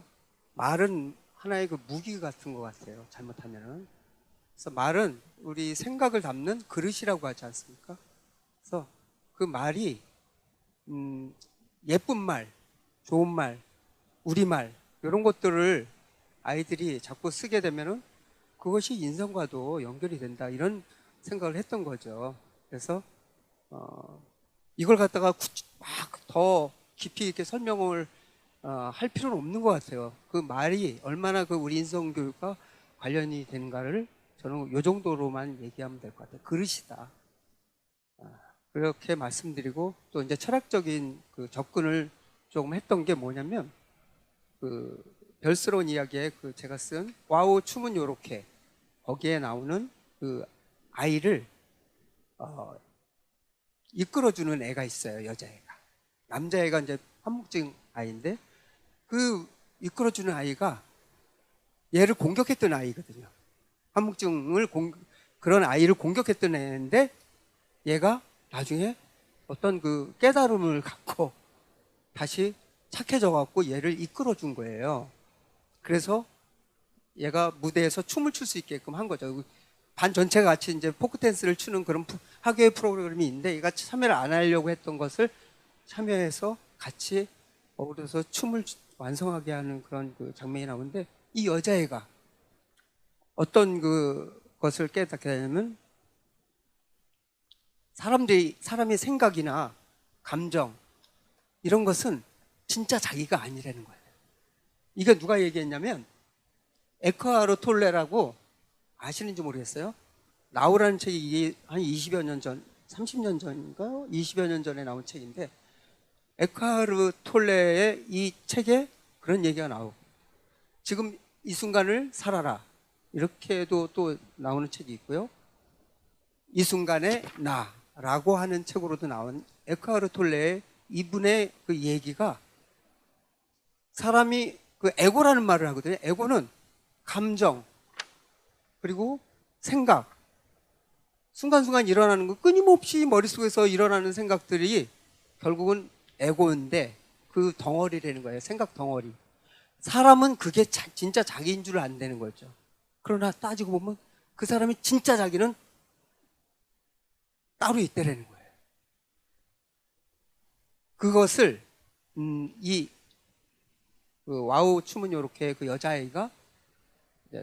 말은 하나의 그 무기 같은 것 같아요. 잘못하면은. 그래서 말은 우리 생각을 담는 그릇이라고 하지 않습니까? 그래서 그 말이 예쁜 말, 좋은 말, 우리말 이런 것들을 아이들이 자꾸 쓰게 되면은 그것이 인성과도 연결이 된다 이런 생각을 했던 거죠. 그래서 이걸 갖다가 막 더 깊이 이렇게 설명을 할 필요는 없는 것 같아요. 그 말이 얼마나 그 우리 인성교육과 관련이 되는가를 저는 이 정도로만 얘기하면 될 것 같아요. 그릇이다. 그렇게 말씀드리고, 또 이제 철학적인 그 접근을 조금 했던 게 뭐냐면, 그 별스러운 이야기에 그 제가 쓴 와우 춤은 요렇게, 거기에 나오는 그 아이를 이끌어주는 애가 있어요. 여자애가. 남자애가 이제 한묵증 아이인데, 그 이끌어주는 아이가 얘를 공격했던 아이거든요. 한묵증을 그런 아이를 공격했던 애인데, 얘가 나중에 어떤 그 깨달음을 갖고 다시 착해져 갖고 얘를 이끌어 준 거예요. 그래서 얘가 무대에서 춤을 출 수 있게끔 한 거죠. 반 전체가 같이 이제 포크 댄스를 추는 그런 학교의 프로그램이 있는데, 얘가 참여를 안 하려고 했던 것을 참여해서 같이 어우러서 춤을 완성하게 하는 그런 그 장면이 나오는데, 이 여자애가 어떤 그 것을 깨닫게 되냐면, 사람의 생각이나 감정 이런 것은 진짜 자기가 아니라는 거예요. 이거 누가 얘기했냐면 에크하르 톨레라고, 아시는지 모르겠어요. 나우라는 책이 한 20여 년 전, 30년 전인가 20여 년 전에 나온 책인데, 에크하르 톨레의 이 책에 그런 얘기가 나오고, 지금 이 순간을 살아라 이렇게도 또 나오는 책이 있고요. 이 순간의 나라고 하는 책으로도 나온 에크하르 톨레의 이분의 그 얘기가, 사람이 그 에고라는 말을 하거든요. 에고는 감정, 그리고 생각, 순간순간 일어나는 거, 끊임없이 머릿속에서 일어나는 생각들이 결국은 에고인데, 그 덩어리라는 거예요. 생각 덩어리. 사람은 그게 진짜 자기인 줄 안 되는 거죠. 그러나 따지고 보면 그 사람이 진짜 자기는 따로 있다라는 거예요. 그것을 이 그 와우 춤은 요렇게 그 여자아이가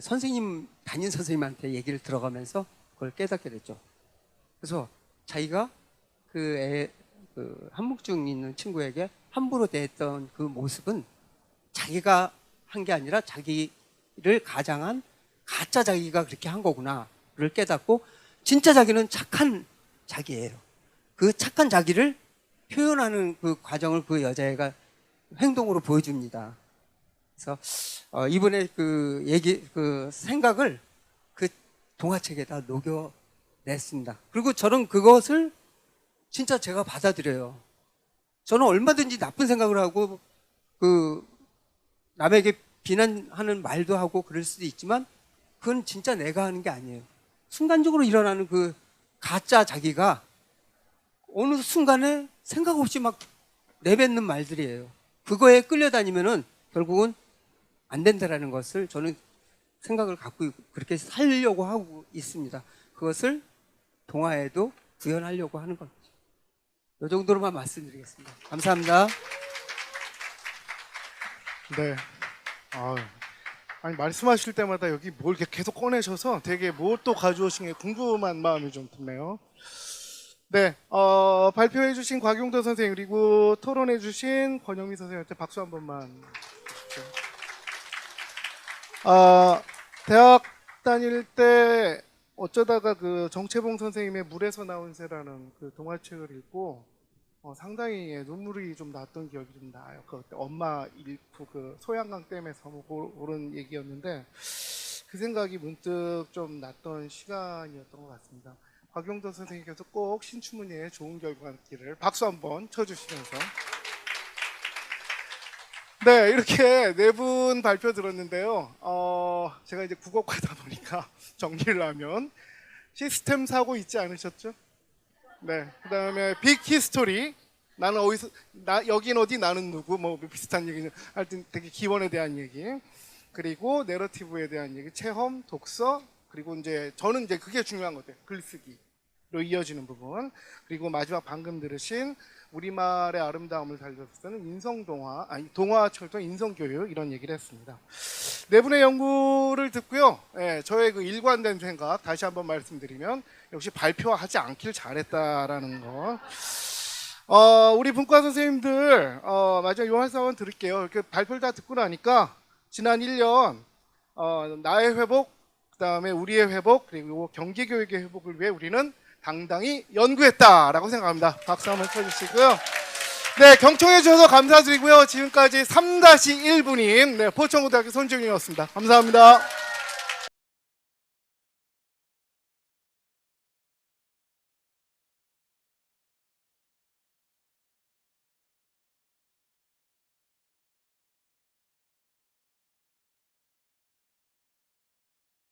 선생님, 담임 선생님한테 얘기를 들어가면서 그걸 깨닫게 됐죠. 그래서 자기가 그 한묵증 있는 친구에게 함부로 대했던 그 모습은 자기가 한 게 아니라 자기를 가장한 가짜 자기가 그렇게 한 거구나를 깨닫고, 진짜 자기는 착한 자기예요. 그 착한 자기를 표현하는 그 과정을 그 여자애가 행동으로 보여줍니다. 그래서 이번에 그 그 생각을 그 동화책에다 녹여냈습니다. 그리고 저는 그것을 진짜 제가 받아들여요. 저는 얼마든지 나쁜 생각을 하고 그 남에게 비난하는 말도 하고 그럴 수도 있지만, 그건 진짜 내가 하는 게 아니에요. 순간적으로 일어나는 그 가짜 자기가 어느 순간에 생각 없이 막 내뱉는 말들이에요. 그거에 끌려다니면은 결국은 안 된다라는 것을 저는 생각을 갖고 그렇게 살려고 하고 있습니다. 그것을 동화에도 구현하려고 하는 겁니다. 이 정도로만 말씀드리겠습니다. 감사합니다. 네. 아니 말씀하실 때마다 여기 뭘 이렇게 계속 꺼내셔서 되게 뭘 또 가져오신 게 궁금한 마음이 좀 드네요. 네, 발표해 주신 곽용도 선생님, 그리고 토론해 주신 권영미 선생님한테 박수 한 번만 주십시오. 대학 다닐 때 어쩌다가 그 정채봉 선생님의 물에서 나온 새라는 그 동화책을 읽고 상당히 눈물이 좀 났던 기억이 좀 나요. 그때 엄마 잃고 그 소양강 댐에서 뭐 그런 얘기였는데, 그 생각이 문득 좀 났던 시간이었던 것 같습니다. 곽용도 선생님께서 꼭 신춘문예에 좋은 결과 있기를 박수 한번 쳐주시면서. 네, 이렇게 네 분 발표 들었는데요. 제가 이제 국어과다 보니까 정리를 하면 시스템 사고 있지 않으셨죠? 네, 그 다음에 빅 히스토리, 나는 어디서, 여긴 어디, 나는 누구, 뭐 비슷한 얘기는 하여튼 되게 기원에 대한 얘기, 그리고 내러티브에 대한 얘기, 체험, 독서, 그리고 이제 저는 이제 그게 중요한 것 같아요. 글쓰기로 이어지는 부분, 그리고 마지막 방금 들으신 우리말의 아름다움을 살려서 쓰는 인성동화, 동화철도 인성교육, 이런 얘기를 했습니다. 네 분의 연구를 듣고요. 저의 그 일관된 생각 다시 한번 말씀드리면, 역시 발표하지 않길 잘했다라는 거. 우리 분과 선생님들 마지막 요 한 사원 드릴게요. 이렇게 발표를 다 듣고 나니까 지난 1년 나의 회복, 그다음에 우리의 회복, 그리고 경기 교육의 회복을 위해 우리는 당당히 연구했다라고 생각합니다. 박수 한번 쳐주시고요. 네, 경청해 주셔서 감사드리고요. 지금까지 3-1분인 포천고등학교 손정윤이었습니다. 감사합니다.